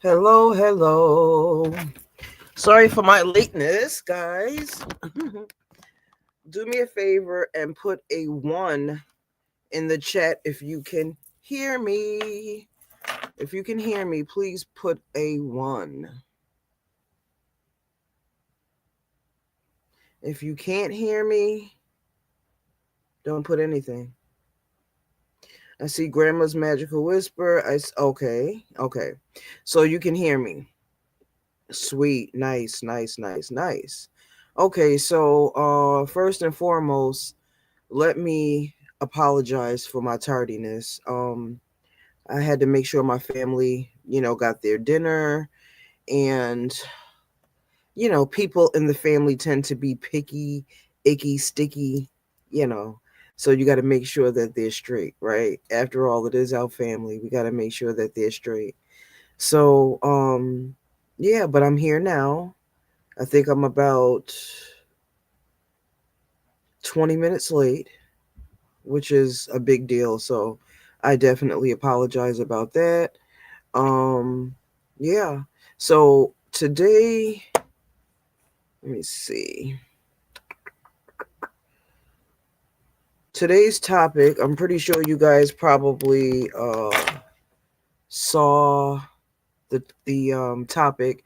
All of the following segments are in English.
Hello, hello. Sorry for my lateness, guys. Do me a favor and put a one in the chat if you can hear me. If you can hear me, please put a one. If you can't hear me, don't put anything. I see Grandma's Magical Whisper. Okay. So you can hear me. Sweet, nice. Okay, so first and foremost, let me apologize for my tardiness. I had to make sure my family, got their dinner, and people in the family tend to be picky, icky, sticky, you know. So you got to make sure that they're straight, right? After all, it is our family. We got to make sure that they're straight. So, yeah, but I'm here now. I think I'm about 20 minutes late, which is a big deal. So I definitely apologize about that. Um, yeah. So today, let me see. Today's topic, I'm pretty sure you guys probably saw the topic.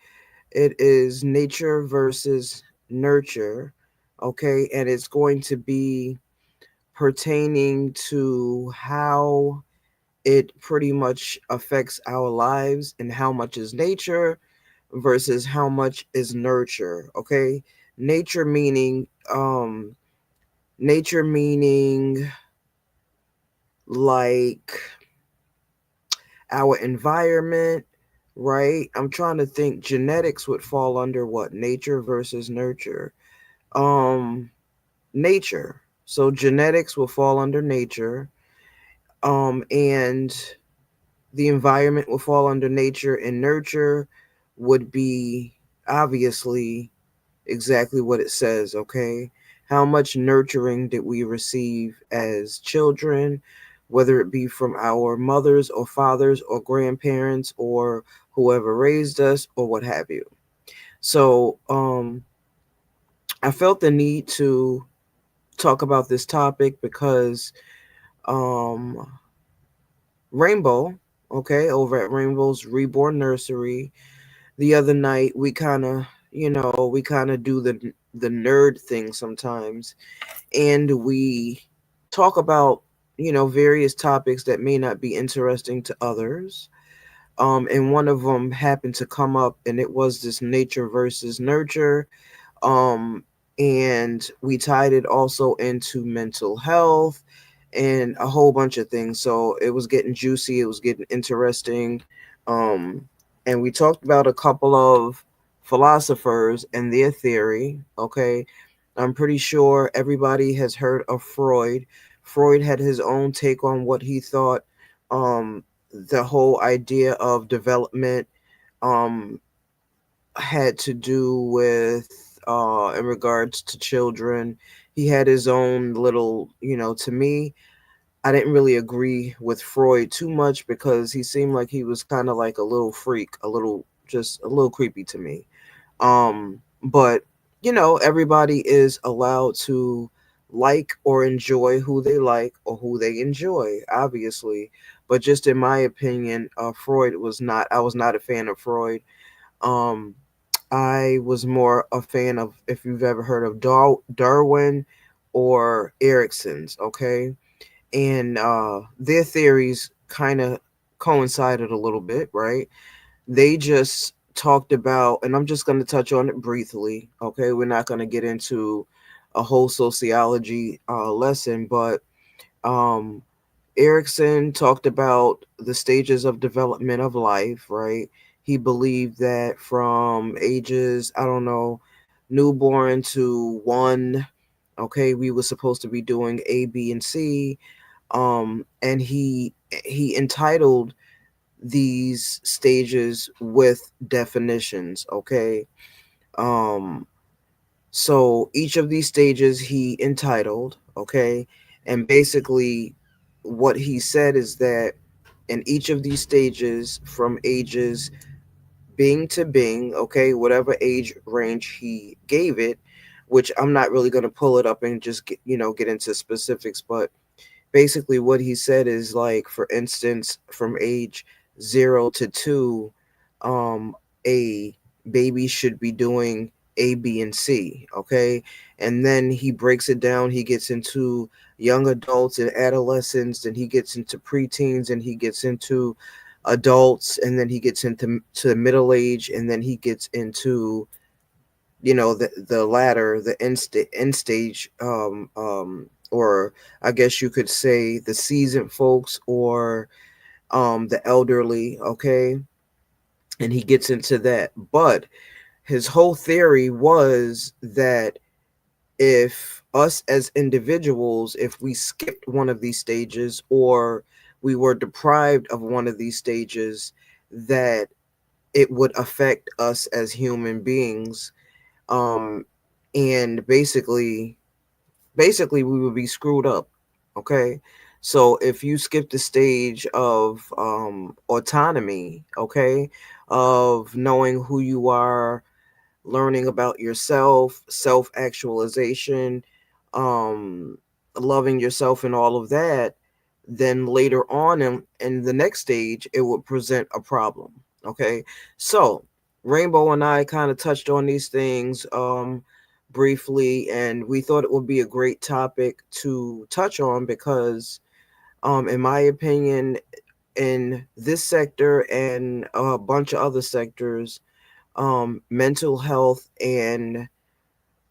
It is nature versus nurture. Okay, and it's going to be pertaining to how it pretty much affects our lives and how much is nature versus how much is nurture. Okay, nature meaning um nature meaning like our environment, right? I'm trying to think. Genetics would fall under what? Nature versus nurture. um Nature. So genetics will fall under nature, and the environment will fall under nature, and nurture would be obviously exactly what it says. Okay, how much nurturing did we receive as children, whether it be from our mothers or fathers or grandparents or whoever raised us or what have you. So I felt the need to talk about this topic because um Rainbow, okay, over at Rainbow's Reborn Nursery, the other night we kind of do the nerd thing sometimes, and we talk about various topics that may not be interesting to others. And one of them happened to come up, and it was this nature versus nurture. um and we tied it also into mental health and a whole bunch of things. So it was getting juicy, it was getting interesting. um and we talked about a couple of philosophers and their theory. Okay, I'm pretty sure everybody has heard of Freud. Freud had his own take on what he thought the whole idea of development um had to do with in regards to children. He had his own little, to me, I didn't really agree with Freud too much because he seemed like he was kind of like a little freak, just a little creepy to me. But everybody is allowed to like or enjoy who they like or who they enjoy, obviously. But just in my opinion, Freud was not. I was not a fan of Freud. um I was more a fan of, if you've ever heard of Darwin or Erickson's. Okay, and their theories kind of coincided a little bit, right? They just talked about, and I'm just going to touch on it briefly. Okay, we're not going to get into a whole sociology lesson, but um, Erickson talked about the stages of development of life, right? He believed that from ages, I don't know, newborn to one, okay, we were supposed to be doing A, B, and C. And he entitled these stages with definitions. Okay, um, so each of these stages he entitled. Okay, and basically what he said is that in each of these stages, from ages being to being, okay, whatever age range he gave it, which I'm not really going to pull it up and just get into specifics, but basically what he said is like, for instance, from age 0 to 2, a baby should be doing A, B, and C, okay? And then he breaks it down. He gets into young adults and adolescents, and he gets into preteens, and he gets into adults, and then he gets into middle age, and then he gets into the latter, the end stage, or I guess you could say the seasoned folks, or the elderly, okay? And he gets into that. But his whole theory was that if us as individuals, if we skipped one of these stages, or we were deprived of one of these stages, that it would affect us as human beings. um and basically we would be screwed up, okay? So if you skip the stage of autonomy, okay, of knowing who you are, learning about yourself, self actualization, um loving yourself, and all of that, then later on in the next stage it would present a problem, okay? So Rainbow and I kind of touched on these things briefly, and we thought it would be a great topic to touch on because in my opinion, in this sector and a bunch of other sectors, mental health and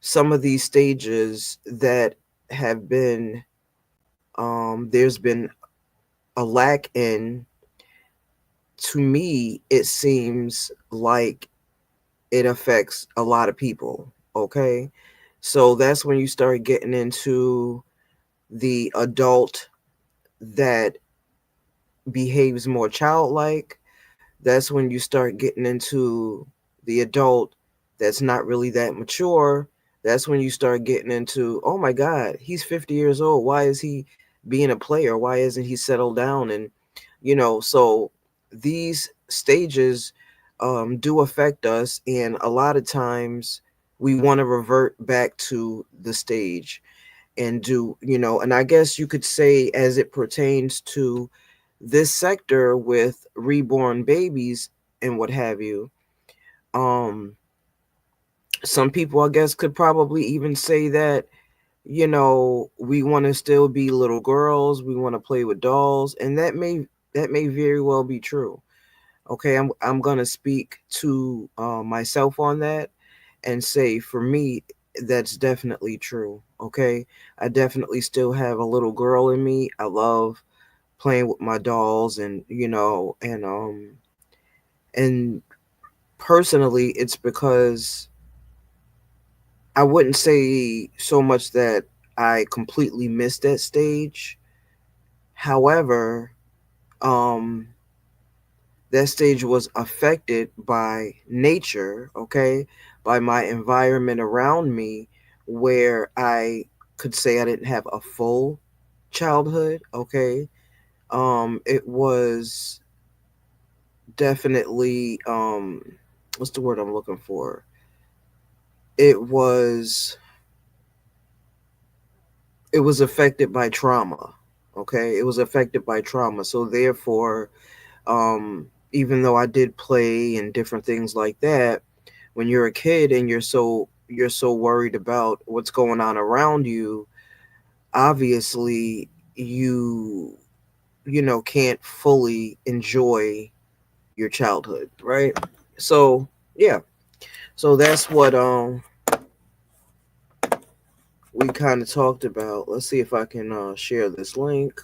some of these stages that have been, there's been a lack in, to me it seems like it affects a lot of people, okay? So that's when you start getting into the adult that behaves more childlike. That's when you start getting into the adult that's not really that mature. That's when you start getting into, oh my God, he's 50 years old. Why is he being a player? Why isn't he settled down? And, so these stages do affect us. And a lot of times we want to revert back to the stage and do, and I guess you could say, as it pertains to this sector with reborn babies and what have you, um some people, I guess, could probably even say that, we want to still be little girls, we want to play with dolls, and that may very well be true, okay? I'm going to speak to myself on that and say, for me, that's definitely true, okay? I definitely still have a little girl in me. I love playing with my dolls, and and personally it's because I wouldn't say so much that I completely missed that stage. However, um that stage was affected by nature, okay, by my environment around me, where I could say I didn't have a full childhood, okay? It was definitely, what's the word I'm looking for? It was it was affected by trauma. Okay, it was affected by trauma. So therefore, even though I did play and different things like that, when you're a kid and you're so worried about what's going on around you, obviously you can't fully enjoy your childhood, right? So yeah, so that's what we kind of talked about. Let's see if I can share this link.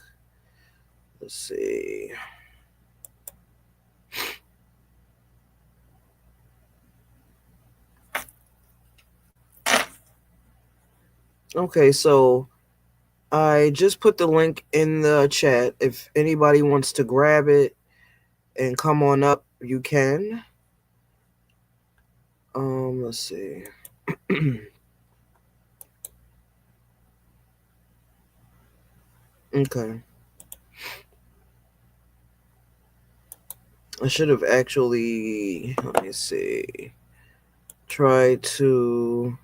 Let's see. Okay, so I just put the link in the chat. If anybody wants to grab it and come on up, you can. Let's see. Okay. I should have actually, let me see, tried to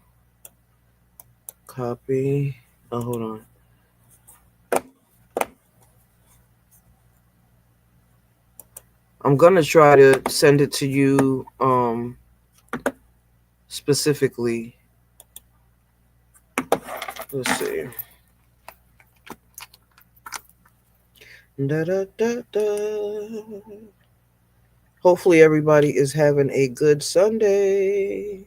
copy. Oh, hold on. I'm gonna try to send it to you specifically. Let's see. Da, da, da, da. Hopefully everybody is having a good Sunday.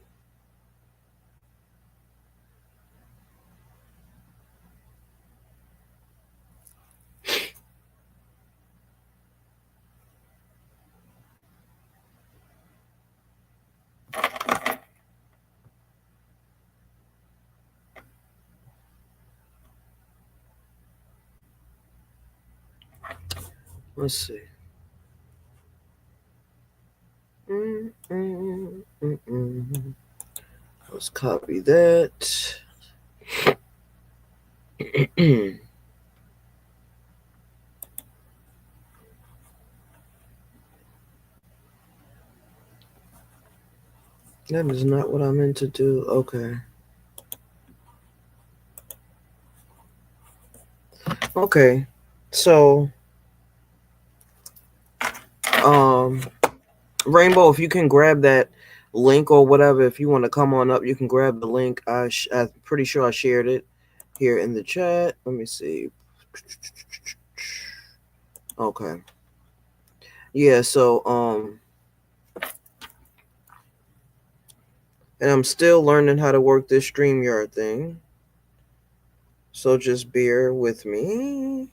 Let's see. Mm. Let's copy that. That is not what I meant to do. Okay. Okay. So, um, Rainbow, if you can grab that link or whatever, if you want to come on up, you can grab the link. I'm pretty sure I shared it here in the chat. Let me see. Okay. Yeah. So, and I'm still learning how to work this StreamYard thing. So just bear with me.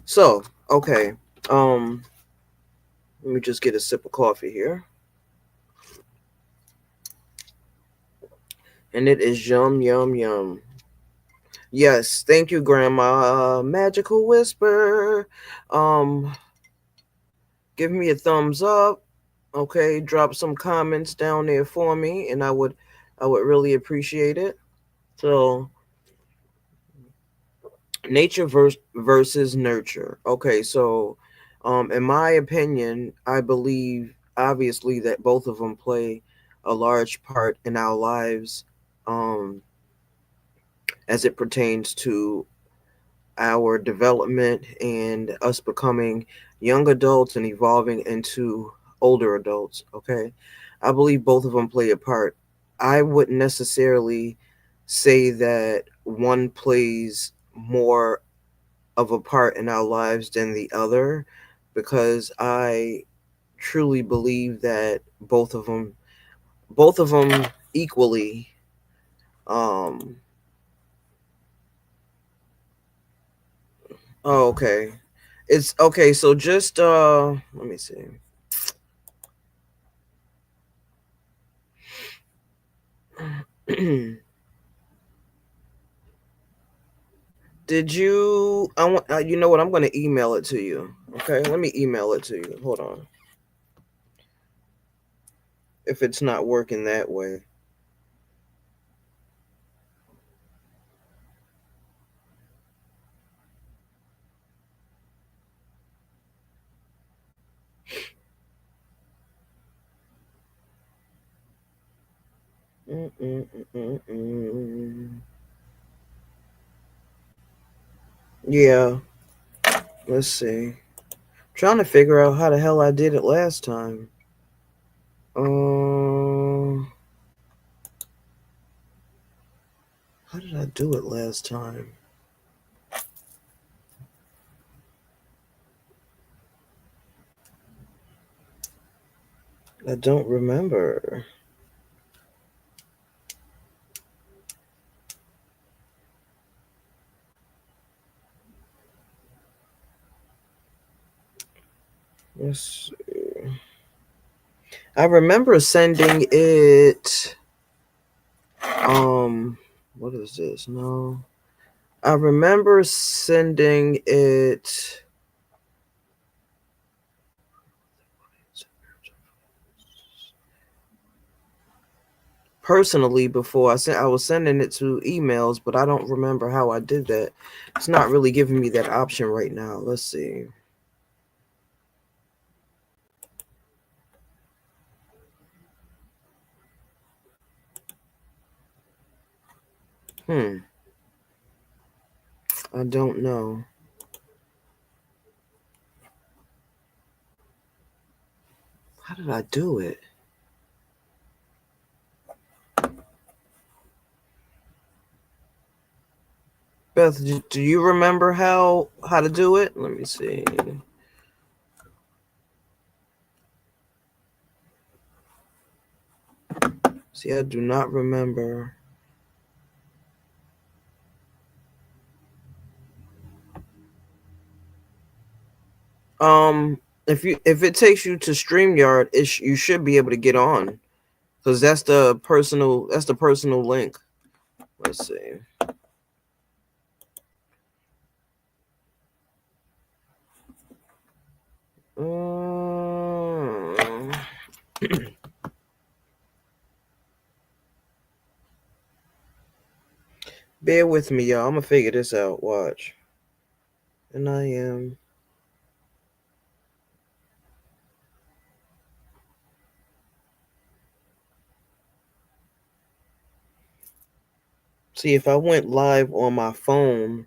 So, okay. Let me just get a sip of coffee here. And it is yum, yum, yum. Yes, thank you, Grandma. Magical Whisper. Um, give me a thumbs up. Okay, drop some comments down there for me, and I would really appreciate it. So, nature versus nurture. Okay, so, in my opinion, I believe obviously that both of them play a large part in our lives, um, as it pertains to our development and us becoming young adults and evolving into older adults. Okay, I believe both of them play a part. I wouldn't necessarily say that one plays more of a part in our lives than the other, because I truly believe that both of them equally. um oh, okay. It's okay, so just let me see. Did you? I want. You know what? I'm going to email it to you. Okay, let me email it to you. Hold on. If it's not working that way. Mm-mm-mm-mm-mm. Yeah. Let's see. Trying to figure out how the hell I did it last time. How did I do it last time? I don't remember. Let's see. I remember sending it. What is this? No. I remember sending it. personally before. I was sending it to emails, but I don't remember how I did that. It's not really giving me that option right now. Let's see. Hmm. I don't know. How did I do it? Beth, do you remember how to do it? Let me see. See, I do not remember. If it takes you to StreamYard, you should be able to get on because that's the personal link. Let's see. Um, bear with me, y'all. I'm gonna figure this out. Watch. And I am. See, if I went live on my phone,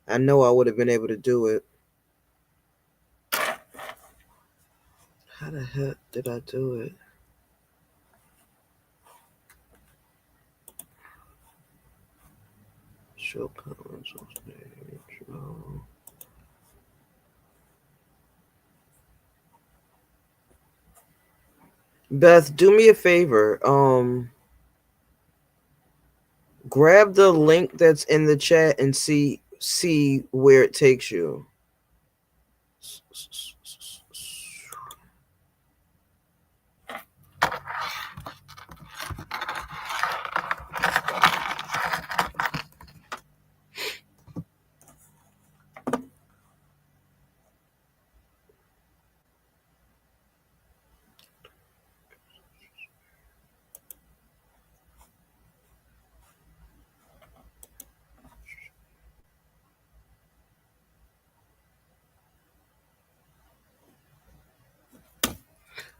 I know I would have been able to do it. How the heck did I do it? Show comments on stage. Oh. Beth, do me a favor. Grab the link that's in the chat and see where it takes you.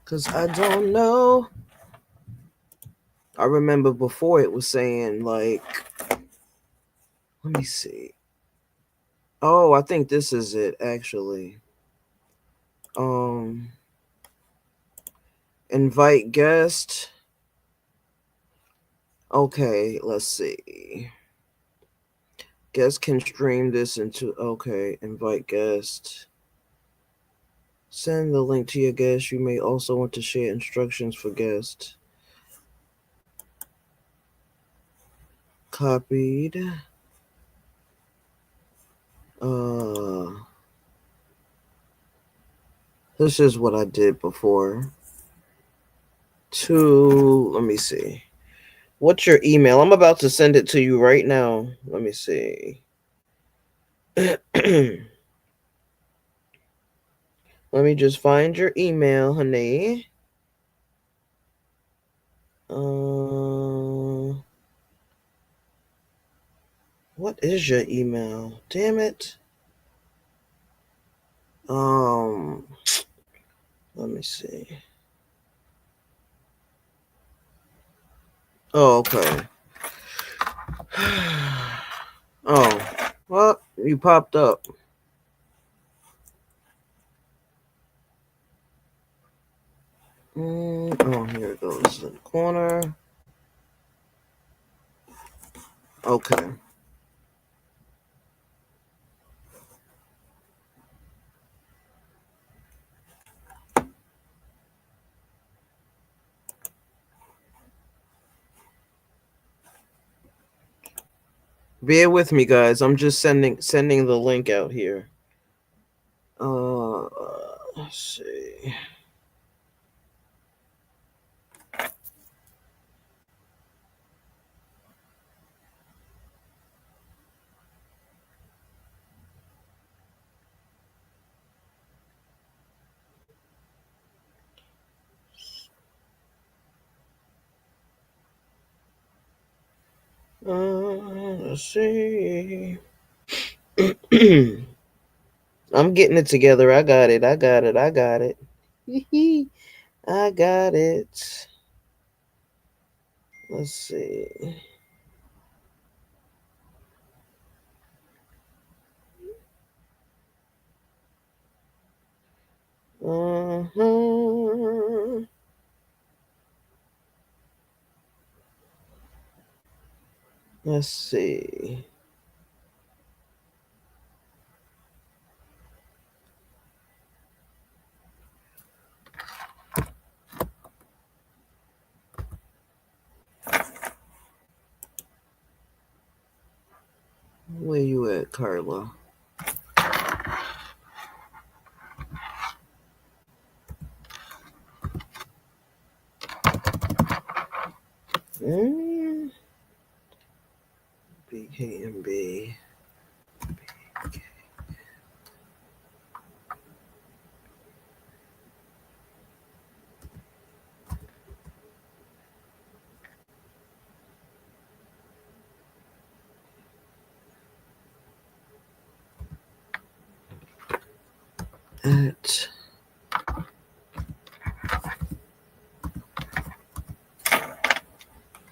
Cause I don't know. I remember before it was saying like, let me see. Oh, I think this is it actually. Um, invite guest. Okay, let's see. Guest can stream this into invite guest. Send the link to your guest. You may also want to share instructions for guest. Copied. This is what I did before. Let me see. What's your email? I'm about to send it to you right now. Let me see. Let me just find your email, honey. What is your email? Damn it. Let me see. Oh, okay. Oh, well, you popped up. Oh, here it goes in the corner. Okay. Bear with me, guys. I'm just sending the link out here. Let's see. Let's see. I'm getting it together. I got it. I got it. I got it. I got it. Let's see. Uh-huh. Let's see. Where you at, Carla? Mm, BKMB. At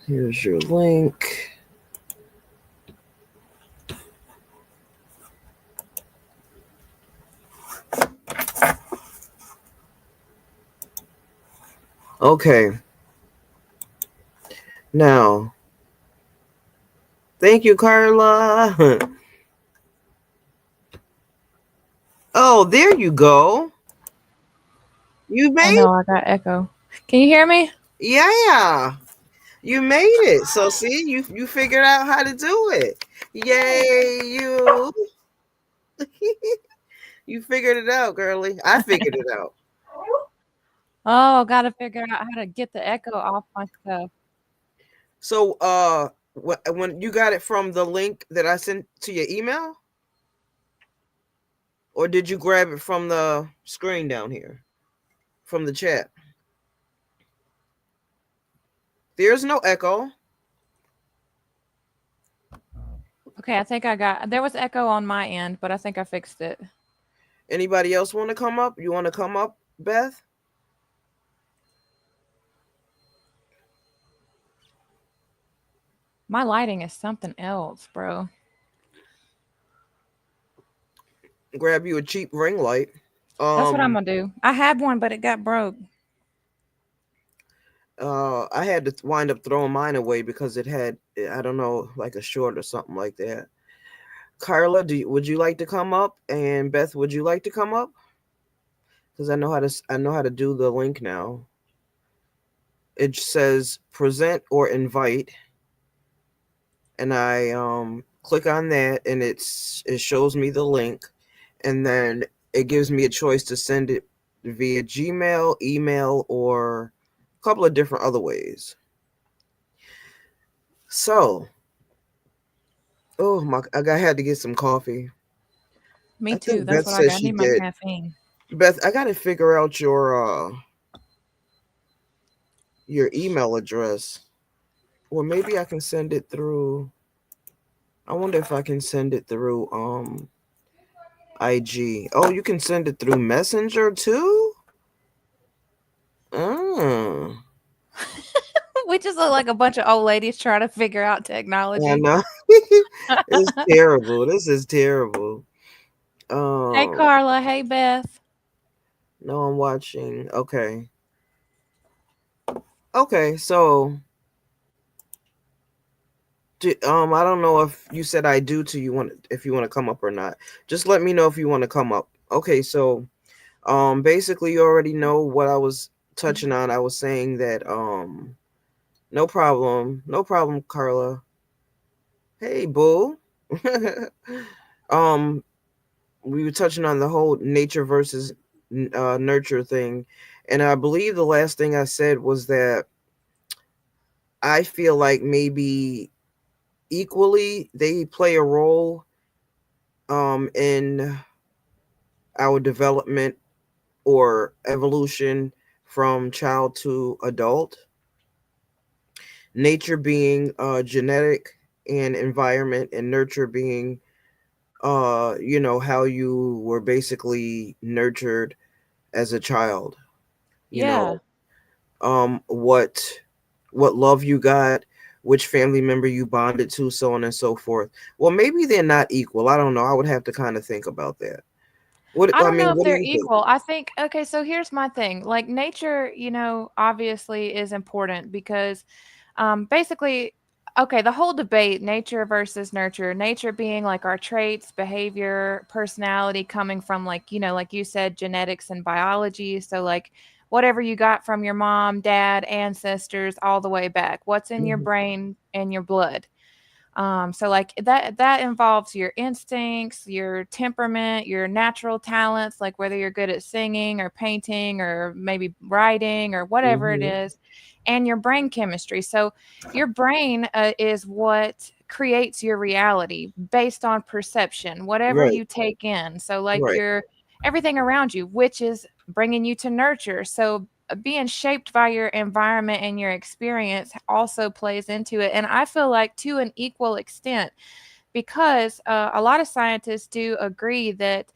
here's your link. Okay. Now, thank you, Carla. Oh, there you go. You Oh made no, I got echo. Can you hear me? yeah. You made it. So see, you figured out how to do it. Yay, you. You figured it out, girly. I figured it out. Oh, gotta figure out how to get the echo off my stuff. So when you got it from the link that I sent to your email, or did you grab it from the screen down here from the chat? There's no echo. Okay, I think I got there was echo on my end, but I think I fixed it. Anybody else want to come up? You want to come up, Beth? My lighting is something else, bro. Grab you a cheap ring light. That's what I'm Um, gonna do. I had one, but it got broke. I had to wind up throwing mine away because it had, I don't know, like a short or something like that. Carla, would you like to come up? And Beth, would you like to come up? Because I know how to do the link now. It says present or invite, and I click on that, and it shows me the link, and then it gives me a choice to send it via Gmail, email, or a couple of different other ways. So, oh my, I had to get some coffee. Me I too. think That's Beth what I said got. I she need my did. caffeine. Beth, I got to figure out your email address. Or maybe I can send it through. I wonder if I can send it through IG. Oh, you can send it through Messenger too? Oh. We just look like a bunch of old ladies trying to figure out I technology. know. It's terrible. This is terrible. Hey Um, Carla, hey Beth. no, I'm watching. Okay. Okay, so I don't know if you said I do to you want if you want to come up or not. Just let me know if you want to come up. Okay, so basically you already know what I was touching on. I was saying that no problem. No problem, Carla. Hey, boo. um we were touching on the whole nature versus nurture thing, and I believe the last thing I said was that I feel like maybe equally they play a role in our development or evolution from child to adult. Nature being genetic and environment and nurture being how you were basically nurtured as a child, you know, Yeah. um what what love you got, which family member you bonded to, so on and so forth. Well, maybe they're not equal. I don't know. I would have to kind of think about that. I don't know if What do they're you think? equal. I think okay, so here's my thing. Like nature, obviously is important because basically okay, the whole debate nature versus nurture, nature being like our traits, behavior, personality coming from like, like you said genetics and biology, so like whatever you got from your mom, dad, ancestors all the way back. What's in your Hmm. brain and your blood? So like that involves your instincts, your temperament, your natural talents, like whether you're good at singing or painting or maybe writing or whatever it Hmm. is, and your brain chemistry. So your brain is what creates your reality based on perception, whatever Right. you take in. So like Right. your everything around you, which is bringing you to nurture. So being shaped by your environment and your experience also plays into it. And I feel like to an equal extent, because a lot of scientists do agree that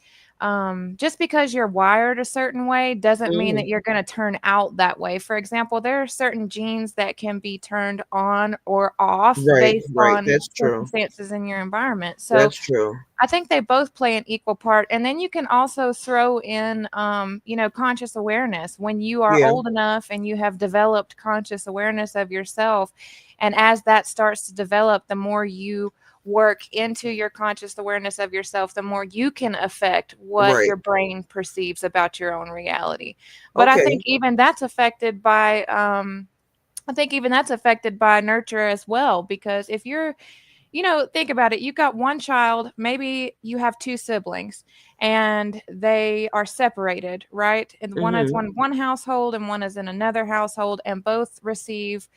just because you're wired a certain way doesn't mean Hmm. that you're going to turn out that way. For example, there are certain genes that can be turned on or off Right. based Right. on That's true. circumstances in your environment. So That's true. I think they both play an equal part. And then you can also throw in, conscious awareness when you are Yeah. old enough and you have developed conscious awareness of yourself. And as that starts to develop, the more you work into your conscious awareness of yourself, the more you can affect what Right. your brain perceives about your own reality. But Okay. I think even that's affected by nurture as well, because if you're think about it. You've got one child, maybe you have two siblings, and they are separated, right? And one is Hmm. one household and one is in another household, and both receive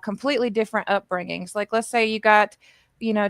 completely different upbringings. Like let's say you got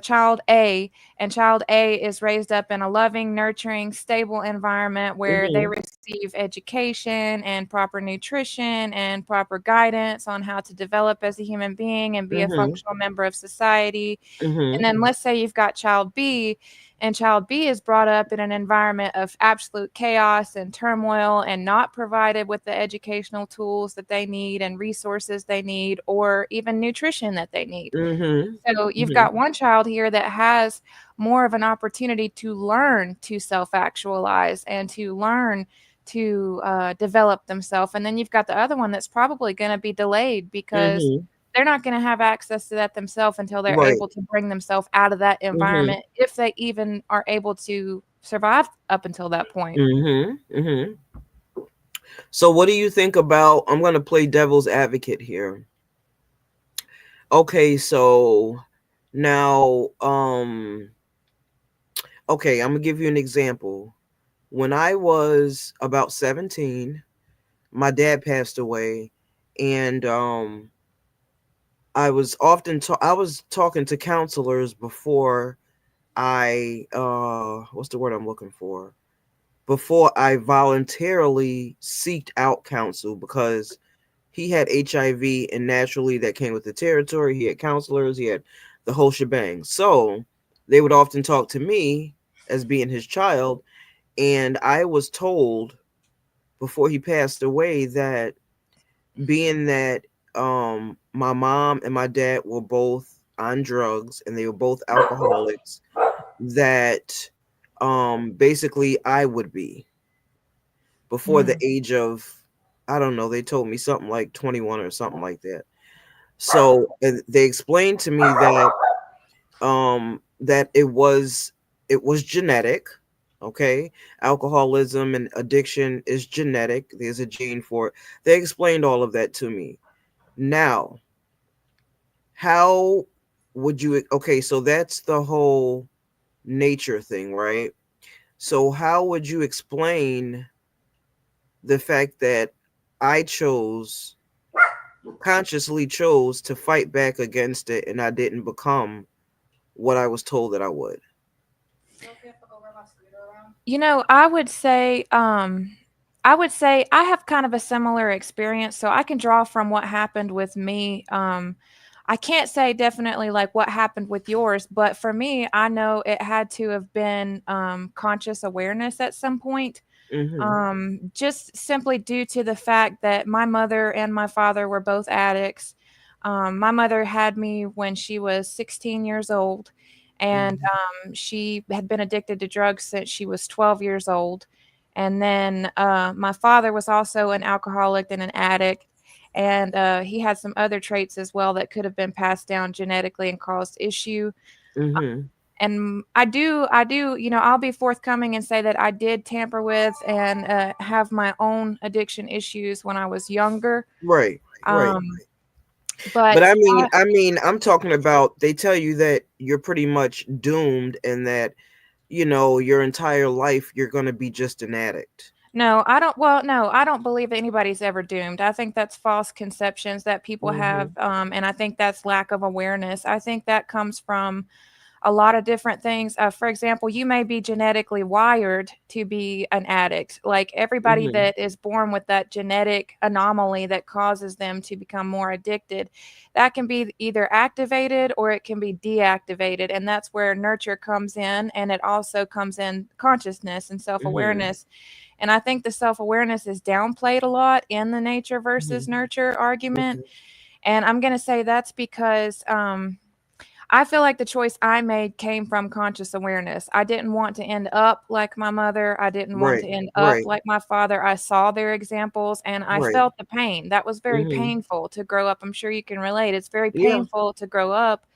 child A, and child A is raised up in a loving, nurturing, stable environment where they Hmm. receive education and proper nutrition and proper guidance on how to develop as a human being and be a Hmm. functional member of society. Hmm. And then let's say you've got child B, and child B is brought up in an environment of absolute chaos and turmoil and not provided with the educational tools that they need and resources they need, or even nutrition that they need. Hmm. So you've Hmm. got one child here that has more of an opportunity to learn to self actualize and to learn to develop themselves. And then you've got the other one that's probably going to be delayed because Hmm. they're not going to have access to that themselves until they're Right. able to bring themselves out of that Hmm. environment, if they even are able to survive up until that point. Hmm. Hmm. So, what do you think about? I'm going to play devil's advocate here. Okay, so now, okay, I'm gonna give you an example. When I was about 17, my dad passed away, and I was talking to counselors before what's the word I'm looking for? Before I voluntarily seeked out counsel, because he had HIV, and naturally that came with the territory. He had counselors, he had the whole shebang. So they would often talk to me as being his child, and I was told before he passed away that, being that my mom and my dad were both on drugs and they were both alcoholics, that basically I would be before the Mm. age of, I don't know, they told me something like 21 or something like that. So they explained to me that it was genetic. Okay, alcoholism and addiction is genetic. There's a gene for it. They explained all of that to me. Now, how would you? Okay, so that's the whole nature thing, right? So how would you explain the fact that I consciously chose to fight back against it, and I didn't become what I was told that I would? I would say I have kind of a similar experience, so I can draw from what happened with me. I can't say definitely like what happened with yours, but for me, I know it had to have been conscious awareness at some point. Mm-hmm. Just simply due to the fact that my mother and my father were both addicts. My mother had me when she was 16 years old, and Mm-hmm. she had been addicted to drugs since she was 12 years old. And then my father was also an alcoholic and an addict, and he had some other traits as well that could have been passed down genetically and caused issue. Mm-hmm. And I do, I'll be forthcoming and say that I did tamper with and have my own addiction issues when I was younger. Right. Right. Um, But but I'm talking about, they tell you that you're pretty much doomed and that, your entire life you're going to be just an addict. no, I don't. Well, no, I don't believe that anybody's ever doomed. I think that's false conceptions that people have, Mm-hmm. and I think that's lack of awareness. I think that comes from a lot of different things. For example, you may be genetically wired to be an addict. Like everybody Mm-hmm. that is born with that genetic anomaly that causes them to become more addicted, that can be either activated or it can be deactivated. And that's where nurture comes in. And it also comes in consciousness and self Mm-hmm. awareness. And I think the self awareness is downplayed a lot in the nature versus Mm-hmm. nurture argument. Okay. And I'm going to say that's because I feel like the choice I made came from conscious awareness. I didn't want to end up like my mother. I didn't want Right. to end up Right. like my father. I saw their examples and I Right. felt the pain. That was very Mm-hmm. painful to grow up. I'm sure you can relate. It's very Yeah. painful to grow up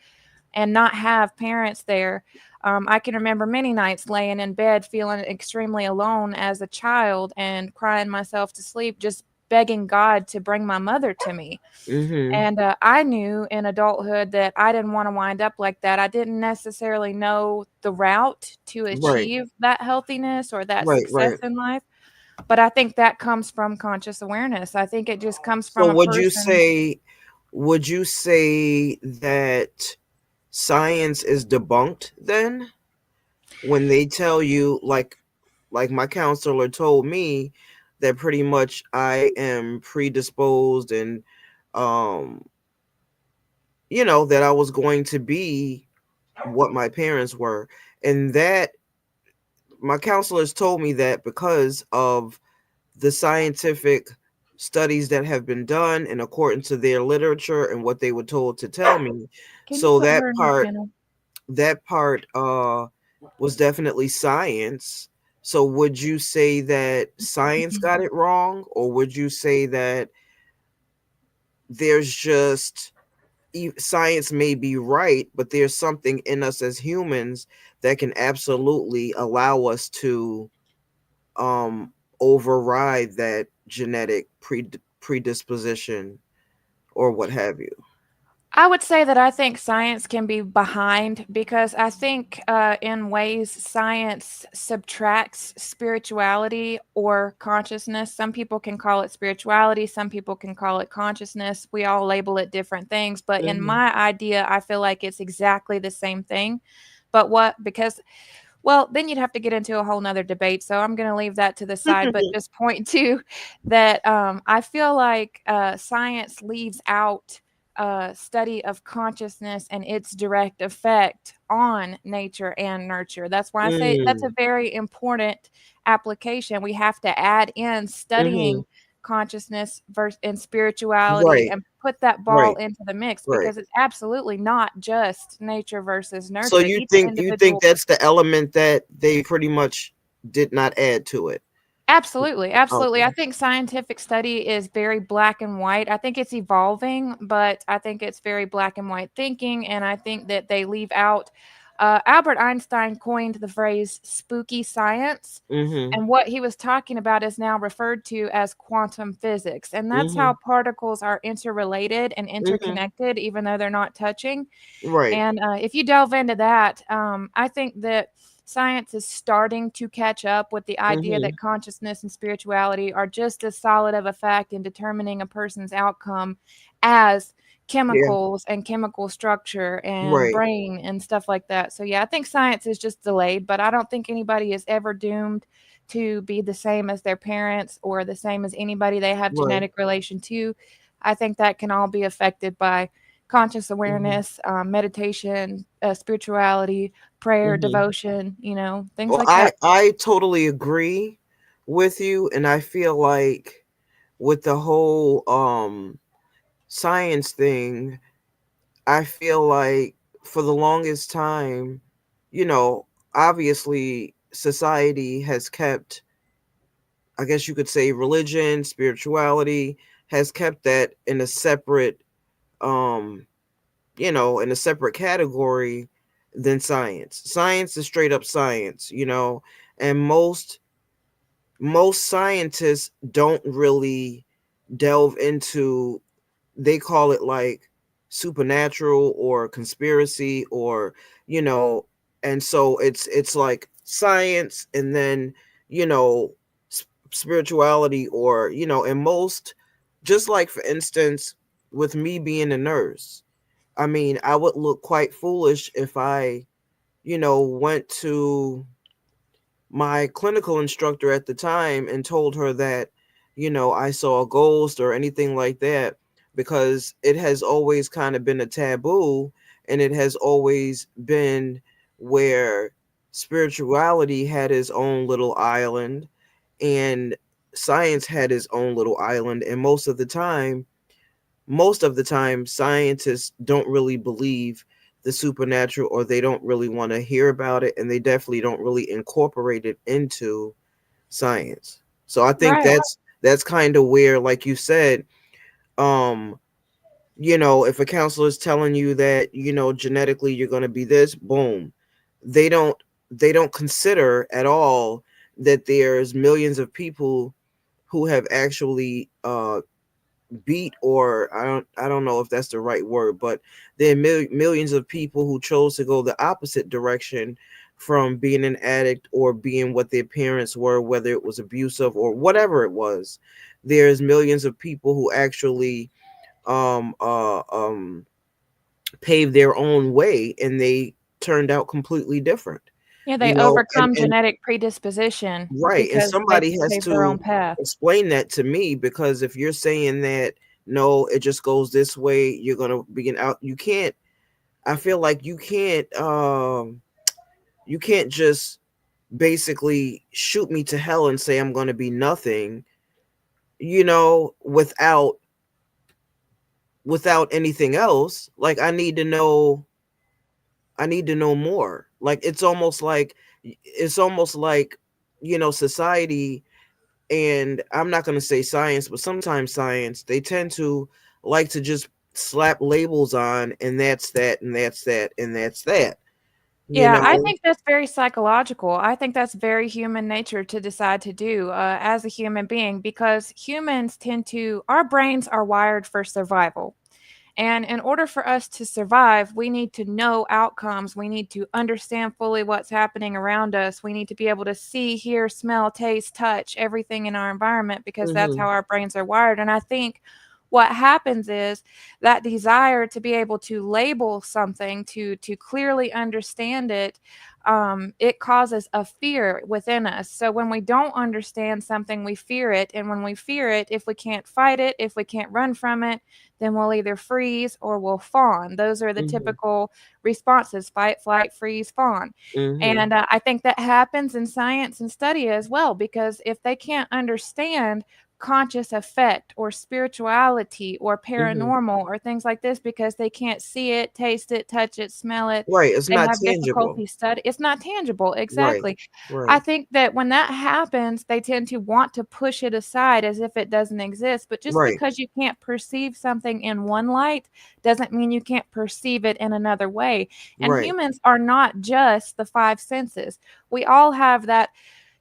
and not have parents there. I can remember many nights laying in bed feeling extremely alone as a child and crying myself to sleep, just begging God to bring my mother to me. Mm-hmm. And I knew in adulthood that I didn't want to wind up like that. I didn't necessarily know the route to Right. achieve that healthiness or that Right. success Right. in life. But I think that comes from conscious awareness. I think it just comes So from a person. would you say that science is debunked then, when they tell you, like my counselor told me, that pretty much I am predisposed, and um that I was going to be what my parents were, and that my counselors told me that because of the scientific studies that have been done in accordance to their literature and what they were told to tell me. Can you So put that her in the part kennel? that part was definitely science. So would you say that science got it wrong, or would you say that there's just science may be right, but there's something in us as humans that can absolutely allow us to um override that genetic predisposition, or what have you? I would say that I think science can be behind because I think, in ways, science subtracts spirituality or consciousness. Some people can call it spirituality, some people can call it consciousness. We all label it different things. But in Hmm. my idea, I feel like it's exactly the same thing. But what, because, well, then you'd have to get into a whole nother debate. So I'm going to leave that to the side, but just point to that I feel like science leaves out study of consciousness and its direct effect on nature and nurture. That's why I say that's a Mm. very important application. We have to add in Hmm. studying consciousness versus and spirituality Right. and put that ball Right. into the mix Right. because it's absolutely not just nature versus So nurture. you Each think you think individual. that's the element that they pretty much did not add to it? Absolutely, absolutely. I Okay. think scientific study is very black and white. I think it's evolving, but I think it's very black and white thinking, and I think that they leave out Albert Einstein coined the phrase spooky science, Mhm. and what he was talking about is now referred to as quantum physics. And that's how Mhm. particles are interrelated and Mhm. interconnected, even though they're not touching. Right. And if you delve into that, I think that science is starting to catch up with the idea that Mhm. consciousness and spirituality are just as solid of a fact in determining a person's outcome as Yeah. chemicals and chemical structure and Right. brain and stuff like that. So, yeah, I think science is just delayed, but I don't think anybody is ever doomed to be the same as their parents or the same as anybody they have Right. genetic relation to. I think that can all be affected by conscious Hmm. awareness, meditation, spirituality, prayer, Hmm. devotion, things Well, like that. I totally agree with you, and I feel like with the whole science thing, I feel like for the longest time, you know, obviously society has kept, I guess you could say, religion, spirituality has kept that in a separate, um, in a separate category than science. Science is straight up science, and most scientists don't really delve into, they call it like supernatural or conspiracy, or you know and so it's like science, and then you know spirituality, or and most, just like for instance, with me being a nurse, I mean, I would look quite foolish if I went to my clinical instructor at the time and told her that, I saw a ghost or anything like that, because it has always kind of been a taboo, and it has always been where spirituality had its own little island, and science had its own little island. And most of the time scientists don't really believe the supernatural, or they don't really want to hear about it, and they definitely don't really incorporate it into science. So I think Right. that's kind of where, like you said, um if a counselor is telling you that genetically you're going to be this, boom, they don't they don't consider at all that there's millions of people who have actually beat, or I don't know if that's the right word, but there are millions of people who chose to go the opposite direction from being an addict or being what their parents were, whether it was abusive or whatever it was. There's millions of people who actually um uh um paved their own way, and they turned out completely different. Yeah, You they know, overcome genetic predisposition right, and because they somebody has paved their own to path. explain that to me, because if you're saying that no, it just goes this way, you're gonna be an out. You can't. I feel like you can't. You can't just basically shoot me to hell and say I'm gonna be nothing. Without anything else. Like I need to know. I need to know more. Like it's almost like society, and I'm not going to say science, but sometimes science, they tend to like to just slap labels on, and that's that, and that's that, and that's that. You Yeah, I know? think that's very psychological. I think that's very human nature to decide to do as a human being because humans tend to, our brains are wired for survival. And in order for us to survive, we need to know outcomes. We need to understand fully what's happening around us. We need to be able to see, hear, smell, taste, touch everything in our environment because that's Mhm. how our brains are wired. And I think what happens is that desire to be able to label something, to clearly understand it, it causes a fear within us. So when we don't understand something, we fear it, and when we fear it, if we can't fight it, if we can't run from it, then we'll either freeze or we'll fawn. Those are the Mhm. typical responses: fight, flight, freeze, fawn. Mhm. And I think that happens in science and study as well, because if they can't understand conscious effect or spirituality or Mhm. paranormal or things like this because they can't see it, taste it, touch it, smell it, Right, it's they not have tangible. difficulty study, it's not tangible, Right. exactly. I Right. think that when that happens, they tend to want to push it aside as if it doesn't exist, but just Right. because you can't perceive something in one light doesn't mean you can't perceive it in another way. And Right. humans are not just the five senses. We all have that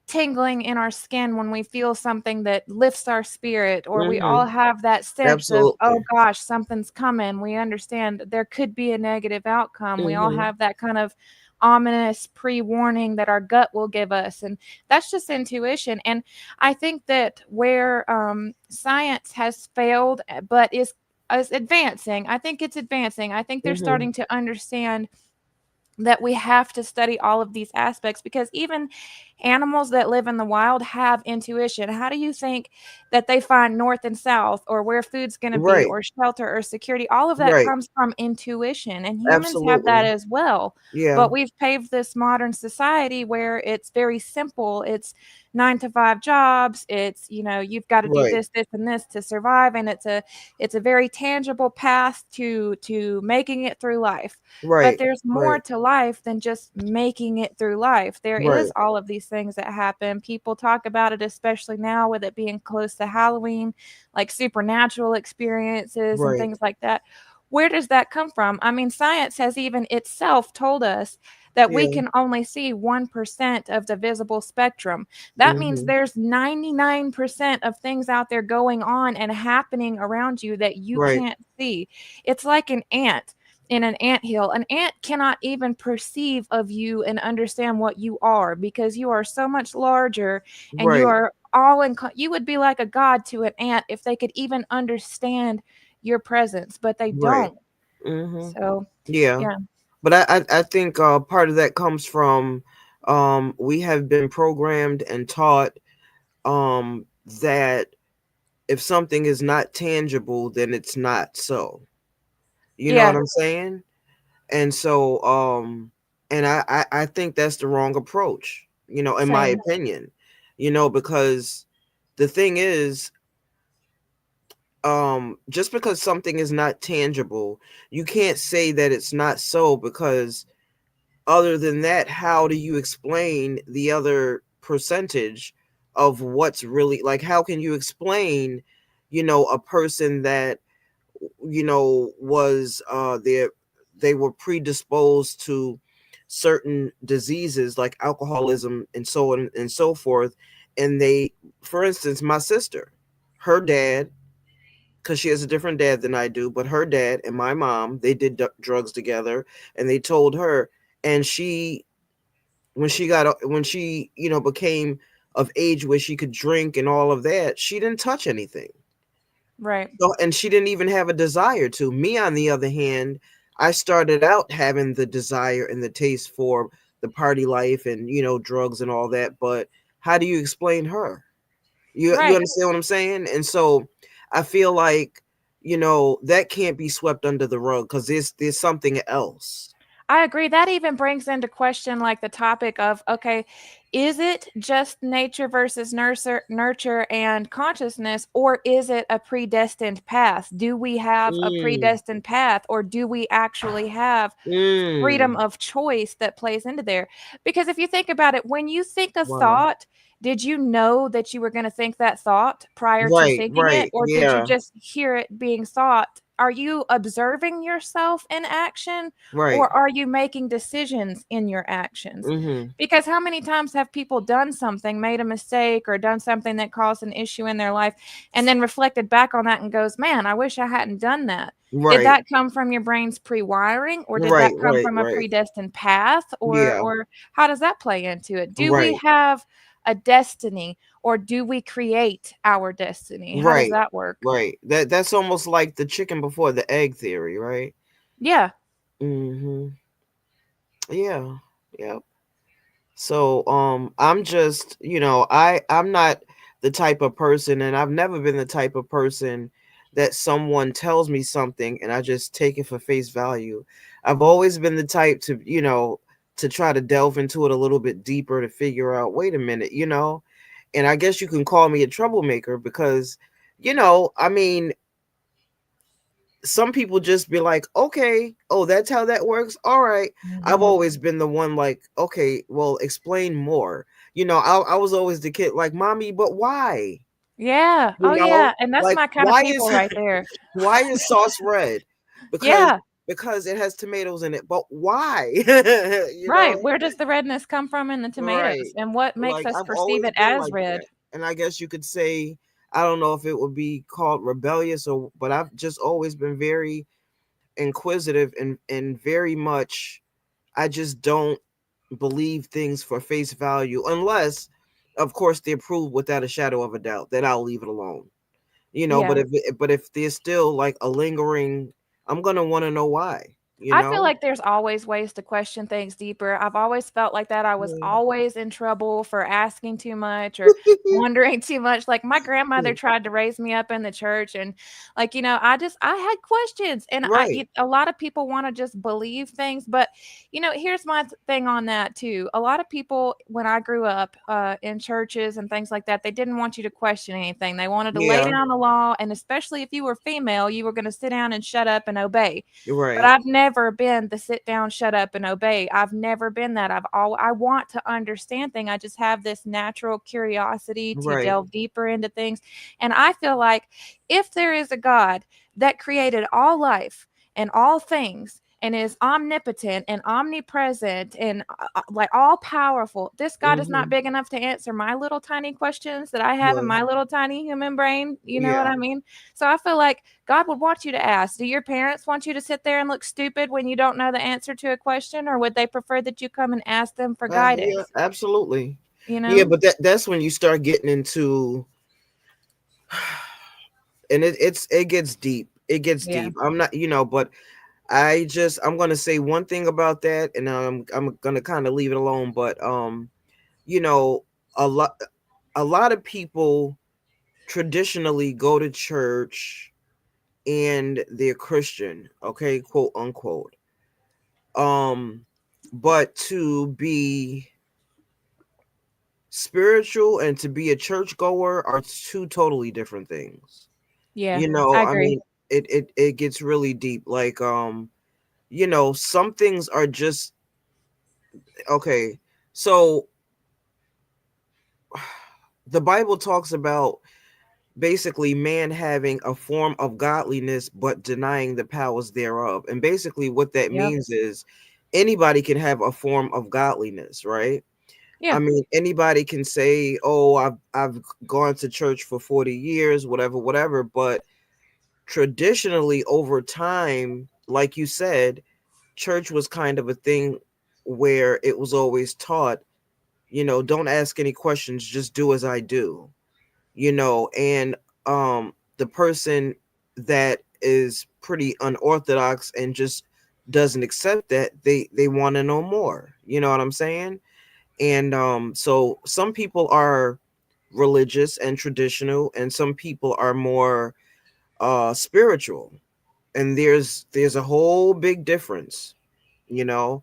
tingling in our skin when we feel something that lifts our spirit, or we all Mhm. have that sense of, oh Absolutely. gosh, something's coming. We understand there could be a negative outcome. We all Mhm. have that kind of ominous pre-warning that our gut will give us, and that's just intuition. And I think that where science has failed but is advancing, I think it's advancing. I think they're Mhm. starting to understand that we have to study all of these aspects because even animals that live in the wild have intuition. How do you think that they find north and south, or where food's going to be, Right. or shelter or security? All of that Right. comes from intuition, and humans have that Absolutely. as well. Yeah. But we've paved this modern society where it's very simple. It's 9 to 5 jobs. It's, you've got to do Right. this, and this to survive, and it's a very tangible path to making it through life. But Right. there's more Right. to life than just making it through life. There is Right. all of these things that happen. People talk about it, especially now with it being close to Halloween, like supernatural experiences and Right. things like that. Where does that come from? I mean, science has even itself told us that we Yeah. can only see 1% of the visible spectrum. That means Mm-hmm. there's 99% of things out there going on and happening around you that you Right. can't see. It's like an ant in an ant hill. An ant cannot even perceive of you and understand what you are, because you are so much larger, and you Right. are you would be like a god to an ant if they could even understand your presence, but they Right. don't. Mm-hmm. So, Yeah. yeah. But I think part of that comes from we have been programmed and taught that if something is not tangible, then it's not so. You know what Yeah, I'm saying? And so and I think that's the wrong approach, in my same. opinion. Because the thing is, just because something is not tangible, you can't say that it's not so, because other than that, how do you explain the other percentage of what's really, like, how can you explain, a person that, was they were predisposed to certain diseases like alcoholism and so on and so forth, and they, for instance, my sister, her dad, because she has a different dad than I do, but her dad and my mom, they did drugs together, and they told her, and she, when she became of age where she could drink and all of that, she didn't touch anything. Right. So, and she didn't even have a desire to. Me, on the other hand, I started out having the desire and the taste for the party life and drugs and all that. But how do you explain her? You Right. understand what I'm saying? And so I feel like that can't be swept under the rug, because there's something else. I agree. That even brings into question like the topic of, okay, is it just nature versus nurture and consciousness, or is it a predestined path? Do we have a Mm, predestined path, or do we actually have freedom mm, of choice that plays into there? Because if you think about it, when you think a wow. thought, did you know that you were going to think that thought prior to Right, thinking it, right, or did you yeah, just hear it being thought? Are you observing yourself in action, right. or are you making decisions in your actions? Mm-hmm. Because how many times have people done something, made a mistake, or done something that caused an issue in their life, and then reflected back on that and goes, man, I wish I hadn't done that? Did Right, that come from your brain's pre-wiring, or did that right, come right, from a right. predestined path, or Yeah, how does that play into it? Do we right, have a destiny, or do we create our destiny? How does right, that work? right. That's almost like the chicken before the egg theory, right? Yeah. Mm-hmm. Yeah, yeah. So I'm just, I'm not the type of person, and I've never been the type of person that someone tells me something and I just take it for face value. I've always been the type to, to try to delve into it a little bit deeper to figure out, wait a minute, and I guess you can call me a troublemaker because, I mean, some people just be like, okay, oh, that's how that works. All right. I've Mhm. always been the one like, okay, well, explain more. I was always the kid like, mommy, but why? Yeah. You Oh, know, yeah, and that's like my kind of people right there. why is sauce red? Because Yeah. because it has tomatoes in it. But why? Right. Where does the redness come from in the Right. tomatoes, and what makes Like, us I've perceive always it been as like red? that. And I guess you could say, I don't know if it would be called rebellious, but I've just always been very inquisitive, and very much, I just don't believe things for face value, unless of course they're proved without a shadow of a doubt, then I'll leave it alone. But Yeah. if there's still like a lingering, I'm gonna want to know why. you I feel know? like there's always ways to question things deeper. I've always felt like that. I was Yeah. always in trouble for asking too much or wondering too much. Like my grandmother Yeah. tried to raise me up in the church and like, I had questions and Right. a lot of people want to just believe things, but here's my thing on that too. A lot of people when I grew up in churches and things like that, they didn't want you to question anything. They wanted to lay Yeah. down the law, and especially if you were female, you were going to sit down and shut up and obey. You're But right. I've never been the sit down, shut up, and obey. I've never been that. I want to understand things. I just have this natural curiosity to Right. delve deeper into things. And I feel like if there is a God that created all life and all things and is omnipotent and omnipresent and like all powerful, this God is not Hmm. big enough to answer my little tiny questions that I have in Yeah. my little tiny human brain. You know what Yeah. I mean? So I feel like God would want you to ask. Do your parents want you to sit there and look stupid when you don't know the answer to a question, or would they prefer that you come and ask them for Yeah, guidance? absolutely. You Yeah, know? but that's when you start getting into, and it gets deep. It gets Yeah. deep. I'm not, but I'm gonna say one thing about that, and I'm gonna kind of leave it alone. But you know, a lot a lot of people traditionally go to church and they're Christian, okay, quote unquote. Um, but to be spiritual and to be a churchgoer are two totally different things. Yeah. I I agree. mean, it gets really deep. Like, some things are just okay. So the Bible talks about basically man having a form of godliness but denying the powers thereof. And basically what that Yep. means is anybody can have a form of godliness, right? Yeah. I mean, anybody can say, "Oh, I've gone to church for 40 years, whatever, whatever," but traditionally over time, like you said, church was kind of a thing where it was always taught, don't ask any questions, just do as I do. And the person that is pretty unorthodox and just doesn't accept that, they want to know more. You know what I'm saying? And so some people are religious and traditional, and some people are more spiritual. And there's a whole big difference, you know.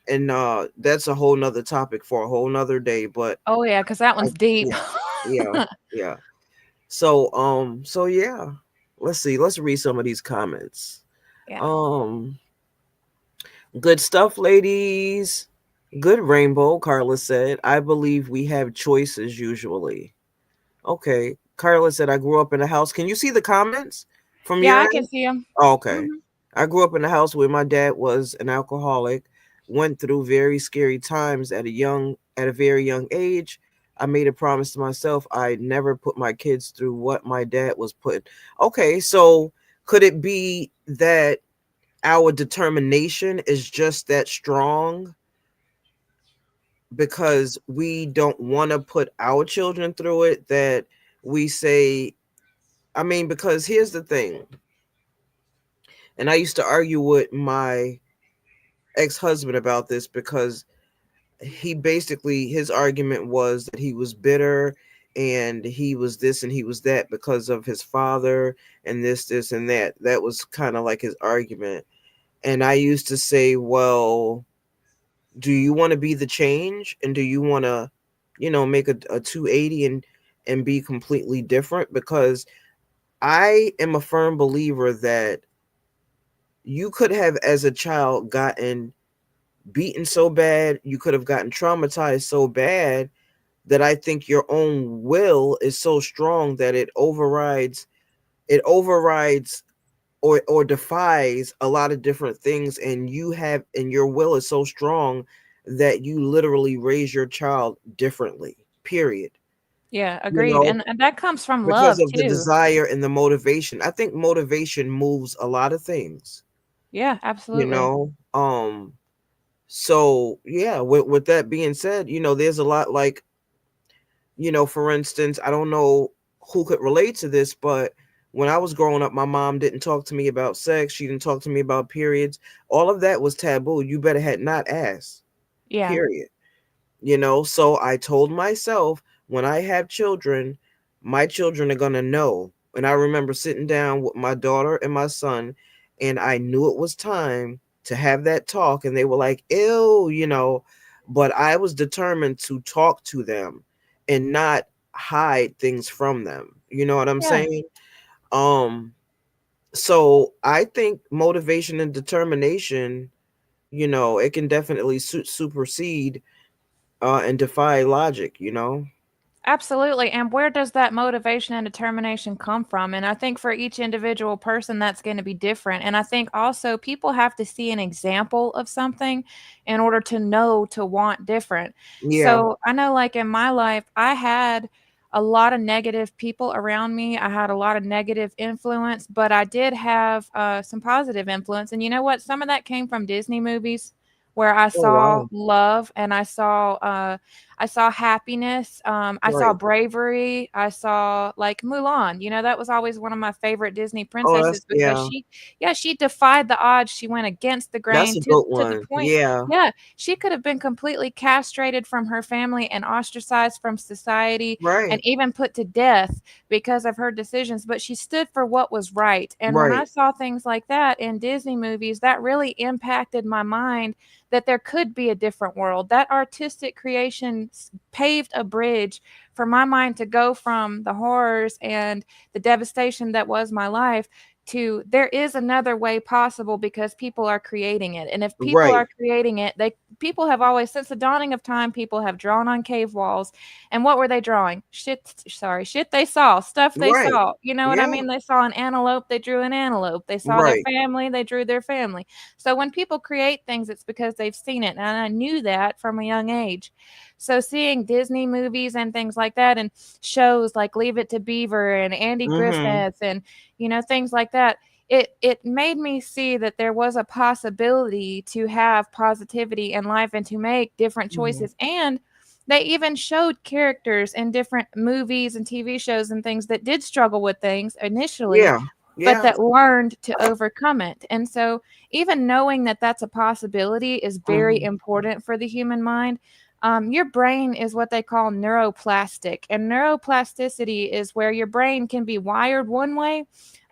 And that's a whole nother topic for a whole nother day. But Oh yeah, because that I, one's deep. yeah, yeah, yeah. So yeah, let's see. Let's read some of these comments. Yeah. Um, Good stuff, ladies. Good rainbow, Carla said. I believe we have choices usually. Okay. Carla said, I grew up in a house. Can you see the comments from Yeah, your I can end? see them. Oh, okay. Mhm. I grew up in a house where my dad was an alcoholic, went through very scary times at a very young age. I made a promise to myself I'd never put my kids through what my dad was putting. Okay, so could it be that our determination is just that strong because we don't want to put our children through it, that we say, I mean, because here's the thing, and I used to argue with my ex-husband about this because he basically, his argument was that he was bitter and he was this and he was that because of his father and this and that was kind of like his argument. And I used to say, well, do you want to be the change, and do you want to make a 280 and be completely different? Because I am a firm believer that you could have as a child gotten beaten so bad, you could have gotten traumatized so bad, that I think your own will is so strong that it overrides or defies a lot of different things, and your will is so strong that you literally raise your child differently, period. Yeah, you agreed. know And that comes from because love of the too. desire and the motivation. I think motivation moves a lot of things. Yeah, you absolutely. know so yeah, with that being said, there's a lot, like, for instance, I don't know who could relate to this, but When I was growing up, my mom didn't talk to me about sex. She didn't talk to me about periods. All of that was taboo. You better had not asked. Yeah. Period. You know, so I told myself when I have children, my children are going to know. And I remember sitting down with my daughter and my son, and I knew it was time to have that talk. And they were like, ew, you know, but I was determined to talk to them and not hide things from them. You know what I'm Yeah. saying? Um, so I think motivation and determination, you know, it can definitely supersede and defy logic, you know? Absolutely. And where does that motivation and determination come from? And I think for each individual person, that's going to be different. And I think also people have to see an example of something in order to know to want different. Yeah. So I know, like in my life, I had a lot of negative people around me. I had a lot of negative influence, but I did have some positive influence. And you know what? Some of that came from Disney movies where I Oh saw wow. love and I saw happiness, I saw Right. bravery, I saw, like, Mulan, you know, that was always one of my favorite Disney Oh, princesses that's because yeah. she yeah, she defied the odds, she went against the That's grain a good to the one. point Yeah. yeah, she could have been completely castrated from her family and ostracized from society and Right. even put to death because of her decisions, but she stood for what was right, and when I Right. saw things like that in Disney movies, that really impacted my mind that there could be a different world. That artistic creation paved a bridge for my mind to go from the horrors and the devastation that was my life to there is another way possible because people are creating it. And if people Right. are creating it, they people have always since the dawning of time people have drawn on cave walls. And what were they drawing? Shit they saw, stuff they Right. saw. You know what I Yeah. mean? They saw an antelope, they drew an antelope. They saw their Right. family, they drew their family. So when people create things, it's because they've seen it. And I knew that from a young age. So seeing Disney movies and things like that and shows like Leave It to Beaver and Andy Mm-hmm. Griffith and things like that, it made me see that there was a possibility to have positivity in life and to make different Hmm. choices. And they even showed characters in different movies and TV shows and things that did struggle with things initially, Yeah. but Yeah. that learned to overcome it. And so even knowing that that's a possibility is very Hmm. important for the human mind. Your brain is what they call neuroplastic, and neuroplasticity is where your brain can be wired one way,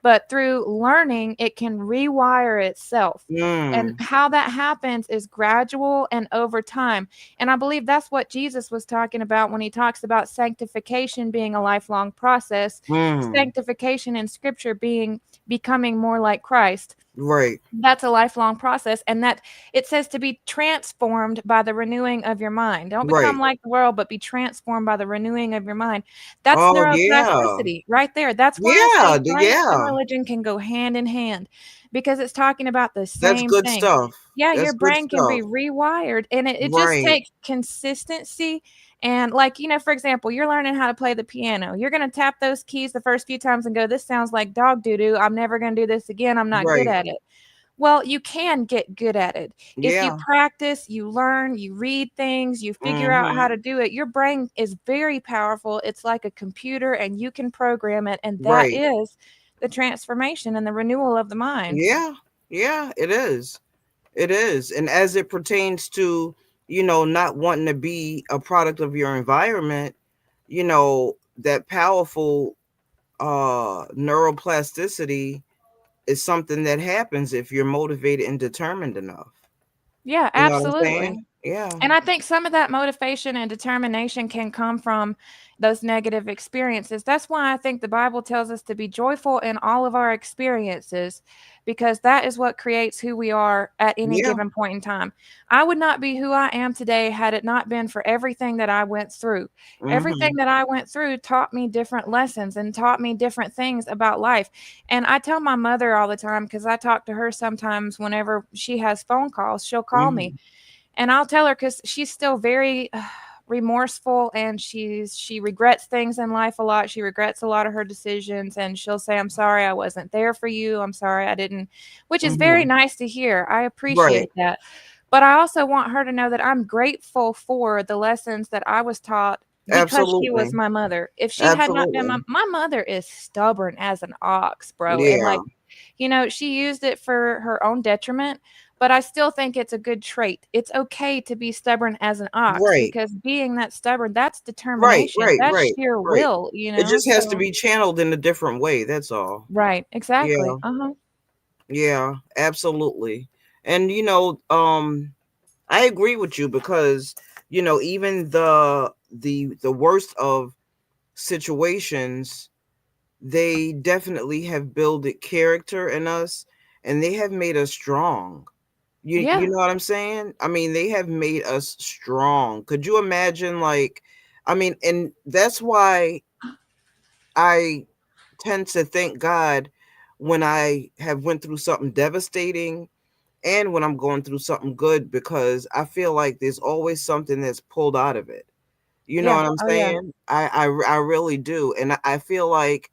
but through learning, it can rewire itself. And Mm. how that happens is gradual and over time. And I believe that's what Jesus was talking about when he talks about sanctification being a lifelong process, Mm. sanctification in scripture being becoming more like Christ. Right. That's a lifelong process, and that it says to be transformed by the renewing of your mind. Don't become Right. like the world, but be transformed by the renewing of your mind. That's Oh yeah. neuroplasticity right there. That's why I say Yeah. science and Yeah. religion can go hand in hand because it's talking about the That's same good thing. stuff. Yeah, your That's good brain can stuff. be rewired, and it just Right. takes consistency. And, like, for example, you're learning how to play the piano. You're going to tap those keys the first few times and go, this sounds like dog doo doo. I'm never going to do this again. I'm not good Right. at it. Well, you can get good at it. If you Yeah. practice, you learn, you read things, you figure out how Mm-hmm. to do it. Your brain is very powerful. It's like a computer and you can program it. And that Right. is the transformation and the renewal of the mind. Yeah. Yeah. It is. It is. And as it pertains to, you know, not wanting to be a product of your environment, you know, that powerful neuroplasticity is something that happens if you're motivated and determined enough. Yeah, You know what I'm absolutely. saying? Yeah. And I think some of that motivation and determination can come from those negative experiences. That's why I think the Bible tells us to be joyful in all of our experiences because that is what creates who we are at any Yeah. given point in time. I would not be who I am today had it not been for everything that I went through. Everything Mhm. that I went through taught me different lessons and taught me different things about life. And I tell my mother all the time because I talk to her sometimes whenever she has phone calls, she'll call me Mhm. and I'll tell her because she's still very remorseful and she regrets things in life a lot. She regrets a lot of her decisions and she'll say, I'm sorry I wasn't there for you. I'm sorry I didn't, which is very Mhm. nice to hear. I Right. appreciate that. But I also want her to know that I'm grateful for the lessons that I was taught because she was Absolutely. my mother. If she had not been Absolutely. my mother is stubborn as an ox, bro. And Yeah. like, she used it for her own detriment, but I still think it's a good trait. It's okay to be stubborn as an ox Right. because being that stubborn, that's Right. determination. Right. That's Right. sheer Right. will, It just has to So be channeled in a different way. That's all. right, Yeah. exactly. Uh-huh. Yeah. Absolutely. And I agree with you because even the worst of situations, they definitely have builded character in us, and they have made us strong. You Yeah. know what I'm saying? I mean, they have made us strong. Could you imagine, like, I mean, and that's why I tend to thank God when I have went through something devastating and when I'm going through something good, because I feel like there's always something that's pulled out of it. You know Yeah. what I'm Oh yeah. saying? I really do. And I feel like,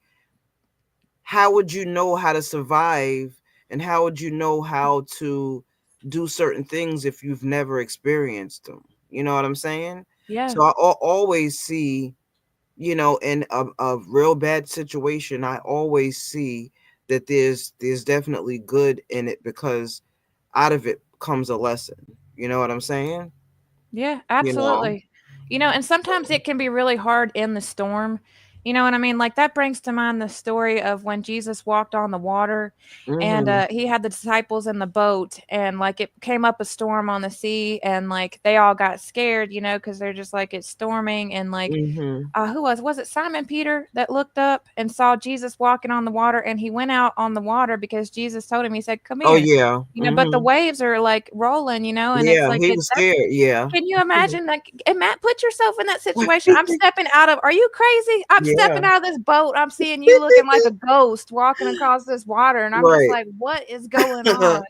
how would you know how to survive, and how would you know how to do certain things if you've never experienced them? You know what I'm saying? Yeah. So I always see, in a real bad situation, I always see that there's definitely good in it, because out of it comes a lesson. You know what I'm saying? Yeah, You know. absolutely. And sometimes it can be really hard in the storm. You know what I mean? Like that brings to mind the story of when Jesus walked on the water and Mhm. he had the disciples in the boat and like it came up a storm on the sea and like they all got scared, because they're just like it's storming and like Mhm. who was it Simon Peter that looked up and saw Jesus walking on the water and he went out on the water because Jesus told him, he said, "Come Oh here." yeah. But the Mhm. waves are like rolling, and it's Yeah, like he it was scared. Yeah. can you imagine that? And Matt, put yourself in that situation. I'm stepping out of, are you crazy? I'm Yeah. stepping out of this boat. I'm seeing you looking like a ghost walking across this water. And I'm just Right. like, what is going on?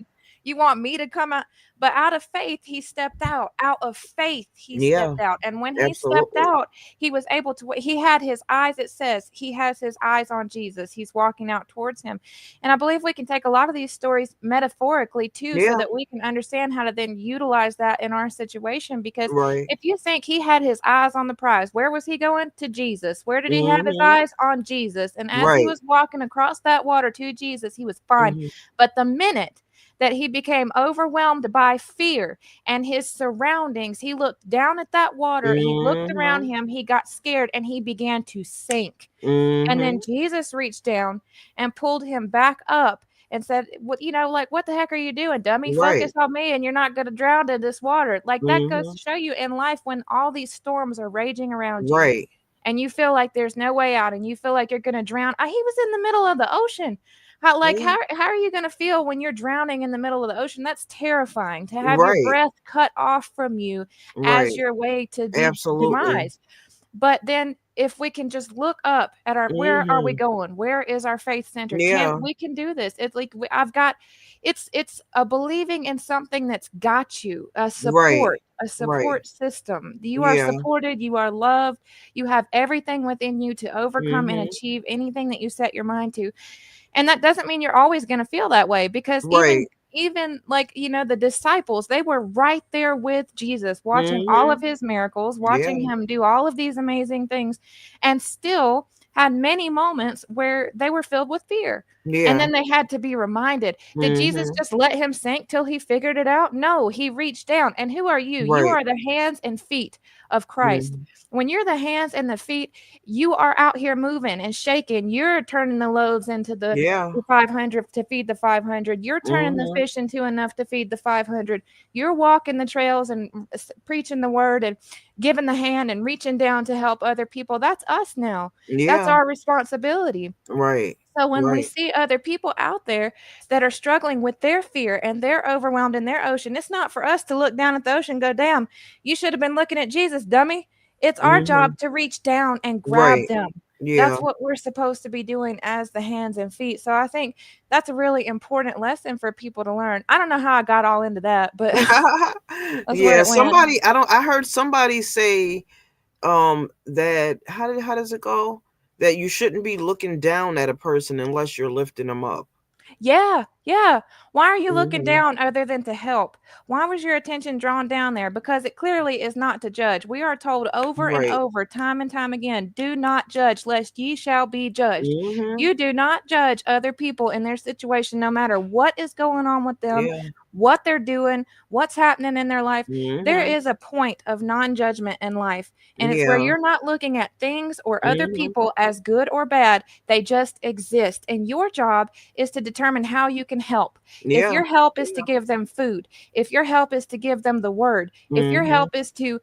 You want me to come out? But out of faith, he stepped out. Out of faith, he Yeah, stepped out. And when he stepped absolutely. out, he was able to, he had his eyes, it says, he has his eyes on Jesus. He's walking out towards him. And I believe we can take a lot of these stories metaphorically too, so Yeah, that we can understand how to then utilize that in our situation. Because right. if you think he had his eyes on the prize, where was he going? To Jesus. Where did he have his Mhm. eyes? On Jesus. And as he Right. was walking across that water to Jesus, he was fine. Mhm. But the minute that he became overwhelmed by fear and his surroundings, he looked down at that water, he looked around Mhm. him, he got scared, and he began to sink. And then Mhm. Jesus reached down and pulled him back up and said, "What, like, what the heck are you doing, dummy? Focus Right. on me and you're not going to drown in this water." Like that goes to Mhm. show you in life when all these storms are raging around you Right. and you feel like there's no way out and you feel like you're going to drown. He was in the middle of the ocean. How like Yeah. how are you going to feel when you're drowning in the middle of the ocean? That's terrifying to have your Right. breath cut off from you as Right. your way to Absolutely. demise. But then if we can just look up at our where are we Mhm. going? Where is our faith center? Can Yeah. we can do this? It's like I've got it's a believing in something that's got you, Right. a Right. support system. You are Yeah. supported, you are loved, you have everything within you to overcome and Mhm. achieve anything that you set your mind to. And that doesn't mean you're always going to feel that way because Right. even like the disciples, they were right there with Jesus watching all of Mhm. his miracles, Yeah. watching him do all of these amazing things, and still had many moments where they were filled with fear. And Yeah. then they had to be reminded. Did Jesus Mhm. just let him sink till he figured it out? No, he reached down. And who are you? You Right. are the hands and feet of Christ. Mhm. When you're the hands and the feet, you are out here moving and shaking. You're turning the loaves into Yeah. the 500 to feed the 500. You're turning the Mhm. fish into enough to feed the 500. You're walking the trails and preaching the word and giving the hand and reaching down to help other people. That's us now. That's Yeah. our responsibility. Right. So when we Right. see other people out there that are struggling with their fear and they're overwhelmed in their ocean, it's not for us to look down at the ocean and go, "Damn, you should have been looking at Jesus, dummy." It's our job Mhm. to reach down and grab Right. them. Yeah. That's what we're supposed to be doing as the hands and feet. So I think that's a really important lesson for people to learn. I don't know how I got all into that, but that's where Yeah, it went. I heard somebody say that, how does it go? That you shouldn't be looking down at a person unless you're lifting them up. Yeah. Yeah. Why are you looking Mhm. down other than to help? Why was your attention drawn down there? Because it clearly is not to judge. We are told over and Right. over, time and time again, do not judge, lest ye shall be judged. Mhm. You do not judge other people in their situation, no matter what is going on with them, Yeah. what they're doing, what's happening in their life. There Mhm. is a point of non judgment in life, and it's where Yeah. you're not looking at things or other Mhm. people as good or bad. They just exist. And your job is to determine how you can help. If Yeah. your help is to Yeah. give them food, if your help is to give them the word, if your Mhm. help is to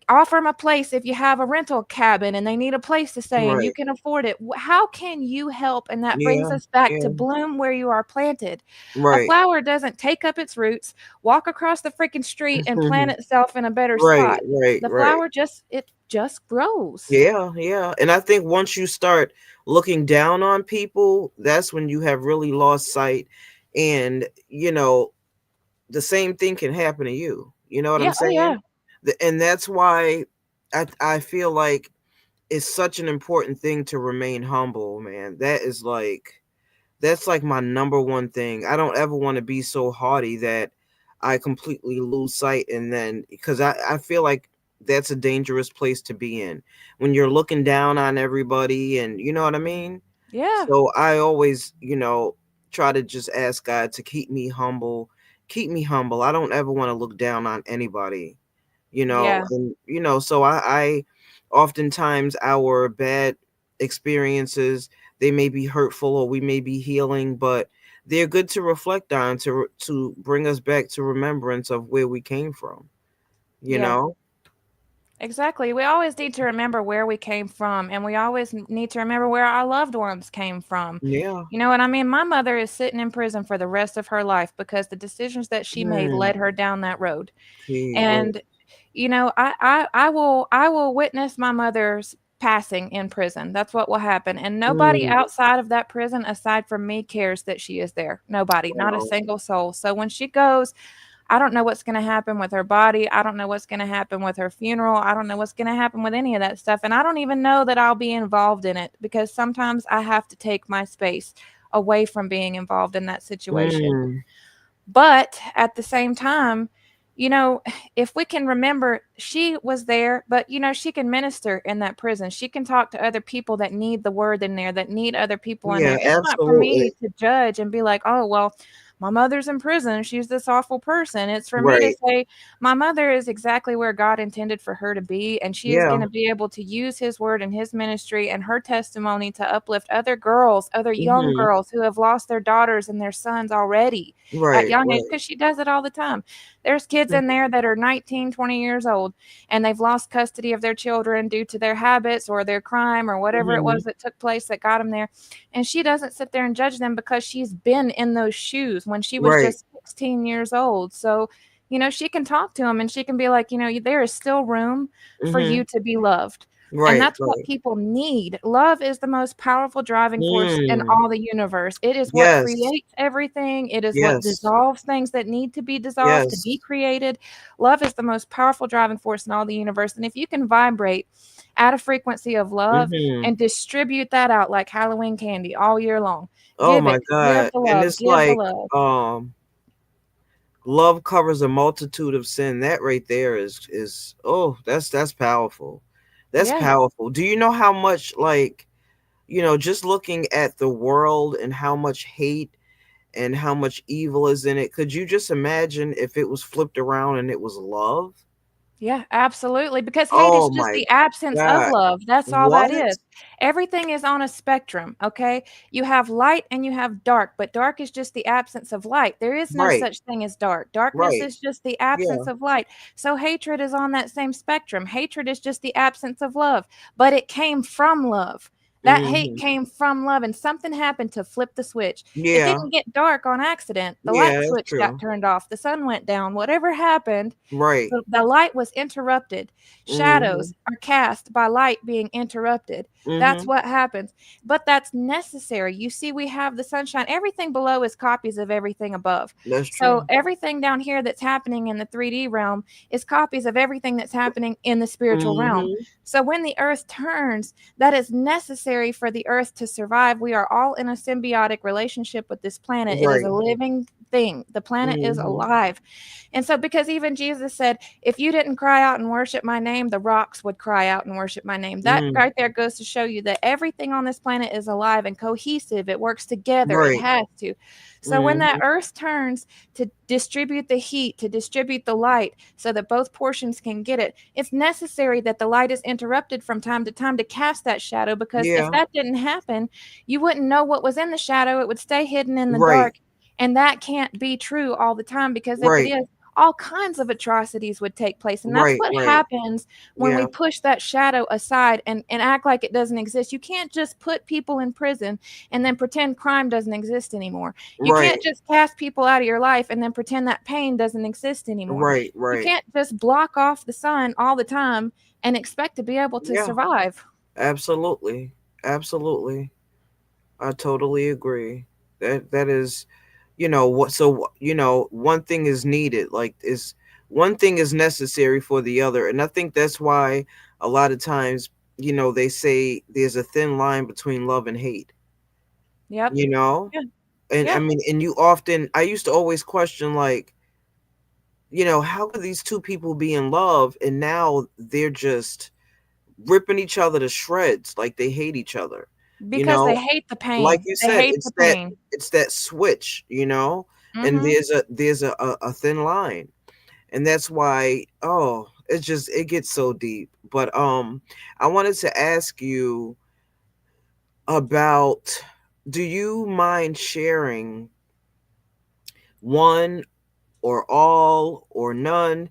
offer them a place, if you have a rental cabin and they need a place to stay and you Right. can afford it, how can you help? And that brings Yeah. us back to Yeah. bloom where you are planted. A Right. flower doesn't take up its roots, walk across the freaking street, and plant Mhm. itself in a better Right. spot. Right. The Right. flower just grows. Yeah, yeah. And I think once you start looking down on people, that's when you have really lost sight. And, the same thing can happen to you. You know what I'm Yeah, oh yeah. saying? And that's why I feel like it's such an important thing to remain humble, man. That's like my number one thing. I don't ever want to be so haughty that I completely lose sight. And then, because I feel like that's a dangerous place to be in when you're looking down on everybody, and you know what I mean? Yeah. So I always, try to just ask God to keep me humble, keep me humble. I don't ever want to look down on anybody, Yeah. and, so I oftentimes our bad experiences, they may be hurtful or we may be healing, but they're good to reflect on, to bring us back to remembrance of where we came from, you Yeah. know? Exactly. We always need to remember where we came from, and we always need to remember where our loved ones came from. Yeah. You know what I mean? My mother is sitting in prison for the rest of her life because the decisions that she made led Hmm. her down that road. See, right. And I will witness my mother's passing in prison. That's what will happen. And nobody Mm. outside of that prison aside from me cares that she is there. Nobody, not a Wow. single soul. So when she goes, I don't know what's going to happen with her body. I don't know what's going to happen with her funeral. I don't know what's going to happen with any of that stuff. And I don't even know that I'll be involved in it because sometimes I have to take my space away from being involved in that situation. Mm. But at the same time, you know, if we can remember, she was there, but she can minister in that prison. She can talk to other people that need the word in there, that need other people in Yeah, there. It's not for absolutely. me to judge and be like, oh, well, my mother's in prison. She's this awful person. It's for me to Right. say, my mother is exactly where God intended for her to be. And she is Yeah. going to be able to use his word and his ministry and her testimony to uplift other girls, other young Hmm. girls who have lost their daughters and their sons already at Right. young age Right. because she does it all the time. There's kids in there that are 19, 20 years old and they've lost custody of their children due to their habits or their crime or whatever it Hmm. was that took place that got them there. And she doesn't sit there and judge them because she's been in those shoes when she was Right. just 16 years old. So, she can talk to them and she can be like, there is still room for Hmm. you to be loved. And Right. that's what Right. people need. Love is the most powerful driving force in Mm. all the universe. It is what Yes. creates everything. It is what Yes. dissolves things that need to be dissolved to be Yes. created. Love is the most powerful driving force in all the universe. And if you can vibrate at a frequency of love Hmm. and distribute that out like Halloween candy all year long, Oh give my it, give God. the And love, it's give the like, love. love covers a multitude of sin. That right there is oh, that's powerful. That's Yeah. powerful. Do you know how much, like, just looking at the world and how much hate and how much evil is in it, could you just imagine if it was flipped around and it was love? Yeah, absolutely. Because hate is Oh just my the absence of God. love. That's all that What? is. Everything is on a spectrum, okay? You have light and you have dark, but dark is just the absence of light. There is no Right. such thing as dark. Darkness Right. is just the Yeah. absence of light. So hatred is on that same spectrum. Hatred is just the absence of love, but it came from love. That hate Hmm. came from love, and something happened to flip the switch. It Yeah. didn't get dark on accident. The Yeah, light that's switch got true. turned off. The sun went down. Whatever happened, Right. the light was interrupted. Hmm. Shadows are cast by light being interrupted. That's Mhm. what happens. But that's necessary. You see, we have the sunshine. Everything below is copies of everything above. That's So true. everything down here that's happening in the 3D realm is copies of everything that's happening in the spiritual realm. Mhm. So when the earth turns, that is necessary for the earth to survive. We are all in a symbiotic relationship with this planet. It is a Right. living thing. The planet is Mhm. alive. And so, because even Jesus said, if you didn't cry out and worship my name, the rocks would cry out and worship my name. That Mhm. right there goes to show you that everything on this planet is alive and cohesive. It works together. It Right. has to. So when that Mhm. earth turns to distribute the heat, to distribute the light, so that both portions can get it, it's necessary that the light is interrupted from time to time to cast that shadow. Because if Yeah. that didn't happen, you wouldn't know what was in the shadow. It would stay hidden in the Right. dark. And that can't be true all the time, because if it Right. is, all kinds of atrocities would take place. And that's Right. what Right. happens when we Yeah. push that shadow aside and act like it doesn't exist. You can't just put people in prison and then pretend crime doesn't exist anymore. You can't Right. just cast people out of your life and then pretend that pain doesn't exist anymore. Right. You Right. can't just block off the sun all the time and expect to be able to Yeah. survive. Absolutely. Absolutely. I totally agree. That is, what? So one thing is needed. Like is one thing is necessary for the other, and I think that's why a lot of times, they say there's a thin line between love and hate. Yep. You know, Yeah. and I Yeah. mean, and I used to always question, like, how could these two people be in love and now they're just ripping each other to shreds, like they hate each other. You Because they know, hate the like pain. you They said, hate the pain. it's that switch, and Mhm. there's a thin line, and that's why, it gets so deep. But I wanted to ask you about, do you mind sharing one or all or none,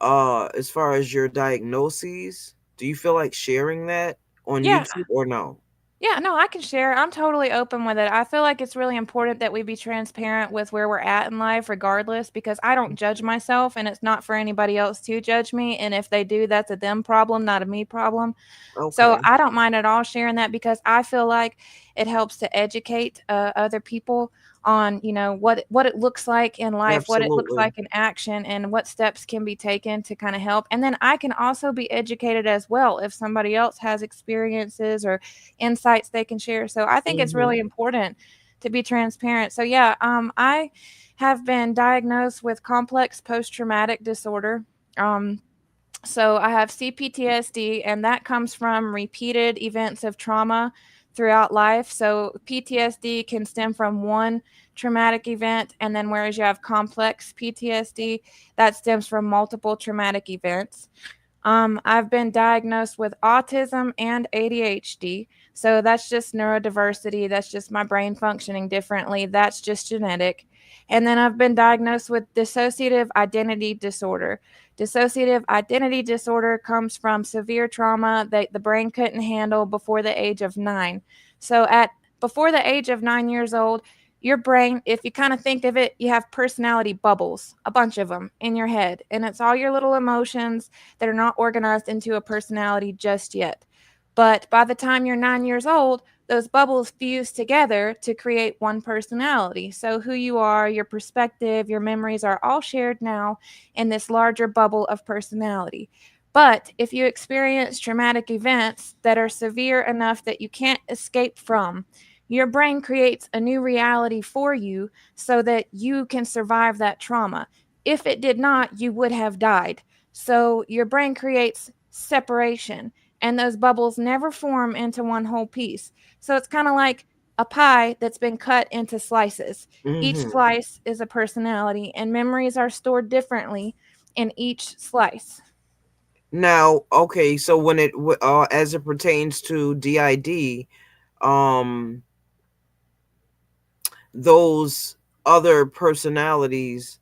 as far as your diagnoses? Do you feel like sharing that on Yeah. YouTube or no? Yeah, no, I can share. I'm totally open with it. I feel like it's really important that we be transparent with where we're at in life, regardless, because I don't judge myself and it's not for anybody else to judge me. And if they do, that's a them problem, not a me problem. So Okay. I don't mind at all sharing that, because I feel like it helps to educate other people on, what it looks like in life, what it looks Absolutely. like in action, and what steps can be taken to kind of help. And then I can also be educated as well if somebody else has experiences or insights they can share. So I think it's Mhm. really important to be transparent. So yeah, I have been diagnosed with complex post traumatic disorder. Um, so I have CPTSD, and that comes from repeated events of trauma throughout life. So PTSD can stem from one traumatic event, and then whereas you have complex PTSD, that stems from multiple traumatic events. I've been diagnosed with autism and ADHD. So that's just neurodiversity. That's just my brain functioning differently. That's just genetic. And then I've been diagnosed with dissociative identity disorder. Dissociative identity disorder comes from severe trauma that the brain couldn't handle before the age of 9. So at before the age of 9 years old, your brain, if you kind of think of it, you have personality bubbles, a bunch of them in your head, and it's all your little emotions that are not organized into a personality just yet. But by the time you're 9 years old, those bubbles fuse together to create one personality. So, who you are, your perspective, your memories are all shared now in this larger bubble of personality. But if you experience traumatic events that are severe enough that you can't escape from, your brain creates a new reality for you so that you can survive that trauma. If it did not, you would have died. So your brain creates separation, and those bubbles never form into one whole piece. So it's kind of like a pie that's been cut into slices. Each Mhm. slice is a personality, and memories are stored differently in each slice. Now, okay, so as it pertains to DID, um those other personalities,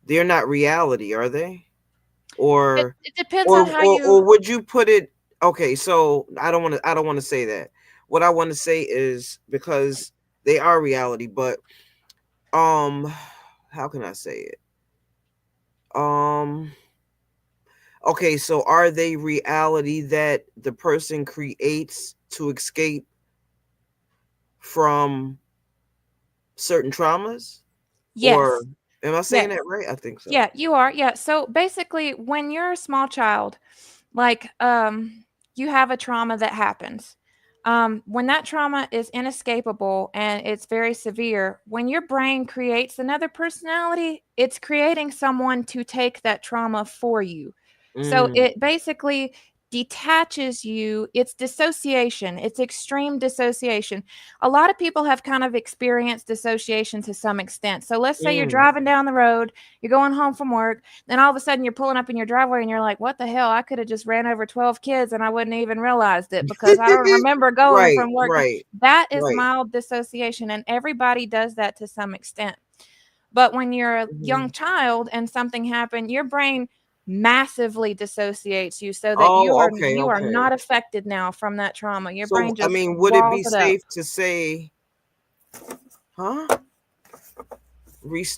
they're not reality, are they? It, Or it depends or on how or, you. or would you put it, okay, so I don't want to say that. What I want to say is, because they are reality, but um how can I say it? Um Okay, so are they reality that the person creates to escape from certain traumas? Or Yes. am I saying Yes. that right? I think so. Yeah, you are. Yeah. So basically, when you're a small child, like you have a trauma that happens. When that trauma is inescapable and it's very severe, when your brain creates another personality, it's creating someone to take that trauma for you. So Mm, it basically detaches you. It's dissociation, it's extreme dissociation. A lot of people have kind of experienced dissociation to some extent. So let's say you're mm. driving down the road, you're going home from work, then all of a sudden you're pulling up in your driveway and you're like, what the hell? I could have just ran over 12 kids and I wouldn't even realized it because I don't remember going Right, from work. right, That is right. mild dissociation, and everybody does that to some extent. But when you're a young Mhm. child and something happened, your brain massively dissociates you so that you Oh, are okay, you are okay. not affected now from that trauma. Your So, brain I just mean, would it walls be it up. safe to say, huh?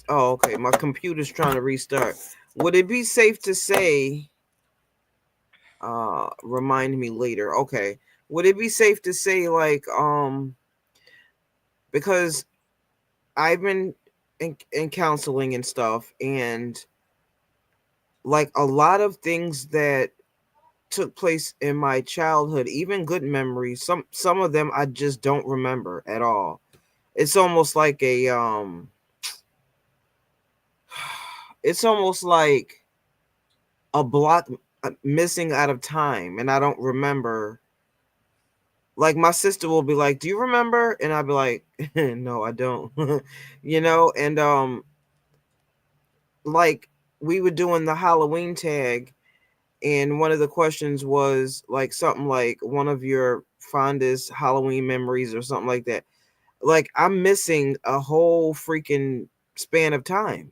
Oh, okay. My computer's trying to restart. Would it be safe to say, remind me later. Okay. Would it be safe to say, like, because I've been in counseling and stuff, and like a lot of things that took place in my childhood, even good memories, some of them I just don't remember at all. It's almost like it's almost like a block missing out of time, and I don't remember. Like my sister will be like, "Do you remember?" And I'll be like, "No, I don't." And like we were doing the Halloween tag, and one of the questions was like something like one of your fondest Halloween memories or something like that. Like I'm missing a whole freaking span of time.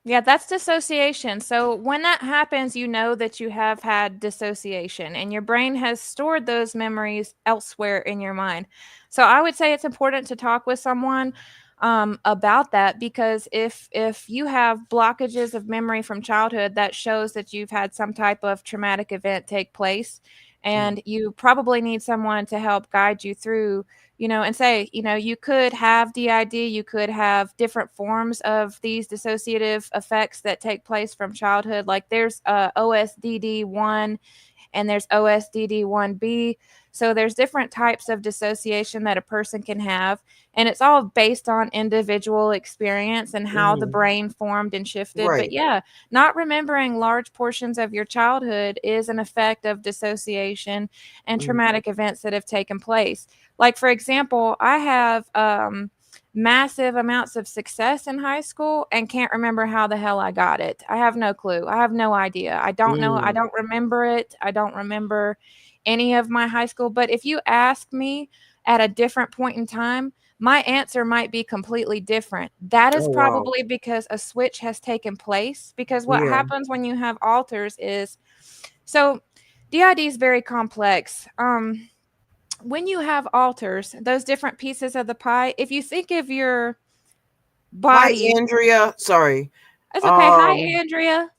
Yeah, that's dissociation. So when that happens, you know that you have had dissociation and your brain has stored those memories elsewhere in your mind. So I would say it's important to talk with someone about that, because if you have blockages of memory from childhood, that shows that you've had some type of traumatic event take place, Mm, and you probably need someone to help guide you through, and say, you could have DID, you could have different forms of these dissociative effects that take place from childhood. Like there's OSDD1 and there's OSDD1B. So there's different types of dissociation that a person can have, and it's all based on individual experience and how the mhm. brain formed and shifted. But Right. yeah, not remembering large portions of your childhood is an effect of dissociation and Mm, traumatic events that have taken place. Like for example, I have massive amounts of success in high school and can't remember how the hell I got it. I have no clue. I have no idea. I don't know. I mm, don't remember it. I don't remember any of my high school. But if you ask me at a different point in time, my answer might be completely different. That is oh wow. probably because a switch has taken place. Because what Yeah. happens when you have alters is, so DID is very complex. When you have alters, those different pieces of the pie, if you think of your Hi, body, Andrea. Sorry. it's okay. Hi, Um. Andrea.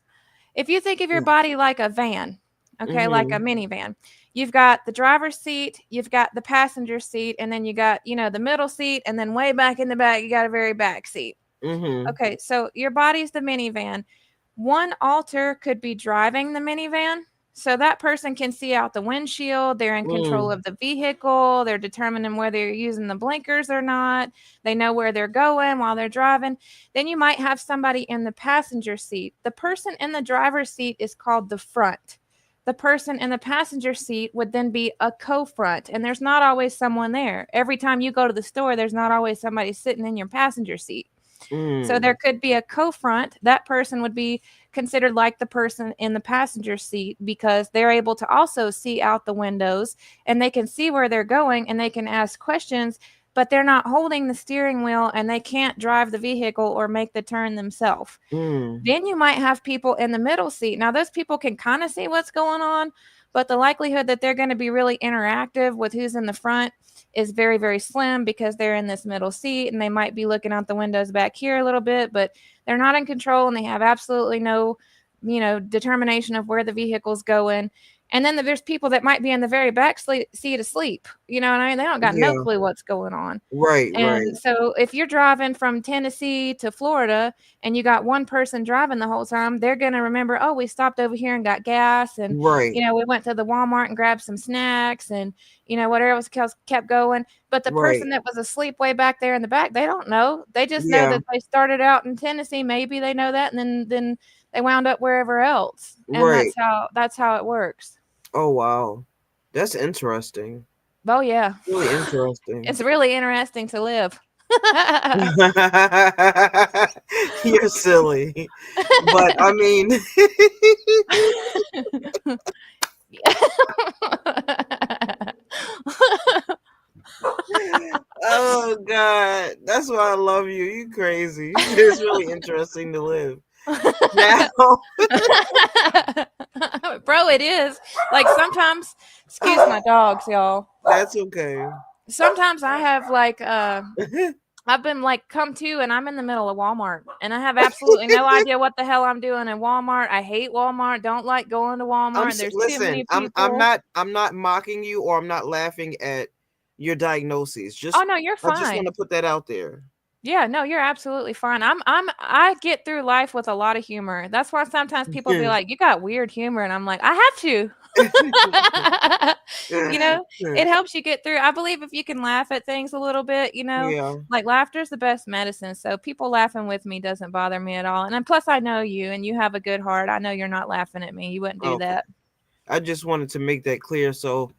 If you think of your body like a van, okay, like a Mhm. minivan, you've got the driver's seat, you've got the passenger seat, and then you got, the middle seat, and then way back in the back, you got a very back seat. Mhm. Okay, so your body's the minivan. One alter could be driving the minivan. So that person can see out the windshield. They're in control Mm. of the vehicle. They're determining whether you're using the blinkers or not. They know where they're going while they're driving. Then you might have somebody in the passenger seat. The person in the driver's seat is called the front. The person in the passenger seat would then be a co-front, and there's not always someone there. Every time you go to the store, there's not always somebody sitting in your passenger seat. So there Mm. could be a co-front. That person would be considered like the person in the passenger seat because they're able to also see out the windows and they can see where they're going and they can ask questions, but they're not holding the steering wheel and they can't drive the vehicle or make the turn themselves. Mm. Then you might have people in the middle seat. Now, those people can kind of see what's going on, but the likelihood that they're going to be really interactive with who's in the front is very, very slim because they're in this middle seat and they might be looking out the windows back here a little bit, but they're not in control and they have absolutely no determination of where the vehicle's going. And then there's people that might be in the very back seat asleep, and I mean, they don't got no Yeah. clue what's going on. Right. And Right. so if you're driving from Tennessee to Florida and you got one person driving the whole time, they're going to remember, oh, we stopped over here and got gas. And, Right. we went to the Walmart and grabbed some snacks and, whatever else kept going. But the Right. person that was asleep way back there in the back, they don't know. They just know Yeah. that they started out in Tennessee. Maybe they know that. And then they wound up wherever else. And Right. that's how it works. Oh wow. That's interesting. Oh, yeah. Really interesting. It's really interesting to live. You're silly. But I mean oh god. That's why I love you. You crazy. It's really interesting to live. Now Bro, it is. Like sometimes, excuse my dogs, y'all. that's okay. Sometimes I have I've been come to and I'm in the middle of Walmart and I have absolutely no idea what the hell I'm doing in Walmart. I hate Walmart. Don't like going to Walmart. There's too Listen, many I'm people. not mocking you or I'm not laughing at your diagnoses. Oh no, you're I just want fine. to put that out there. Yeah, no, you're absolutely fine. I get through life with a lot of humor. That's why sometimes people be like, "You got weird humor," and I'm like, "I have to." It helps you get through. I believe if you can laugh at things a little bit, Yeah. like laughter is the best medicine. So people laughing with me doesn't bother me at all. And then plus I know you and you have a good heart. I know you're not laughing at me. You wouldn't do Okay. that. I just wanted to make that clear so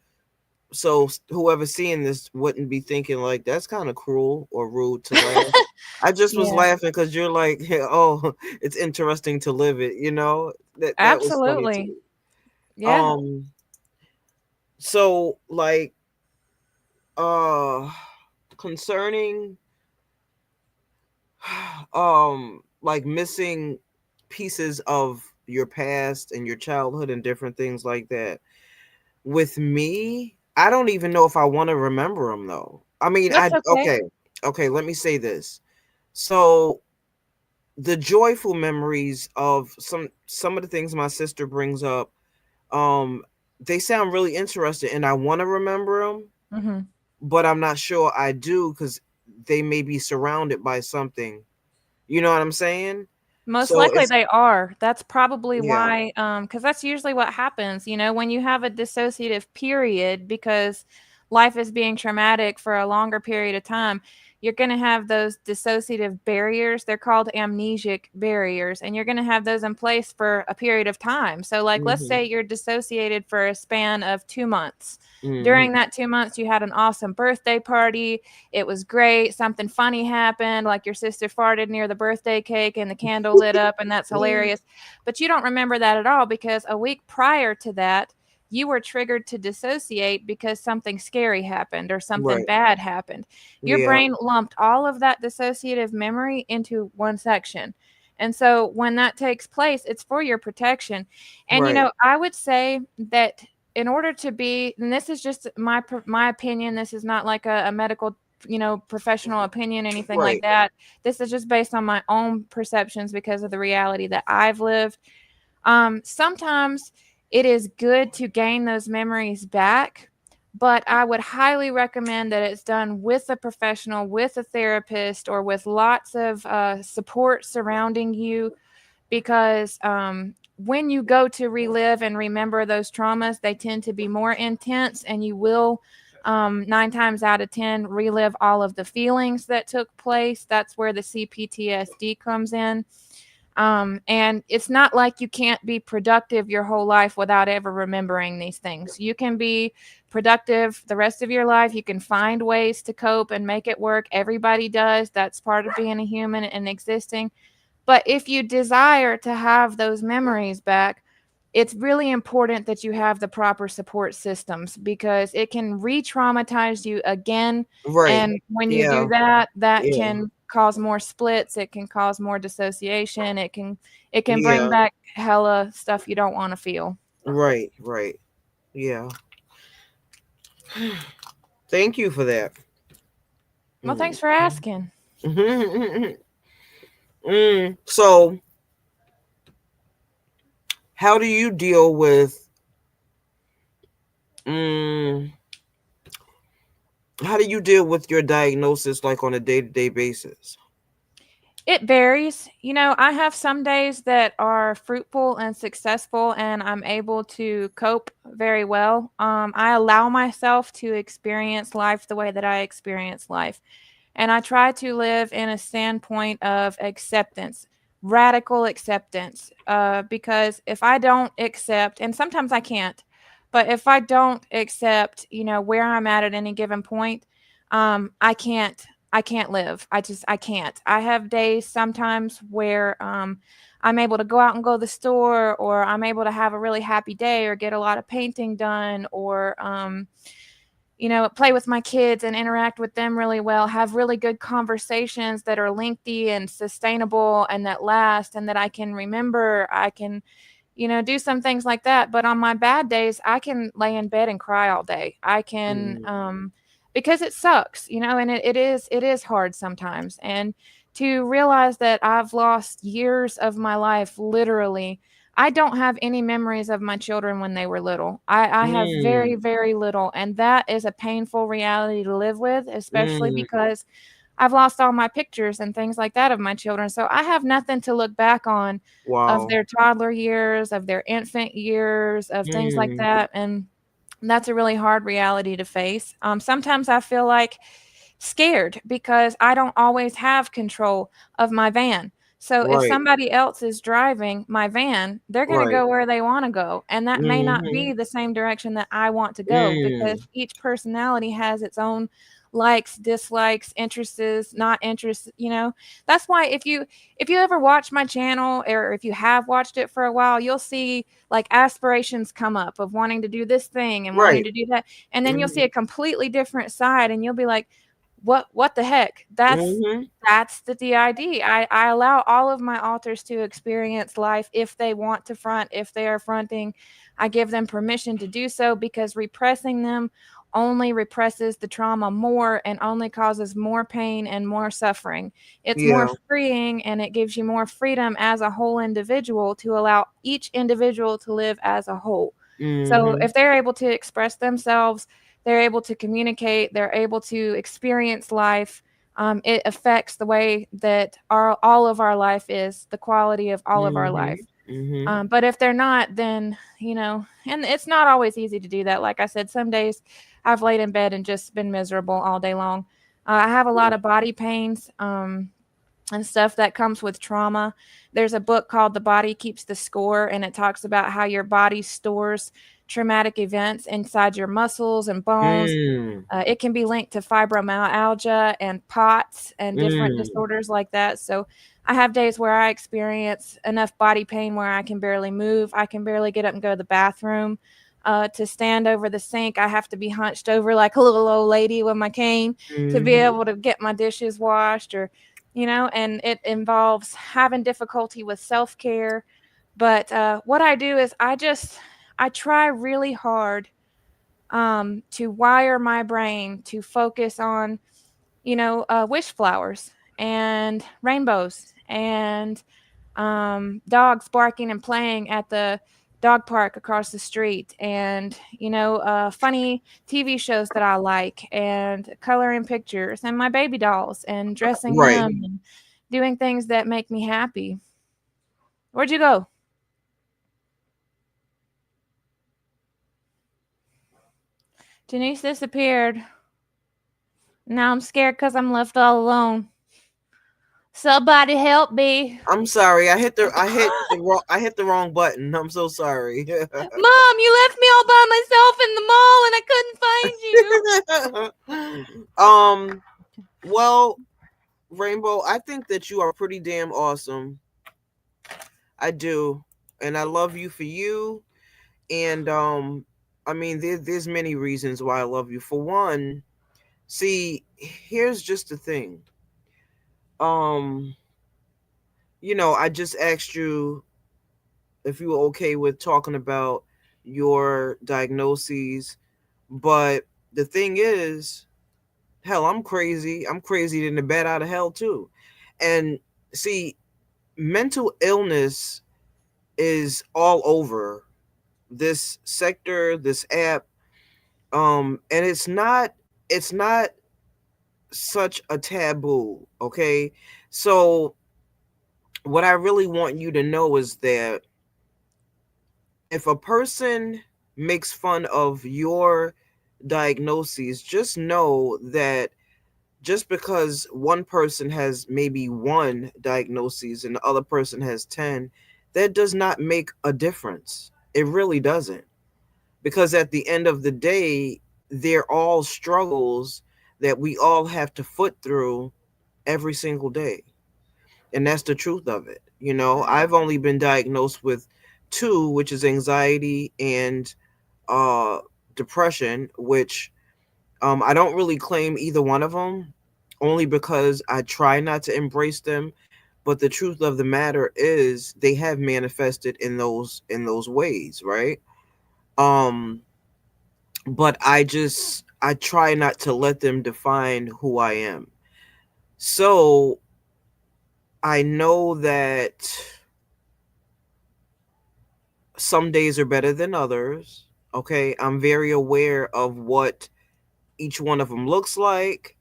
whoever's seeing this wouldn't be thinking like that's kind of cruel or rude to laugh. I just was Yeah. laughing because you're like, oh, it's interesting to live it, that was funny to Absolutely. me. Yeah. Um, so like, uh, concerning, like missing pieces of your past and your childhood and different things like that. With me, I don't even know if I want to remember them though. I mean, That's okay. okay, let me say this. So the joyful memories of some of the things my sister brings up, um, they sound really interesting, and I want to remember them, Mhm. but I'm not sure I do because they may be surrounded by something. You know what I'm saying? Most So likely it's they are. That's probably yeah, why, because that's usually what happens, when you have a dissociative period, because life is being traumatic for a longer period of time, you're going to have those dissociative barriers. They're called amnesic barriers, and you're going to have those in place for a period of time. So, like, let's hmm say you're dissociated for a span of 2 months. During hmm that 2 months, you had an awesome birthday party. It was great. Something funny happened, like your sister farted near the birthday cake and the candle lit up, and that's hilarious. But you don't remember that at all because a week prior to that, you were triggered to dissociate because something scary happened or something right, bad happened. Your yeah, brain lumped all of that dissociative memory into one section. And so when that takes place, it's for your protection. And right, I would say that in order to be, and this is just my opinion, this is not like a medical professional opinion, anything like right, that. This is just based on my own perceptions because of the reality that I've lived. Sometimes it is good to gain those memories back, but I would highly recommend that it's done with a professional, with a therapist, or with lots of support surrounding you, because when you go to relive and remember those traumas, they tend to be more intense, and you will 9 times out of 10 relive all of the feelings that took place. That's where the CPTSD comes in. And it's not like you can't be productive your whole life without ever remembering these things. You can be productive the rest of your life. You can find ways to cope and make it work. Everybody does. That's part of being a human and existing. But if you desire to have those memories back, it's really important that you have the proper support systems because it can re-traumatize you again. right, And when you yeah, do that, that yeah, can cause more splits. It can cause more dissociation. It can bring yeah, back hella stuff you don't want to feel. right, right, yeah. Thank you for that. Well, Mm. thanks for asking. So how do you deal with mm, how do you deal with your diagnosis like on a day-to-day basis? It varies. You know, I have some days that are fruitful and successful, and I'm able to cope very well. I allow myself to experience life the way that I experience life. And I try to live in a standpoint of acceptance, radical acceptance. Because if I don't accept, and sometimes I can't, but if I don't accept, you know, where I'm at any given point, I can't. I can't live. I can't. I have days sometimes where I'm able to go out and go to the store, or I'm able to have a really happy day, or get a lot of painting done, or you know, play with my kids and interact with them really well, have really good conversations that are lengthy and sustainable and that last and that I can remember. I can, you know, do some things like that. But on my bad days, I can lay in bed and cry all day. I can, Mm, because it sucks, you know, and it is hard sometimes. And to realize that I've lost years of my life, literally, I don't have any memories of my children when they were little. I have very, mm, very little. And that is a painful reality to live with, especially mm. because I've lost all my pictures and things like that of my children. So I have nothing to look back on of Wow. their toddler years, of their infant years, of things like Mm. that. And that's a really hard reality to face. Sometimes I feel like scared because I don't always have control of my van. So if Right. somebody else is driving my van, they're going to Right. go where they want to go. And that may not be Mhm. the same direction that I want to go, because Mm. each personality has its own likes, dislikes, interests, not interests, you know. That's why if you ever watch my channel, or if you have watched it for a while, you'll see like aspirations come up of wanting to do this thing and wanting Right. to do that. And then you'll see Mhm. a completely different side and you'll be like, what the heck? Mhm. That's the DID. I allow all of my alters to experience life if they want to front, if they are fronting. I give them permission to do so, because repressing them only represses the trauma more and only causes more pain and more suffering. It's more Yeah. freeing, and it gives you more freedom as a whole individual to allow each individual to live as a whole. So Mhm. if they're able to express themselves, they're able to communicate, they're able to experience life. It affects the way that all of our life is, the quality of all of our life. Mhm. Mhm. But if they're not, then, you know, and it's not always easy to do that. Like I said, some days I've laid in bed and just been miserable all day long. I have a lot of body pains. And stuff that comes with trauma. There's a book called The Body Keeps the Score, and it talks about how your body stores traumatic events inside your muscles and bones. Mm. It can be linked to fibromyalgia and POTS and different Mm. disorders like that. So I have days where I experience enough body pain where I can barely move. I can barely get up and go to the bathroom. To stand over the sink, I have to be hunched over like a little old lady with my cane to be Mhm. able to get my dishes washed, or, you know, and it involves having difficulty with self care. But what I do is I try really hard to wire my brain to focus on, you know, wish flowers and rainbows and dogs barking and playing at the dog park across the street, and, you know, funny TV shows that I like, and coloring pictures and my baby dolls and dressing Right. them and doing things that make me happy. Where'd you go? Janice disappeared. Now I'm scared because I'm left all alone. Somebody help me. I'm sorry. I hit the wrong button. I'm so sorry. Mom, you left me all by myself in the mall and I couldn't find you. um well, Rainbow, I think that you are pretty damn awesome. I do. And I love you for you. And I mean there's many reasons why I love you. For one, see, here's just the thing. Um, I just asked you if you were okay with talking about your diagnoses, but the thing is, hell, I'm crazy. I'm crazy in the bed out of hell too. And see, mental illness is all over this sector, this app. And it's not such a taboo, okay? So what I really want you to know is that if a person makes fun of your diagnoses, just know that just because one person has maybe one diagnosis and the other person has 10, that does not make a difference. It really doesn't. Because at the end of the day, they're all struggles that we all have to foot through every single day. And that's the truth of it. Right. I've only been diagnosed with two, which is anxiety and uh, depression, which I don't really claim either one of them, only because I try not to embrace them. But the truth of the matter is, they have manifested in those ways, right? Um, but I try not to let them define who I am. So I know that some days are better than others. Okay, I'm very aware of what each one of them looks like.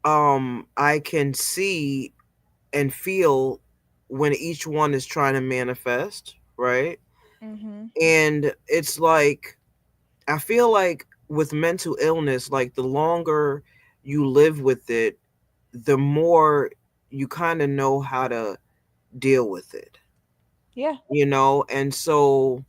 I can see and feel when each one is trying to manifest, right? Mhm. And it's like, I feel like with mental illness, like the longer you live with it, the more you kind of know how to deal with it, Yeah. and so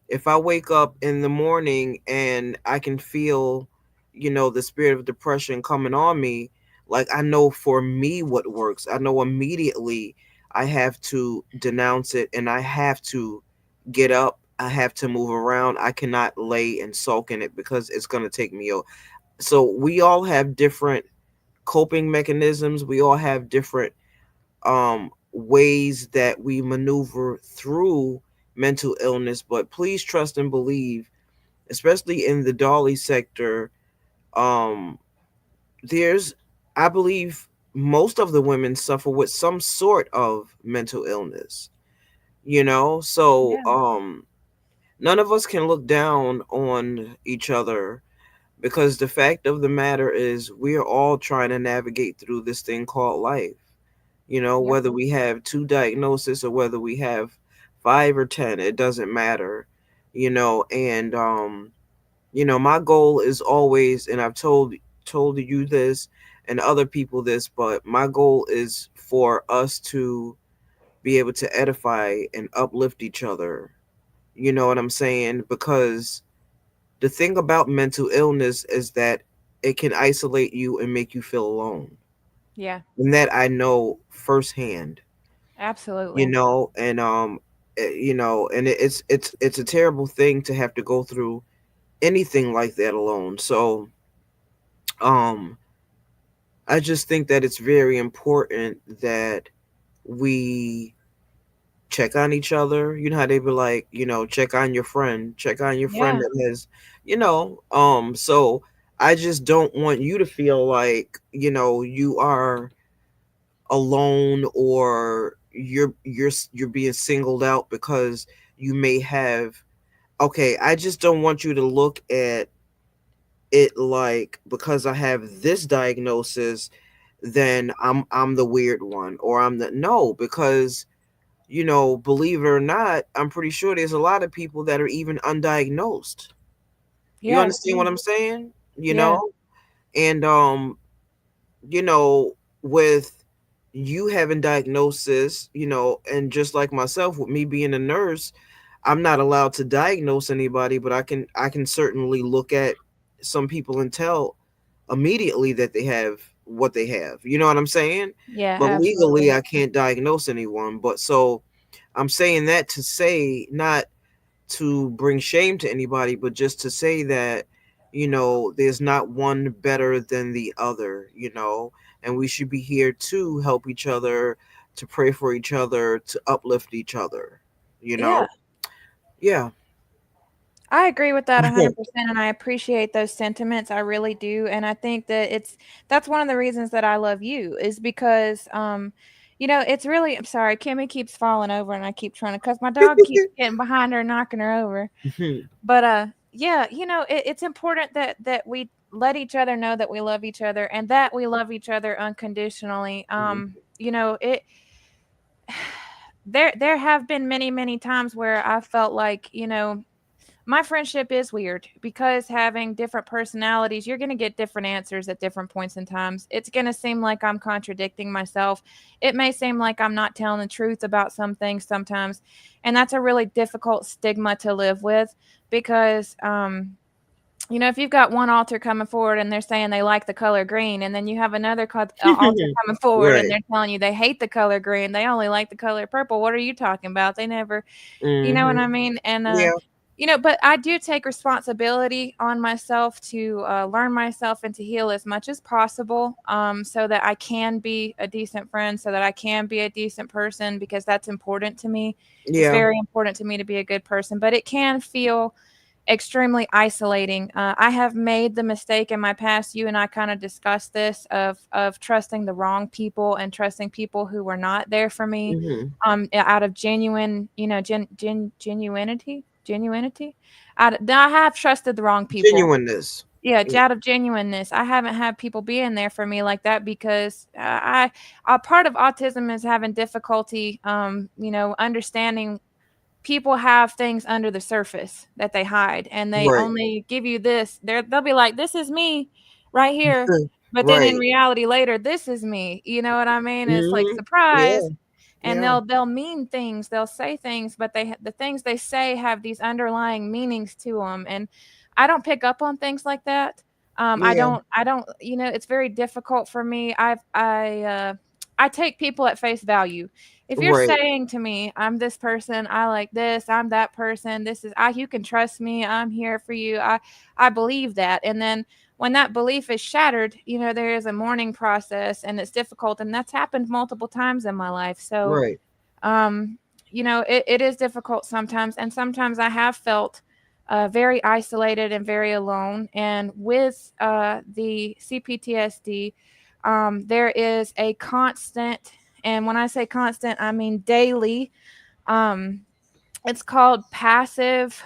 if I wake up in the morning and I can feel, the spirit of depression coming on me, like I know for me what works. I know immediately I have to denounce it and I have to get up. I have to move around. I cannot lay and sulk in it because it's going to take me out. So we all have different coping mechanisms. We all have different ways that we maneuver through mental illness. But please trust and believe, especially in the dolly sector, um, there's, I believe, most of the women suffer with some sort of mental illness. So Yeah. none of us can look down on each other, because the fact of the matter is we are all trying to navigate through this thing called life. Yep. Whether we have two diagnoses or whether we have five or 10, it doesn't matter. And my goal is always, and I've told you this and other people this, but my goal is for us to be able to edify and uplift each other. You know what I'm saying? Because the thing about mental illness is that it can isolate you and make you feel alone. Yeah. And that I know firsthand. Absolutely. And and it's a terrible thing to have to go through anything like that alone. So um I just think that it's very important that we check on each other. You know how they be like, check on your friend Yeah. that has, so I just don't want you to feel like, you are alone, or you're being singled out because you may have, okay, I just don't want you to look at it like, because I have this diagnosis, then I'm the weird one, or I'm the no, because believe it or not, I'm pretty sure there's a lot of people that are even undiagnosed. You Yeah. understand what I'm saying? You Yeah. know? And you know, with you having diagnosis, and just like myself, with me being a nurse, I'm not allowed to diagnose anybody, but I can certainly look at some people and tell immediately that they have what they have. You know what I'm saying? Yeah. But legally, Absolutely. I can't diagnose anyone. But so I'm saying that to say, not to bring shame to anybody, but just to say that, there's not one better than the other, and we should be here to help each other, to pray for each other, to uplift each other, you Yeah. know? Yeah. I agree with that 100% and I appreciate those sentiments. I really do. And I think that that's one of the reasons that I love you is because It's really, I'm sorry, Kimmy keeps falling over and I keep trying to, cuz my dog keeps getting behind her and knocking her over. But yeah, it's important that we let each other know that we love each other and that we love each other unconditionally. It there have been many, many times where I felt like, my friendship is weird because having different personalities, you're going to get different answers at different points in times. It's going to seem like I'm contradicting myself. It may seem like I'm not telling the truth about some things sometimes. And that's a really difficult stigma to live with because, if you've got one altar coming forward and they're saying they like the color green, and then you have another altar coming forward and Right. they're telling you they hate the color green, they only like the color purple. What are you talking about? They never, you know what Hmm. I mean? And Yeah. but I do take responsibility on myself to learn myself and to heal as much as possible, so that I can be a decent friend, so that I can be a decent person, because that's important to me. It's Yeah. very important to me to be a good person, but it can feel extremely isolating. I have made the mistake in my past. You and I kind of discussed this of trusting the wrong people and trusting people who were not there for me, Hmm. out of genuine, genuinity. I have trusted the wrong people. Genuineness. Yeah, Yeah. out of genuineness. I haven't had people being there for me like that because a part of autism is having difficulty, understanding people have things under the surface that they hide, and they Right. only give you this. They'll be like, "This is me right here." But then in Right. reality later, "This is me." You know what I mean? It's like, Hmm. Yeah. "Surprise." And Yeah. they'll mean things, they'll say things, but the things they say have these underlying meanings to them, and I don't pick up on things like that. Yeah. I don't, it's very difficult for me. I take people at face value. If you're Right. saying to me, "I'm this person, I like this, I'm that person, this is I you can trust me, I'm here for you." I believe that. And then when that belief is shattered, there is a mourning process and it's difficult, and that's happened multiple times in my life. So, Right. um, it is difficult sometimes, and sometimes I have felt very isolated and very alone. And with the CPTSD, there is a constant, and when I say constant, I mean daily. Um, it's called passive.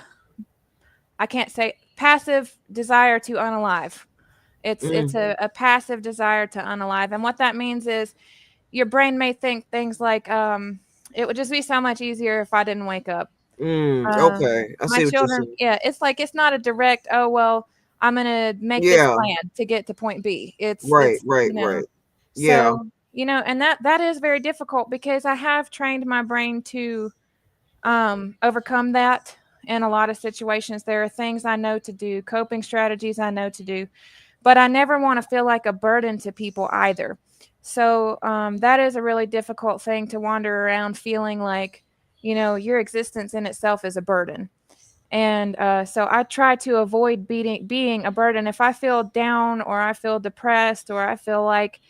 I can't say passive desire to unalive. It's Mm. a passive desire to unalive, and what that means is your brain may think things like, it would just be so much easier if I didn't wake up. Mm. Uh, Okay. I my see what you're children, saying. yeah, it's like it's not a direct, "Oh, well, I'm gonna make this Yeah. plan to get to point B." Right. Right. Right. Yeah. So, and that is very difficult because I have trained my brain to overcome that in a lot of situations. There are things I know to do, coping strategies I know to do, but I never want to feel like a burden to people either. So that is a really difficult thing to wander around feeling like, your existence in itself is a burden. And so I try to avoid being a burden. If I feel down or I feel depressed or I feel like,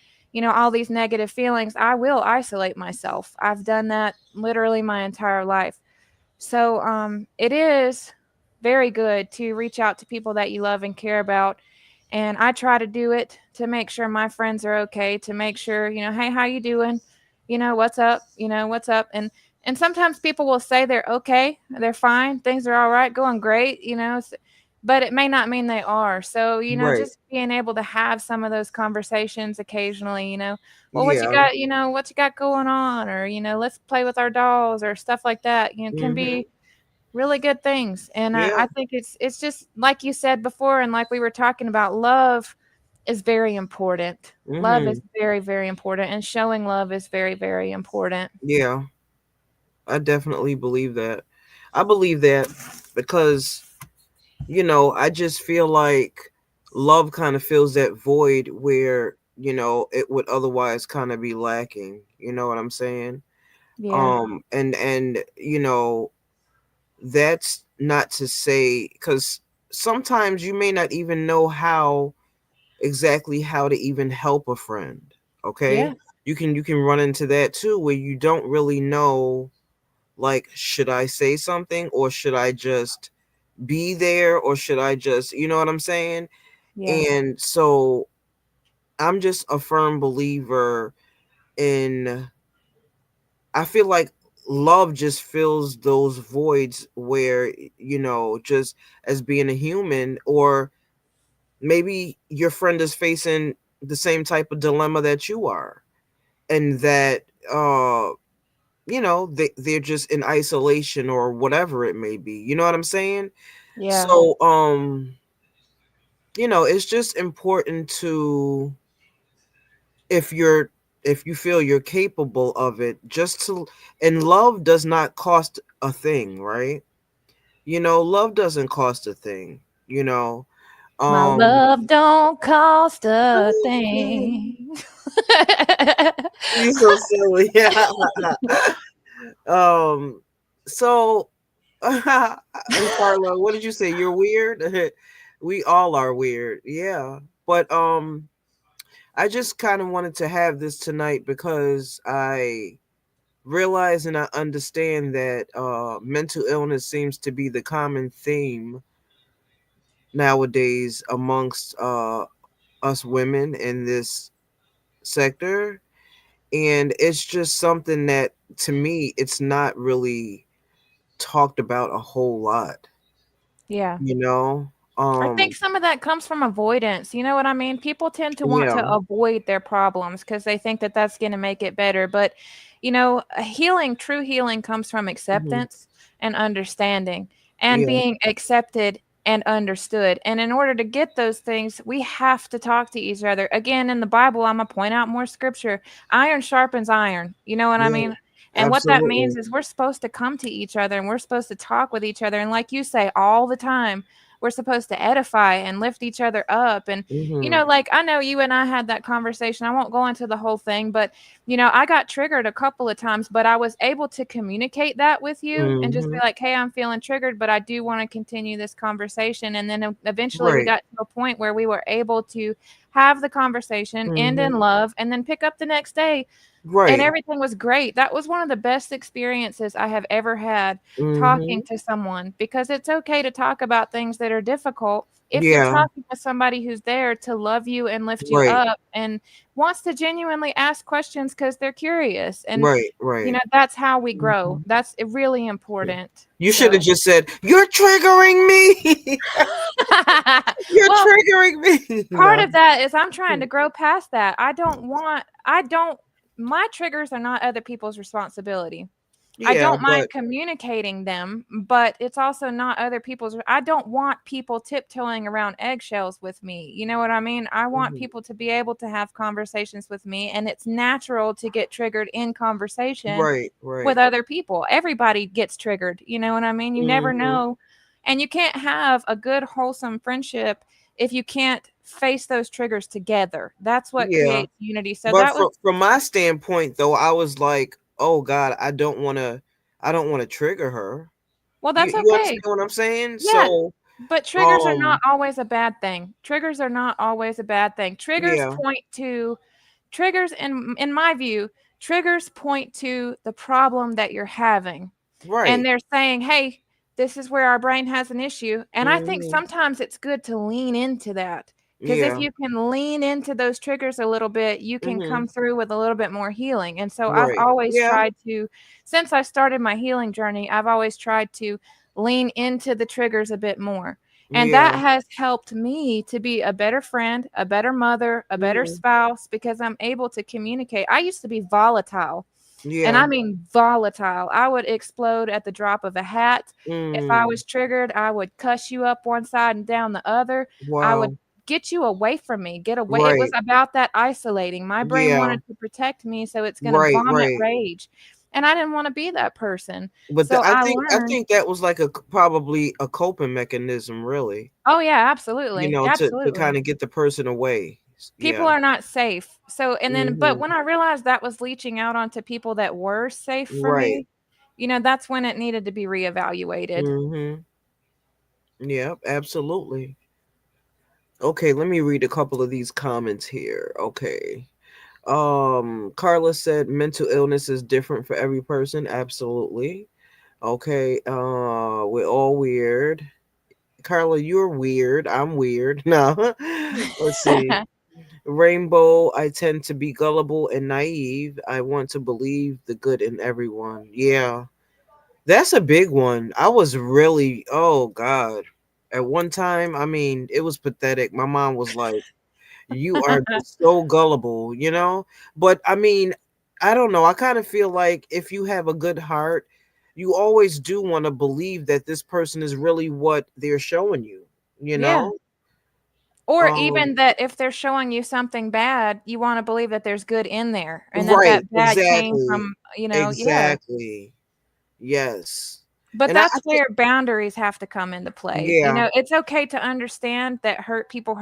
all these negative feelings, I will isolate myself. I've done that literally my entire life. So it is very good to reach out to people that you love and care about. And I try to do it to make sure my friends are okay, to make sure, hey, how you doing? What's up? What's up? And sometimes people will say they're okay, they're fine, things are all right, going great, but it may not mean they are. So, Right. just being able to have some of those conversations occasionally, well, what you Yeah. got, what you got going on, or, let's play with our dolls or stuff like that, can Hmm. be really good things. And Yeah. I think it's just like you said before, and like we were talking about, love is very important. Love is Hmm. very, very important, and showing love is very, very important. Yeah. I definitely believe that. I believe that because, I just feel like love kind of fills that void where, it would otherwise kind of be lacking. You know what I'm saying? Yeah. And that's not to say, because sometimes you may not even know how to even help a friend. Okay. Yeah. You can run into that too, where you don't really know, like, should I say something, or should I just be there, or should I just, you know what I'm saying? Yeah. And so I'm just a firm believer in I feel like love just fills those voids where, just as being a human, or maybe your friend is facing the same type of dilemma that you are, and that they're just in isolation or whatever it may be. You know what I'm saying? Yeah. So it's just important to, if you're if you feel you're capable of it, just to, and love does not cost a thing, right? Love doesn't cost a thing, you know. My Um love don't cost a thing. you're so silly. Yeah. um so and Carla, what did you say? You're weird? We all are weird. Yeah. But I just kind of wanted to have this tonight because I realize and I understand that mental illness seems to be the common theme nowadays amongst us women in this sector. And it's just something that, to me, it's not really talked about a whole lot, Yeah. you know? I think some of that comes from avoidance. You know what I mean? People tend to want Yeah. to avoid their problems because they think that that's going to make it better. But, healing, true healing comes from Hmm. acceptance and understanding and Yeah. being accepted and understood. And in order to get those things, we have to talk to each other. Again, in the Bible, I'm going to point out more scripture. Iron sharpens iron. You know what I Yeah. mean? And what that means Absolutely. is we're supposed to come to each other and we're supposed to talk with each other. And like you say, all the time, we're supposed to edify and lift each other up. And, Hmm. like I know you and I had that conversation. I won't go into the whole thing, but, I got triggered a couple of times, but I was able to communicate that with you and just be Hmm. like, hey, I'm feeling triggered, but I do want to continue this conversation. And then eventually we Right. got to a point where we were able to have the conversation, end Hmm. in love, and then pick up the next day and Right. everything was great. That was one of the best experiences I have ever had talking Hmm. to someone because it's okay to talk about things that are difficult if you're Yeah. talking to somebody who's there to love you and lift you Right. up and wants to genuinely ask questions because they're curious. And, Right. Right. that's how we grow. Mhm. That's really important. You should have So, just said, "You're triggering me. You're well, triggering me." part No. of that is I'm trying to grow past that. I don't, my triggers are not other people's responsibility. I Yeah, don't mind but communicating them, but it's also not other people's. I don't want people tiptoeing around eggshells with me. You know what I mean? I want mhm. people to be able to have conversations with me, and it's natural to get triggered in conversation Right, with right. other people. Everybody gets triggered. You know what I mean? You never Mhm. know. And you can't have a good, wholesome friendship if you can't face those triggers together. That's what Yeah. creates unity. So But that was, from my standpoint though, I was like, "Oh God, I don't want to trigger her." well, You that's you okay. understand what I'm saying? Yeah, So, but triggers are not um, always a bad thing. Triggers are not always a bad thing. yeah. Triggers in my view, triggers point to the problem that you're having. And Right. they're saying, "Hey, this is where our brain has an issue." And I think Mhm. sometimes it's good to lean into that because if Yeah. you can lean into those triggers a little bit, you can come Mhm. through with a little bit more healing. And so I've Right. always Yeah. tried to, since I started my healing journey, I've always tried to lean into the triggers a bit more. And that Yeah. has helped me to be a better friend, a better mother, a better Mhm. spouse because I'm able to communicate. I used to be volatile, and Yeah. I mean volatile. I would explode at the drop of a hat. If I Mm. was triggered, I would cuss you up one side and down the other. I would Wow. get you away from me, get away. It was Right. about that isolating. My brain Yeah. wanted to protect me, so it's going to Right, vomit right. rage. And I didn't want to be that person. But So I I think I learned, think that was like probably a coping mechanism, really. oh yeah, absolutely. To Absolutely. kind of get the person away. People Yeah. are not safe. So, and then, but Hmm. when I realized that was leaching out onto people that were safe for Right. me, that's when it needed to be reevaluated. Hmm. Yep. Absolutely. Okay. Let me read a couple of these comments here. Okay. Carla said mental illness is different for every person. Absolutely. Okay. We're all weird. Carla, you're weird. I'm weird. No. Let's see. Rainbow, I tend to be gullible and naive. I want to believe the good in everyone. Yeah, that's a big one. I was really, oh God. At one time, I mean, it was pathetic. My mom was like, you are just so gullible, you know? But I mean, I don't know. I kind of feel like if you have a good heart, you always do want to believe that this person is really what they're showing you, you Yeah. know? Or Um, even that if they're showing you something bad, you wanna believe that there's good in there and that right, that bad came exactly. from, yeah. Exactly. Yes. But And I that's think, where boundaries have to come into play. yeah, It's okay to understand that hurt people.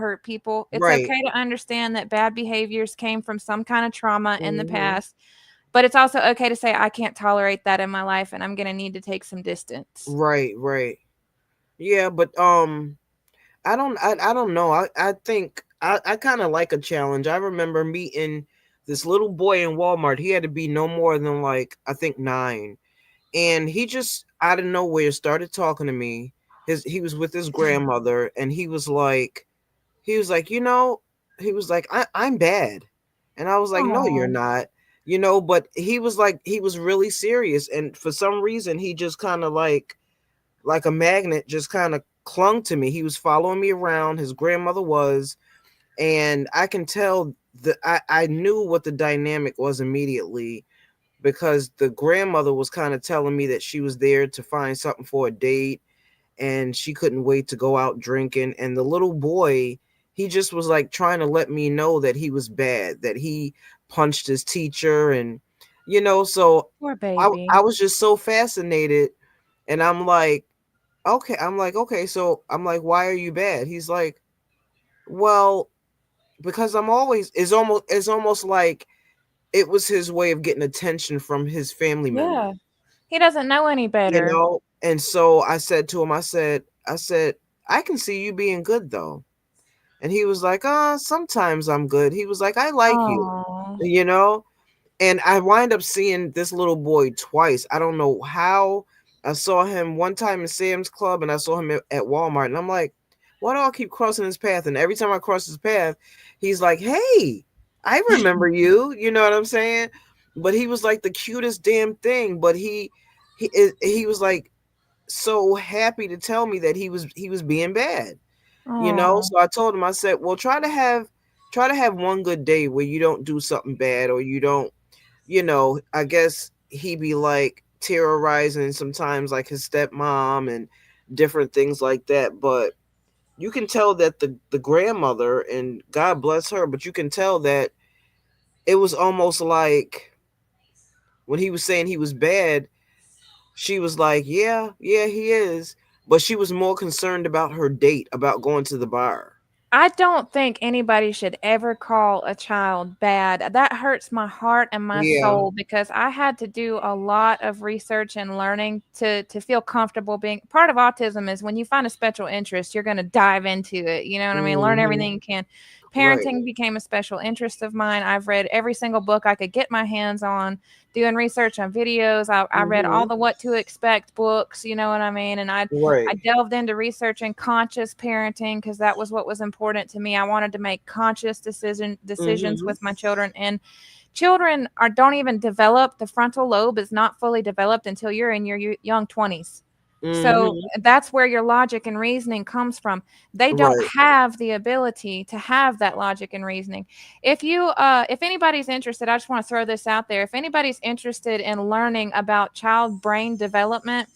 It's right. okay to understand that bad behaviors came from some kind of trauma in the Hmm. past, but it's also okay to say, "I can't tolerate that in my life, and I'm gonna need to take some distance." Right, right. Yeah, but I don't know. I think I kind of like a challenge. I remember meeting this little boy in Walmart. He had to be no more than like I think 9, and he just out of nowhere started talking to me. He was with his grandmother, and he was like, you know, he was like, I'm bad, and I was like, no, you're Aw. not. You know, but he was like, he was really serious, and for some reason, he just kind of like a magnet just kind of clung to me. He was following me around. His grandmother was, and I can tell that I knew what the dynamic was immediately because the grandmother was kind of telling me that she was there to find something for a date and she couldn't wait to go out drinking. And the little boy, he just was like trying to let me know that he was bad, that he punched his teacher. And, you know, so Poor I baby. was just so fascinated. And I'm like, okay, I'm like, okay, so I'm like, why are you bad? He's like, well, because I'm always it's almost like it was his way of getting attention from his family Yeah. members, He doesn't know any you better. know? And so I said to him, I said, I can see you being good though. And he was like, sometimes I'm good. He was like, I like you, Oh. you know? And I wind up seeing this little boy twice. I don't know how. I saw him one time in Sam's Club and I saw him at Walmart. And I'm like, why do I keep crossing his path? And every time I cross his path, he's like, hey, I remember you. You know what I'm saying? But he was like the cutest damn thing. But he was like so happy to tell me that he was being bad. You know? Oh. So I told him, I said, well, try to have one good day where you don't do something bad or you don't, I guess he be like terrorizing sometimes like his stepmom and different things like that. But you can tell that the grandmother, and God bless her, but you can tell that it was almost like when he was saying he was bad, she was like, yeah, yeah, he is. But she was more concerned about her date, about going to the bar. I don't think anybody should ever call a child bad. That hurts my heart and my Yeah. soul because I had to do a lot of research and learning to feel comfortable being part of autism is when you find a special interest, you're going to dive into it. You know what I mean? Learn Hmm. everything you can. Right. Parenting became a special interest of mine. I've read every single book I could get my hands on, doing research on videos. I read all Hmm. the What to Expect books, you know what I mean? And I Right. delved into researching conscious parenting because that was what was important to me. I wanted to make conscious decisions Hmm. with my children, and children are don't even develop. The frontal lobe is not fully developed until you're in your young 20s. So Hmm. that's where your logic and reasoning comes from. They don't Right. have the ability to have that logic and reasoning. If anybody's interested, I just want to throw this out there. If anybody's interested in learning about child brain development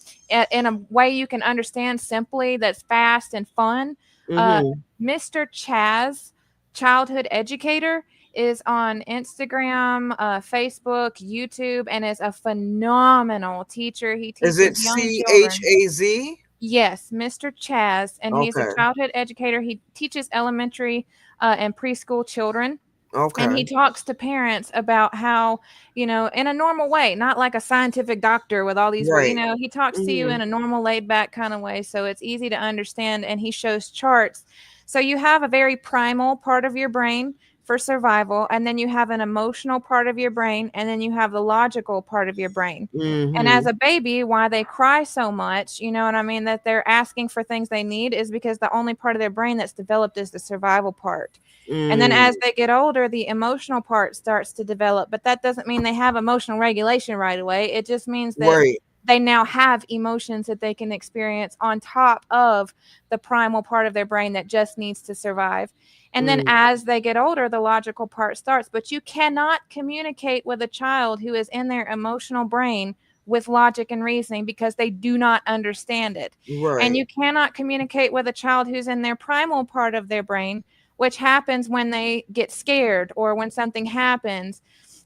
in a way you can understand simply, that's fast and fun, uh, Hmm. Mr. Chaz, childhood educator, is on Instagram, Facebook, YouTube, and is a phenomenal teacher. He Is teaches it young children. CHAZ? Yes, Mr. Chaz, and he's a Okay. childhood educator. He teaches elementary and preschool children. And Okay. he talks to parents about how, in a normal way, not like a scientific doctor with all these, Right. he talks to you Hmm. in a normal, laid back kind of way. So it's easy to understand. And he shows charts. So you have a very primal part of your brain for survival, and then you have an emotional part of your brain, and then you have the logical part of your brain. And as Mm-hmm. a baby, why they cry so much, you know what I mean, that they're asking for things they need is because the only part of their brain that's developed is the survival part. And then Mm. as they get older, the emotional part starts to develop, but that doesn't mean they have emotional regulation right away. It just means that Right. they now have emotions that they can experience on top of the primal part of their brain that just needs to survive. And then Mm. as they get older, the logical part starts. But you cannot communicate with a child who is in their emotional brain with logic and reasoning because they do not understand it. And Right. you cannot communicate with a child who's in their primal part of their brain, which happens when they get scared or when something happens.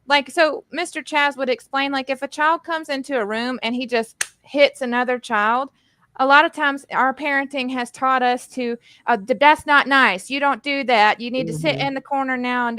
Like, so Mr. Chaz would explain, like, if a child comes into a room and he just hits another child, a lot of times our parenting has taught us to, that's not nice. You don't do that. You need to sit Mm-hmm. in the corner now.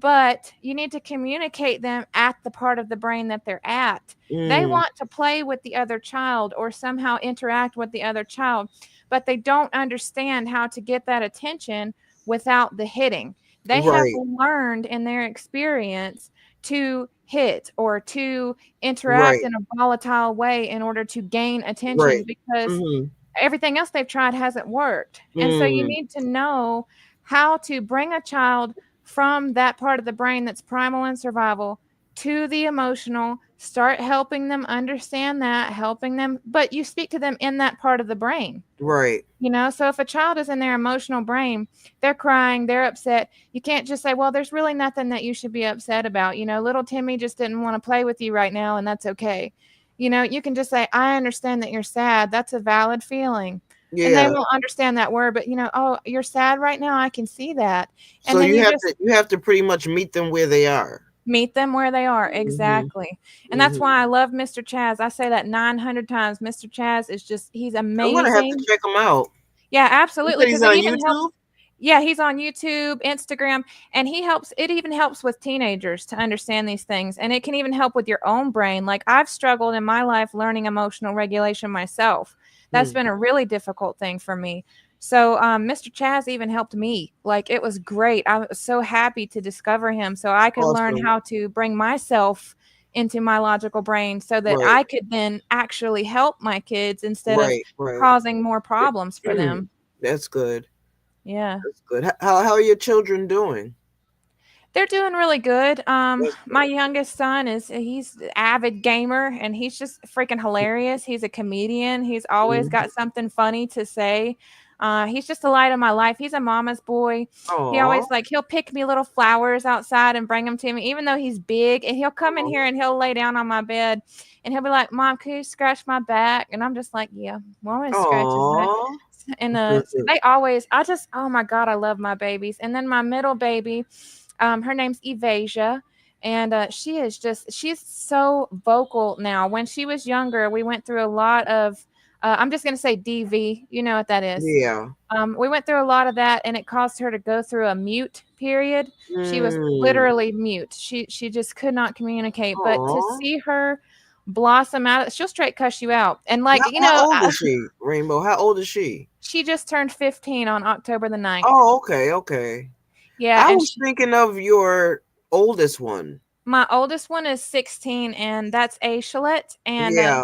But you need to communicate them at the part of the brain that they're at. They Mm. want to play with the other child or somehow interact with the other child, but they don't understand how to get that attention without the hitting. They have Right. learned in their experience to hit or to interact Right. in a volatile way in order to gain attention Right. because Mm-hmm. everything else they've tried hasn't worked. And so you Mm. need to know how to bring a child from that part of the brain that's primal and survival to the emotional, start helping them understand that, helping them, but you speak to them in that part of the brain. Right. You know, so if a child is in their emotional brain, they're crying, they're upset. You can't just say, well, there's really nothing that you should be upset about. You know, little Timmy just didn't want to play with you right now, and that's okay. You know, you can just say, I understand that you're sad. That's a valid feeling. And they Yeah. won't understand that word, but, you know, oh, you're sad right now. I can see that. So And then you you have just to you have to pretty much meet them where they are. meet them where they are. Mm-hmm. Exactly. And that's Mm-hmm. why I love Mr. Chaz. I say that 900 times. Mr. Chaz is just, he's I'm gonna have to amazing. check them out. Yeah, You absolutely. said Because he's it on even helps. YouTube. Yeah, he's on YouTube, Instagram, and he helps. It even helps with teenagers to understand these things. And it can even help with your own brain. Like, I've struggled in my life learning emotional regulation myself. That's Hmm. been a really difficult thing for me. So, Mr. Chaz even helped me. Like, it was great. I was so happy to discover him so I could learn Awesome. how to bring myself into my logical brain so that Right. I could then actually help my kids instead of Right. Right. causing more problems for them. That's good. Yeah. That's good. How are your children doing? They're doing really good. That's My youngest son he's an avid gamer and he's just freaking hilarious. He's a comedian. He's always good. got something funny to say. He's just the light of my life. He's a mama's boy. He Oh. always he'll pick me little flowers outside and bring them to me, even though he's big. And he'll come in here and he'll lay down on my bed and he'll be like, "Mom, can you scratch my back?" And I'm just like, "Yeah, well, I'm gonna scratch his back." Oh. And they always, oh my god, I love my babies. And then my middle baby, her name's Evasia, and she's so vocal now. When she was younger, we went through a lot of I'm just gonna say DV. You know what that is. Yeah. We went through a lot of that, and it caused her to go through a mute period. She was Mm. literally mute. She just could not communicate. But to Oh. see her blossom out, she'll straight cuss you out. And like, you How know, old is she, Rainbow? How old is she? she just turned 15 on October the 9th. Oh, okay, okay. Yeah, I and was thinking of your oldest one. my oldest one is 16, and that's Aishalette, and Yeah.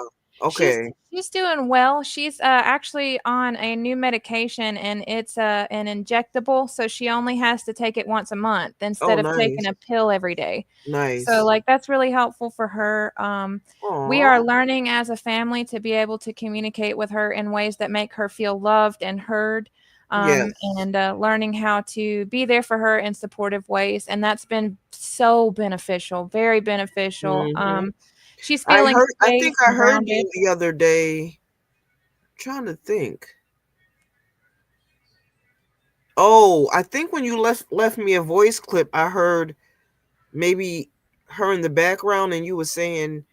she's Okay. she's doing well. She's actually on a new medication, and it's an injectable, so she only has to take it once a month Oh, instead of taking nice. a pill every day. So, Nice. like, that's really helpful for her. We Oh. are learning as a family to be able to communicate with her in ways that make her feel loved and heard, Yes. and learning how to be there for her in supportive ways. And that's been so beneficial, very beneficial. Hmm. She's feeling I safe think I and heard grounded. you the other day. Trying to think. Oh, I think when you left me a voice clip, I heard maybe her in the background, and you were saying,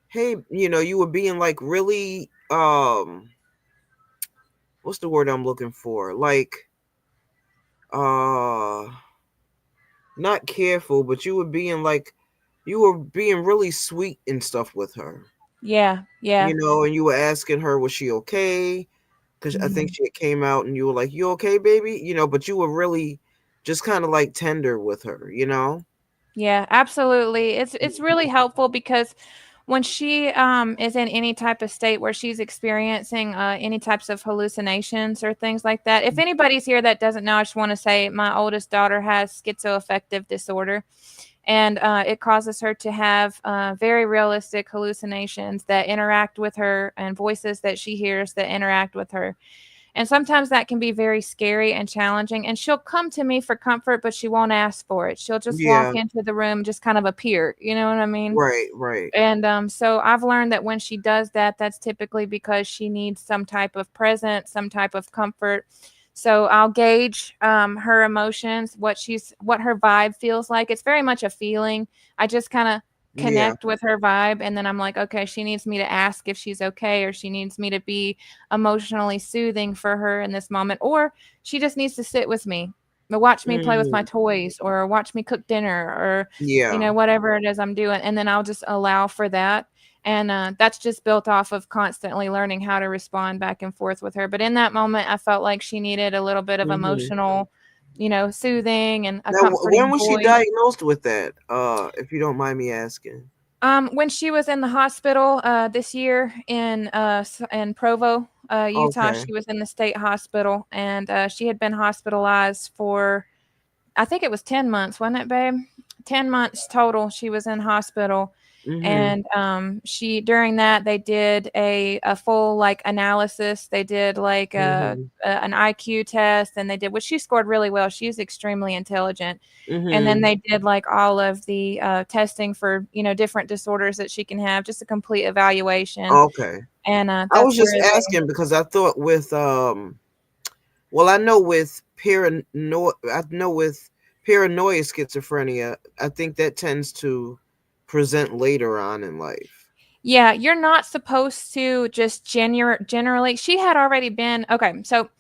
"Hey, you were being like really what's the word I'm looking for? Like uh not careful, but you were being really sweet and stuff with her. Yeah, yeah. And you were asking her, was she okay? Because I think Mhm. she had came out and you were like, you okay, baby? But you were really just kind of like tender with her, you know? Yeah, absolutely. It's really helpful because when she is in any type of state where she's experiencing any types of hallucinations or things like that. If anybody's here that doesn't know, I just want to say my oldest daughter has schizoaffective disorder, and it causes her to have very realistic hallucinations that interact with her and voices that she hears that interact with her. And sometimes that can be very scary and challenging. And she'll come to me for comfort, but she won't ask for it. She'll just Yeah, walk into the room, just kind of appear. You know what I mean? right, right. And so I've learned that when she does that, that's typically because she needs some type of presence, some type of comfort. So I'll gauge her emotions, what her vibe feels like. It's very much a feeling. I just kind of Yeah. connect with her vibe, and then I'm like, okay, she needs me to ask if she's okay, or she needs me to be emotionally soothing for her in this moment, or she just needs to sit with me, or watch me play with my Mm, toys, or watch me cook dinner, or yeah. whatever it is I'm doing, and then I'll just allow for that. And that's just built off of constantly learning how to respond back and forth with her. But in that moment, I felt like she needed a little bit of Hmm. emotional, soothing and a Now, when comforting was she voice. diagnosed with that? If you don't mind me asking. When she was in the hospital this year in Provo, Utah, Okay. she was in the state hospital, and she had been hospitalized for, I think it was 10 months, wasn't it, babe? 10 months total she was in hospital. Mm-hmm. And she during that they did a full like analysis. They did like Mm-hmm. an IQ test, and they did, which she scored really well. She's extremely intelligent. And then Mm-hmm. they did like all of the testing for, different disorders that she can have, just a complete evaluation. Okay. And I was that's just where they, asking because I thought with well, I know with paranoia schizophrenia, I think that tends to present later on in life. yeah, you're not supposed to just generally. She had already been okay. So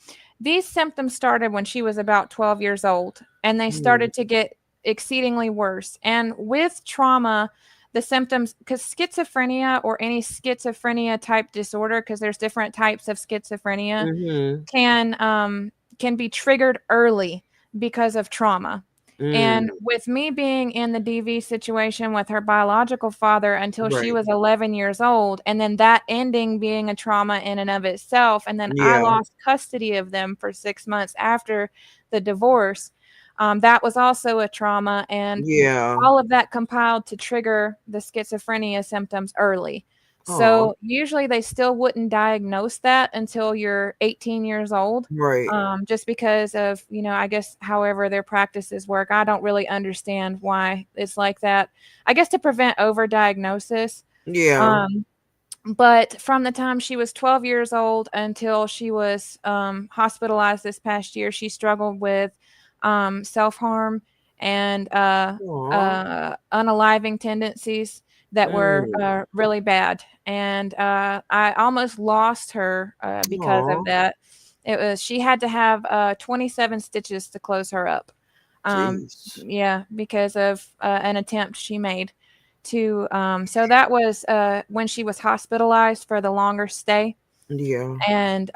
these symptoms started when she was about 12 years old, and they Mm, started to get exceedingly worse. And with trauma, the symptoms, because schizophrenia or any schizophrenia type disorder, because there's different types of schizophrenia, mm-hmm. can can be triggered early because of trauma. And Mm, with me being in the DV situation with her biological father until she right. was 11 years old, and then that ending being a trauma in and of itself, and then I Yeah. lost custody of them for 6 months after the divorce, that was also a trauma, and Yeah. all of that compiled to trigger the schizophrenia symptoms early. Oh, So usually they still wouldn't diagnose that until you're 18 years old, right. just because of, I guess, however their practices work. I don't really understand why it's like that. I guess to prevent overdiagnosis. Yeah. Um, but from the time she was 12 years old until she was hospitalized this past year, she struggled with self harm and Aw. unaliving tendencies that were Mm. really bad. And I almost lost her because Aw. of that. She had to have 27 stitches to close her up. Jeez. Yeah, because of an attempt she made to so that was when she was hospitalized for the longer stay, Yeah. and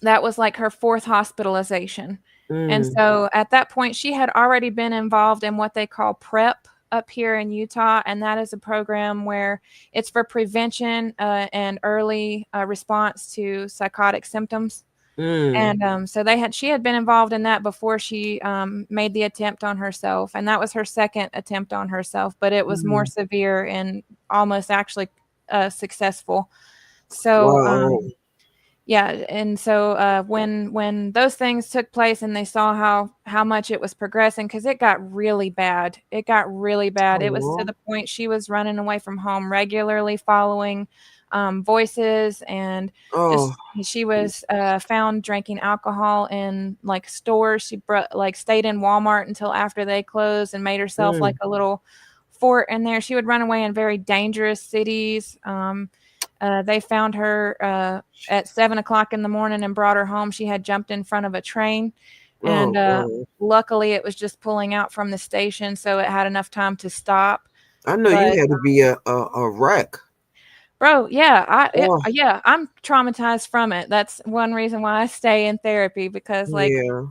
that was like her fourth hospitalization. And Mm. so at that point she had already been involved in what they call prep up here in Utah, and that is a program where it's for prevention and early response to psychotic symptoms. Mm. And so she had been involved in that before she made the attempt on herself, and that was her second attempt on herself, but it was more Mm. severe and almost actually successful. So Wow. yeah, and so when those things took place and they saw how much it was progressing, because it got really bad. It got really bad. It was to Aw. the point she was running away from home regularly, following voices, and Oh. just she was found drinking alcohol in like stores. She like stayed in Walmart until after they closed and made herself like Mm. a little fort in there. She would run away in very dangerous cities. They found her at 7 o'clock in the morning and brought her home. She had jumped in front of a train, and Oh God. luckily it was just pulling out from the station, so it had enough time to stop. I know you But had to be a wreck. bro, yeah, Oh. yeah, I'm traumatized from it. That's one reason why I stay in therapy, because like Yeah.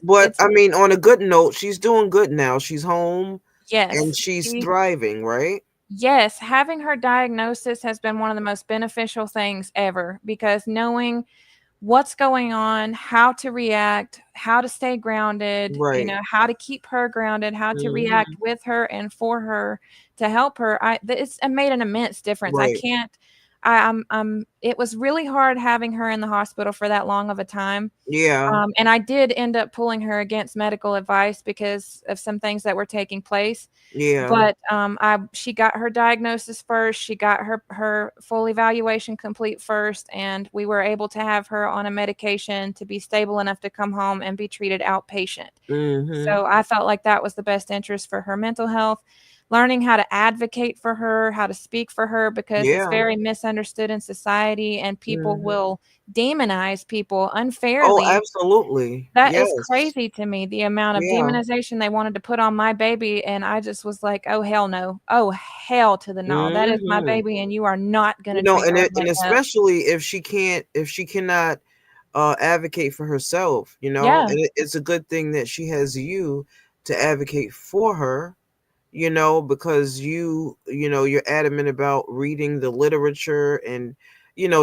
But it's I mean, on a good note, she's doing good now. She's home and yes. she's She thriving, right? Yes, having her diagnosis has been one of the most beneficial things ever because knowing what's going on, how to react, how to stay grounded, Right. how to keep her grounded, how to react Hmm. with her and for her to help her. It's made an immense difference. I Right. can't. It was really hard having her in the hospital for that long of a time. Yeah. And I did end up pulling her against medical advice because of some things that were taking place. Yeah. But she got her diagnosis first. She got her full evaluation complete first, and we were able to have her on a medication to be stable enough to come home and be treated outpatient. Hmm. So I felt like that was the best interest for her mental health. Learning how to advocate for her, how to speak for her, because it's Yeah. very misunderstood in society, and people Hmm. will demonize people Oh, unfairly. absolutely. That is Yes. crazy to me, the amount of Yeah. demonization they wanted to put on my baby, and I just was like, "Oh, hell no. Oh, hell to the no. That is my Hmm. baby, and you are not gonna treat And her and like that." especially if she cannot advocate for herself, Yeah, and it's a good thing that she has you to advocate for her, because you're adamant about reading the literature and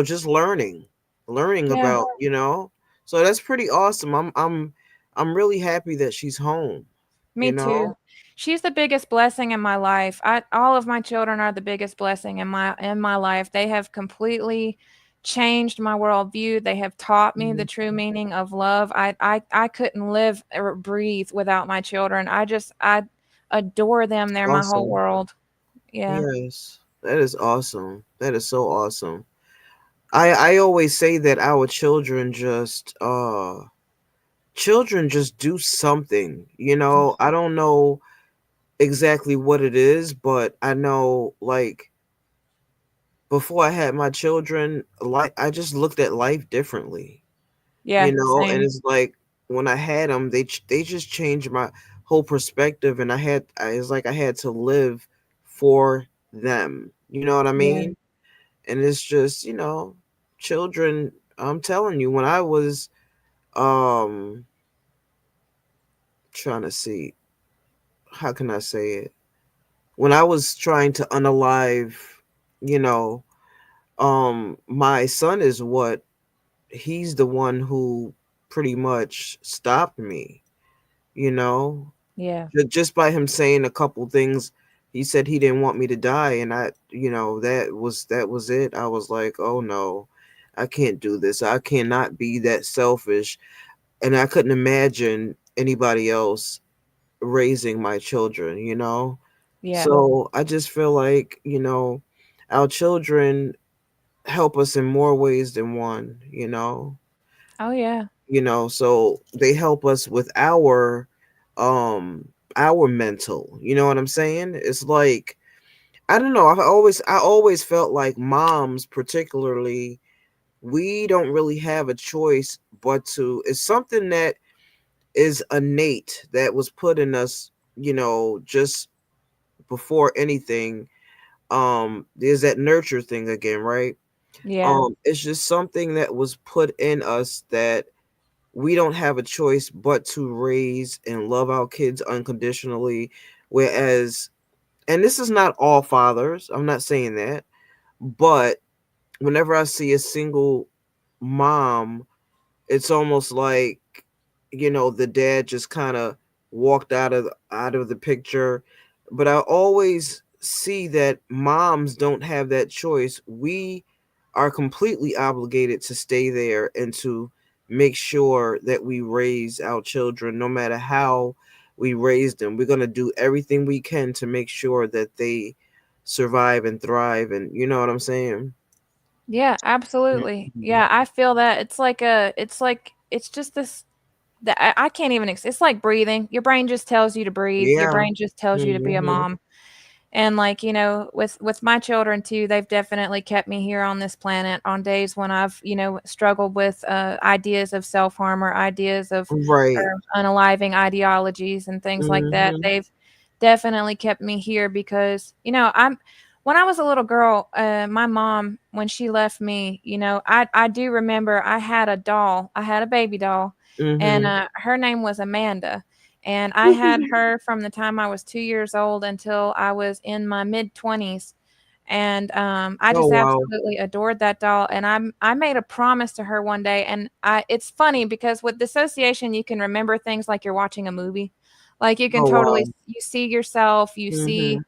just learning yeah, about, so that's pretty awesome. I'm really happy that she's home, you me too. know. She's the biggest blessing in my life. All of my children are the biggest blessing in my life. They have completely changed my worldview. They have taught me the Mhm. true meaning of love. I couldn't live or breathe without my children. I adore them. They're my whole Awesome. world. Yeah. Yes, that is awesome. That is so awesome. I always say that our children just do something. I don't know exactly what it is, but I know, like, before I had my children, like, I just looked at life differently, Yeah, and same. it's like when I had them, they just changed my whole perspective, and it's like I had to live for them. You know what I Yeah. mean? And it's just, children. I'm telling you, when I was um trying to see, how can I say it? When I was trying to unalive, you know, my son is what he's the one who pretty much stopped me, you know, Yeah. just by him saying a couple things. He said he didn't want me to die, and that was it. I was like, oh no, I can't do this. I cannot be that selfish, and I couldn't imagine anybody else raising my children. Yeah. So I just feel like, our children help us in more ways than one. Oh, yeah. So they help us with our mental, you know what I'm saying? It's like, I don't know, I always felt like moms particularly, we don't really have a choice but to, it's something that is innate, that was put in us, just before anything. There's that nurture thing again, right? Yeah. It's just something that was put in us, that we don't have a choice but to raise and love our kids unconditionally. Whereas, and this is not all fathers, I'm not saying that, but whenever I see a single mom, it's almost like, the dad just kind of walked out of the picture. But I always see that moms don't have that choice. We are completely obligated to stay there and to make sure that we raise our children, no matter how we raise them. We're going to do everything we can to make sure that they survive and thrive, and you know what I'm saying. Yeah, absolutely. Mhm. Yeah, I feel that it's just this that I can't even it's like breathing. Your brain just tells you to breathe. Your Yeah. brain just tells you to be a Hmm. mom. And like, with my children too, they've definitely kept me here on this planet on days when I've, struggled with ideas of self-harm or ideas of Right. or unaliving ideologies and things like that. Hmm. They've definitely kept me here because, when I was a little girl, my mom, when she left me, I do remember I had a doll. I had a baby doll, and Mm-hmm. her name was Amanda. And I had her from the time I was 2 years old until I was in my mid 20s. And I Oh just wow. absolutely adored that doll. And I made a promise to her one day. And it's funny because with dissociation, you can remember things like you're watching a movie. Like you can Oh totally, wow. you see yourself, you Mm-hmm. see.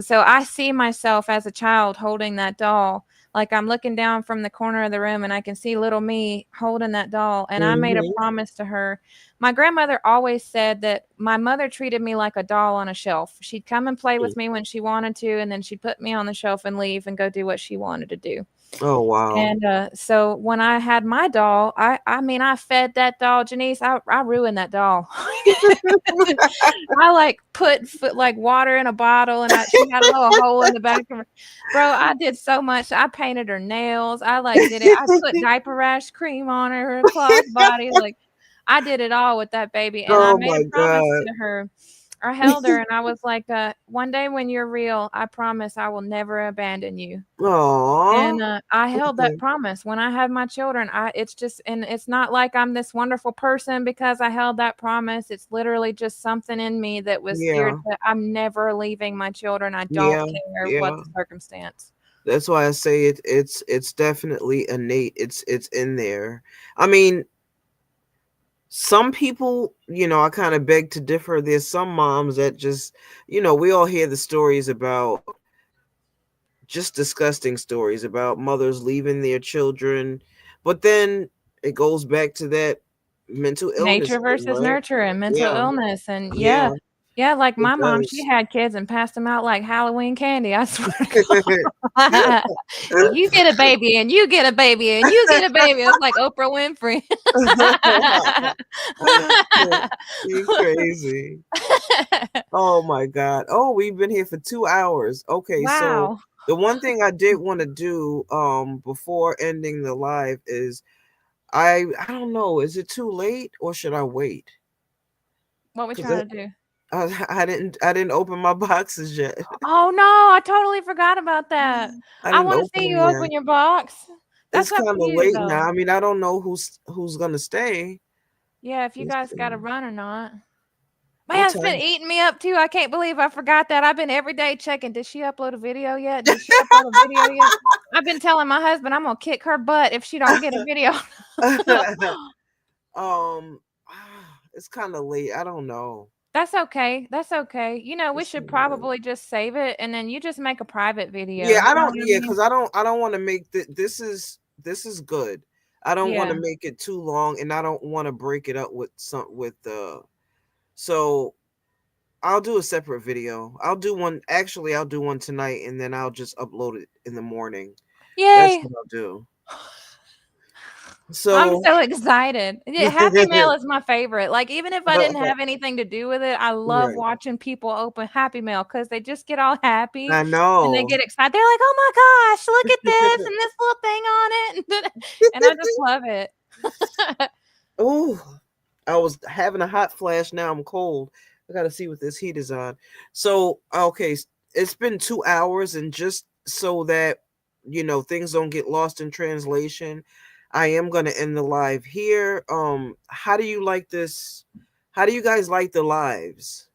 So I see myself as a child holding that doll. Like I'm looking down from the corner of the room and I can see little me holding that doll. And I made a Mm-hmm. promise to her. My grandmother always said that my mother treated me like a doll on a shelf. She'd come and play with me when she wanted to, and then she'd put me on the shelf and leave and go do what she wanted to do. Oh wow. And so when I had my doll, I mean I fed that doll, Janice. I ruined that doll. I like put like water in a bottle, and she had a little hole in the back of her. Bro, I did so much. I painted her nails. I like did it. I put diaper rash cream on her cloth body. Like I did it all with that baby, and I Oh made my a promise God. to her. I held her and I was like, one day when you're real, I promise I will never abandon you. Aw. And I held that Okay. promise when I had my children. It's just, and it's not like I'm this wonderful person because I held that promise. It's literally just something in me that was geared Yeah. to, I'm never leaving my children. I don't Yeah. care what Yeah. the circumstance. That's why I say it's definitely innate. It's in there. I mean, some people, I kind of beg to differ. There's some moms that just, we all hear the stories about just disgusting stories about mothers leaving their children, but then it goes back to that mental illness Nature thing, versus right? nurture and mental Yeah. illness. And Yeah, yeah, yeah, like it my mom, she does. had kids and passed them out like Halloween candy. I swear to God. You get a baby and you get a baby and you get a baby. It's like Oprah Winfrey. You crazy. Oh my God. Oh, we've been here for 2 hours. Okay, so Wow. the one thing I did want to do before ending the live is I don't know, is it too late or should I wait? What we Because trying to do? I didn't open my boxes yet. Oh no, I totally forgot about that. I I didn't want to open see them you yet. open your box. That's It's up kind to of you late now. though. I mean, I don't know who's gonna stay. Yeah, if you Let's guys got to see. run or not. What Man, it's been time? eating me up too. I can't believe I forgot that. I've been every day checking. Did she upload a video yet? Did she upload a video yet? I've been telling my husband I'm gonna kick her butt if she don't get a video. um, it's kind of late. I don't know. That's okay. That's okay. We It's should kinda late. probably just save it and then you just make a private Yeah, video. I You know don't. what I Yeah, mean? because I don't want to make this is good. I don't want to Yeah. make it too long, and I don't want to break it up with some with the. So I'll do a separate video. I'll do one. Actually, I'll do one tonight, and then I'll just upload it in the morning. That's Yay. what I'll do. I'm So, so excited. Yeah, Happy Mail is my favorite. Like, even if I didn't have anything to do with it, I love right. watching people open Happy Mail because they just get all happy I and they know. get excited. They're like, "Oh my gosh, look at this and this little thing on it." And I just love it. Oh, I was having a hot flash. Now I'm cold. I got to see what this heat is on. So, okay, it's been 2 hours, and just so that things don't get lost in translation, I am gonna end the live here. How do you like this? How do you guys like the lives?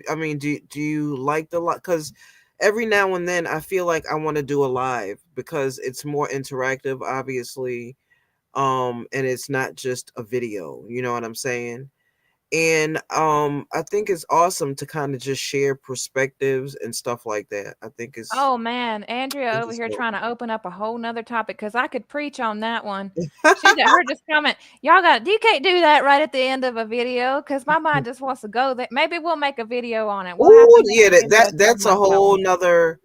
I mean, do you like the live? Because every now and then I feel like I want to do a live because it's more interactive, obviously, and it's not just a video, you know what I'm saying? And I think it's awesome to kind of just share perspectives and stuff like that. I think it's Oh man, Andrea over here dope. trying to open up a whole nother topic because I could preach on that one. She got her just comment. Y'all got you can't do that right at the end of a video because my mind just wants to go there. Maybe we'll make a video on it. We'll have Oh to make yeah, a that, video that talking that's a about that whole one nother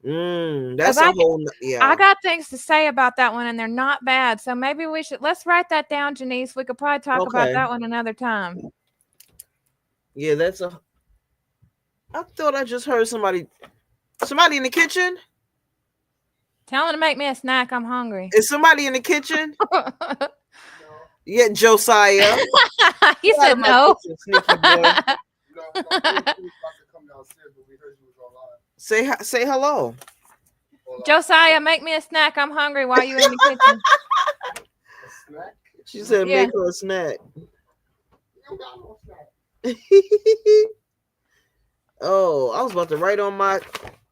because that's a whole I yeah. got things to say about that one and they're not bad. So maybe let's write that down, Janice. We could probably talk about Okay. that one another time. Yeah, that's a I thought I just heard somebody in the kitchen? Tell him to make me a snack. I'm hungry. Is somebody in the kitchen? Yeah, Josiah. He Get out of said my no. kitchen, sneaky boy. Say hello. Josiah, make me a snack. I'm hungry while you in the kitchen. She said, Yeah. make her a snack. Oh, I was about to write on my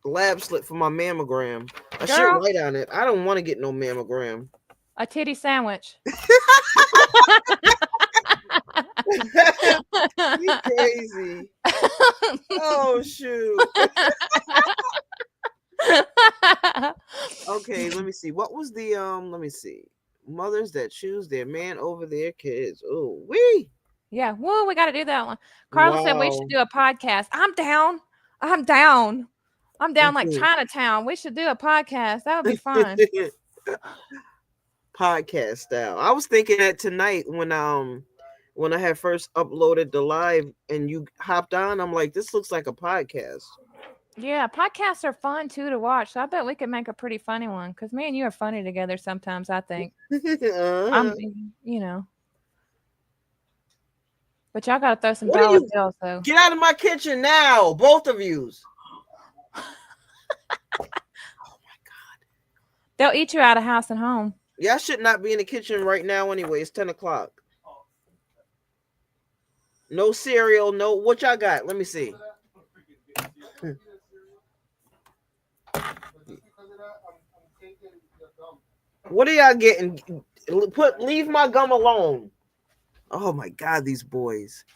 lab slip for my mammogram. I should Girl. write on it. I don't want to get no mammogram. A titty sandwich. You crazy. Oh, shoot. Okay, let me see. What was the let me see. Mothers that choose their man over their kids. Oh, wee. Yeah, whoa, we got to do that one. Carla said we Wow. should do a podcast. I'm down. I'm down. I'm down like Chinatown. We should do a podcast. That would be fun. Podcast style. I was thinking that tonight when I had first uploaded the live and you hopped on, I'm like, this looks like a podcast. Yeah, podcasts are fun too to watch. So I bet we could make a pretty funny one because me and you are funny together sometimes, I think. I'm, you know. But y'all got to throw some dollar bills, though. Get out of my kitchen now, both of yous. They'll eat you out of house and home. Yeah, I should not be in the kitchen right now anyway. It's 10 o'clock. No cereal, no. What y'all got? Let me see. What are y'all getting? Leave my gum alone. Oh my God, these boys.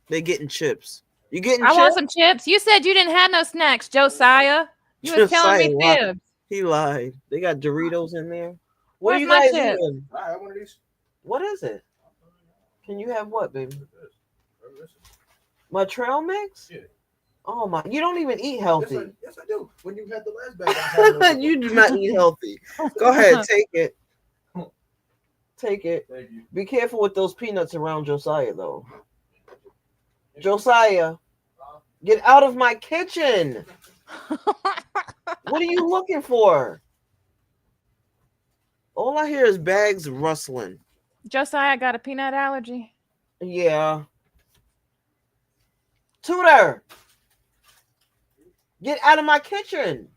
They're getting chips. You getting chips? I want some chips. You said you didn't have no snacks, Josiah. You was telling me fibs. He lied. They got Doritos in there. What Where's are you my guys chip? eating? I have one of these. What is it? Can you have what, baby? My trail mix? Yeah. Oh my! You don't even eat healthy. Yes, I do. When you had the last bag, I had You do not eat healthy. Go ahead, take it. Take it. Thank you. Be careful with those peanuts around Josiah, though. Josiah, get out of my kitchen. What are you looking for? All I hear is bags rustling. Josiah got a peanut allergy. Yeah. Tudor, get out of my kitchen.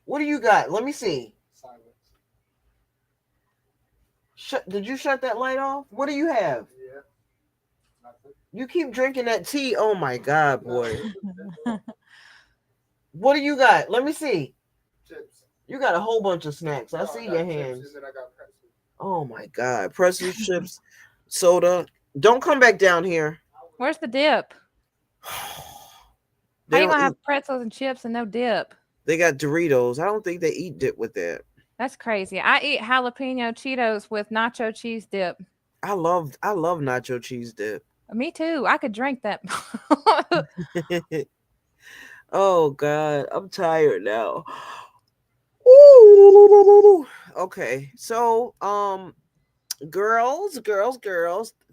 What do you got? Let me see. Did you shut that light off? What do you have? Yeah. You keep drinking that tea. Oh my God, boy. What do you got? Let me see. Chips. You got a whole bunch of snacks. I see your hands. Oh my God. Pretzels, chips, soda. Don't come back down here. Where's the dip? How you gonna have pretzels and chips and no dip? They got Doritos. I don't think they eat dip with that. That's crazy. I eat jalapeno Cheetos with nacho cheese dip. I love nacho cheese dip. Me too. I could drink that. Oh God, I'm tired now. Ooh. Okay, so girls,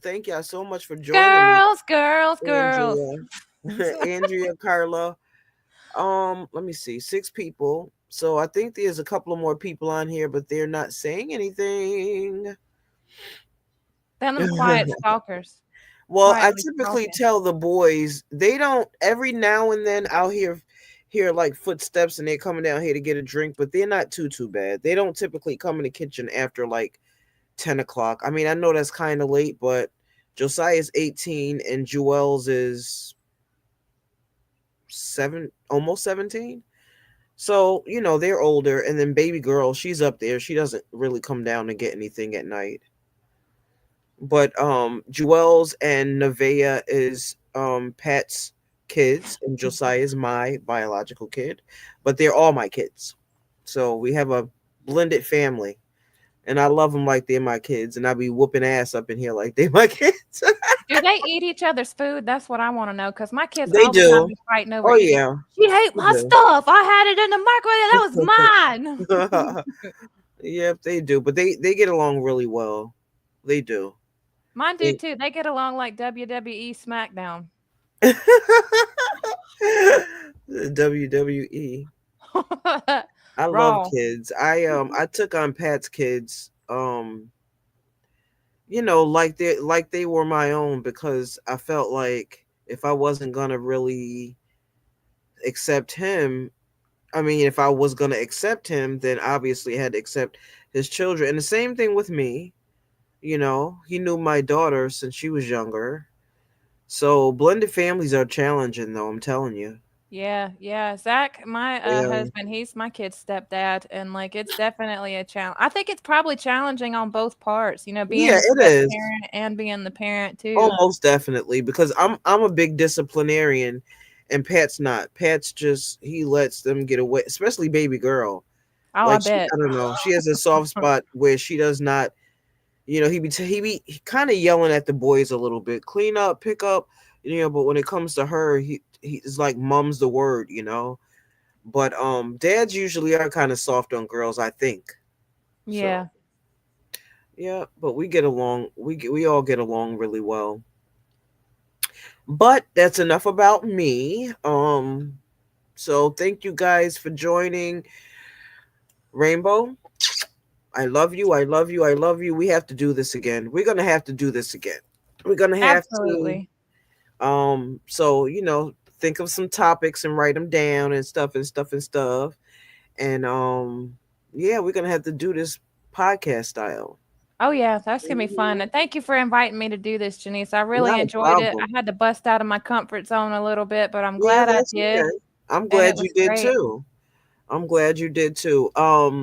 thank y'all so much for joining me. Andrea, Carla. Let me see, 6 people. So I think there's a couple of more people on here, but they're not saying anything. They're the quiet stalkers. Well, I typically tell the boys, they don't, every now and then I'll hear like footsteps and they're coming down here to get a drink, but they're not too bad. They don't typically come in the kitchen after like 10 o'clock. I mean, I know that's kind of late, but Josiah's 18 and Jewel's is almost 17. So, you know, they're older. And then baby girl, she's up there. She doesn't really come down to get anything at night. But Jewel's and Nevaeh is Pat's kids, and Josiah is my biological kid. But they're all my kids. So we have a blended family. And I love them like they're my kids. And I be whooping ass up in here like they're my kids. Do they eat each other's food? That's what I want to know. Because my kids they do. Be fighting over eating. Yeah. She hate my stuff. I had it in the microwave. That was mine. Yep, they do. But they get along really well. They do. Mine do too. They get along like WWE SmackDown. WWE. I love kids. I took on Pat's kids. like they were my own, because I felt like if I wasn't gonna really accept him, I mean, if I was gonna accept him, then obviously I had to accept his children. And the same thing with me. He knew my daughter since she was younger. So blended families are challenging, though. I'm telling you. Yeah, yeah. Zach, my Yeah, husband, he's my kid's stepdad, and like it's definitely a challenge. I think it's probably challenging on both parts, being yeah, the it step is. parent and being the parent too. Almost definitely, because I'm a big disciplinarian, and Pat's not. Pat's just he lets them get away, especially baby girl. Oh, I Like bet. I don't know, she has a soft spot where she does not. He be kind of yelling at the boys a little bit, clean up, pick up. But when it comes to her, he's like mum's the word. But dads usually are kind of soft on girls, I think. Yeah. So yeah, but we get along. We all get along really well. But that's enough about me. So thank you guys for joining. Rainbow, I love you. I love you. I love you. We have to do this again. We're gonna have to do this again. We're gonna have to. Absolutely. So think of some topics and write them down and stuff and stuff and stuff. And yeah, we're gonna have to do this podcast style. Oh yeah, that's gonna be fun. Mhm. And thank you for inviting me to do this, Janice. I really Not a enjoyed it. I problem. had to bust out of my comfort zone a little bit, but I'm Yeah, glad I that's did, okay. I'm and it glad you was did great. too. I'm glad you did too. What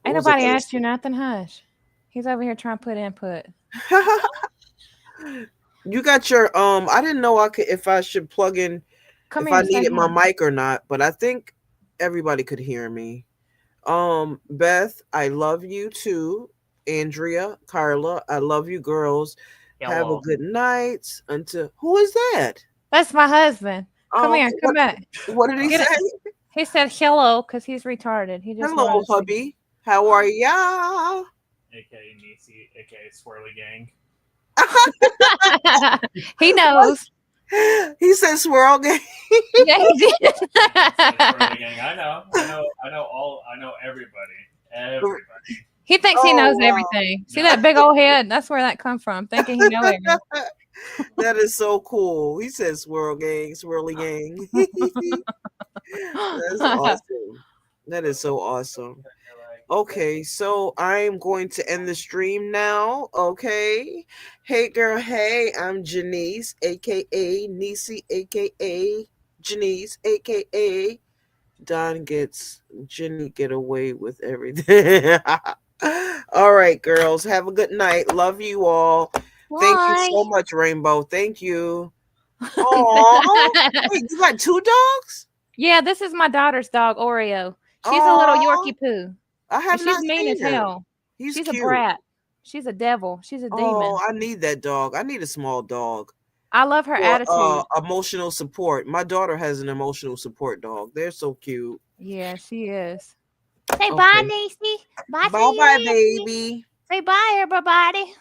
Ain't was I nobody gonna asked you nothing, hush. He's over here trying to put input. say? You got your I didn't know I could if I should plug in Come if I here, say needed my hi. mic or not, but I think everybody could hear me. Beth, I love you too. Andrea, Carla, I love you girls. Have a Hello. good night. Until who is that? That's my husband. Come Oh, here, come back. what did he Get say? it. He said hello because he's retarded. He just wanted Hello, to say. hubby. How are ya? AKA Nisi, AKA Swirly Gang. He What? knows. He said swirl game. Yeah, he did. Swirly Gang. I know everybody. Everybody. He thinks he Oh knows wow. everything. See No. that big old head? That's where that come from. Thinking he know everything. That is so cool. He said swirl gang, swirly gang. That's awesome. That is so awesome. Okay, so I'm going to end the stream now. Okay. Hey girl, hey, I'm Janice, aka Nisi, aka Janice, aka Don gets Jenny get away with everything. All right, girls. Have a good night. Love you all. Thank you Why? so much, Rainbow. Thank you. Oh, wait, you got two dogs? Yeah, this is my daughter's dog, Oreo. She's a little Oh, Yorkie poo, I and have she's not mean as seen him. hell. He's She's a cute. brat. She's a devil. She's a Oh, demon. I need that dog. I need a small dog I love her for attitude. emotional support. My daughter has an emotional support dog. They're so cute. Yeah, she is. Say bye, Okay. Niecy. Bye, Bye bye, Niecy. baby. Say bye, everybody.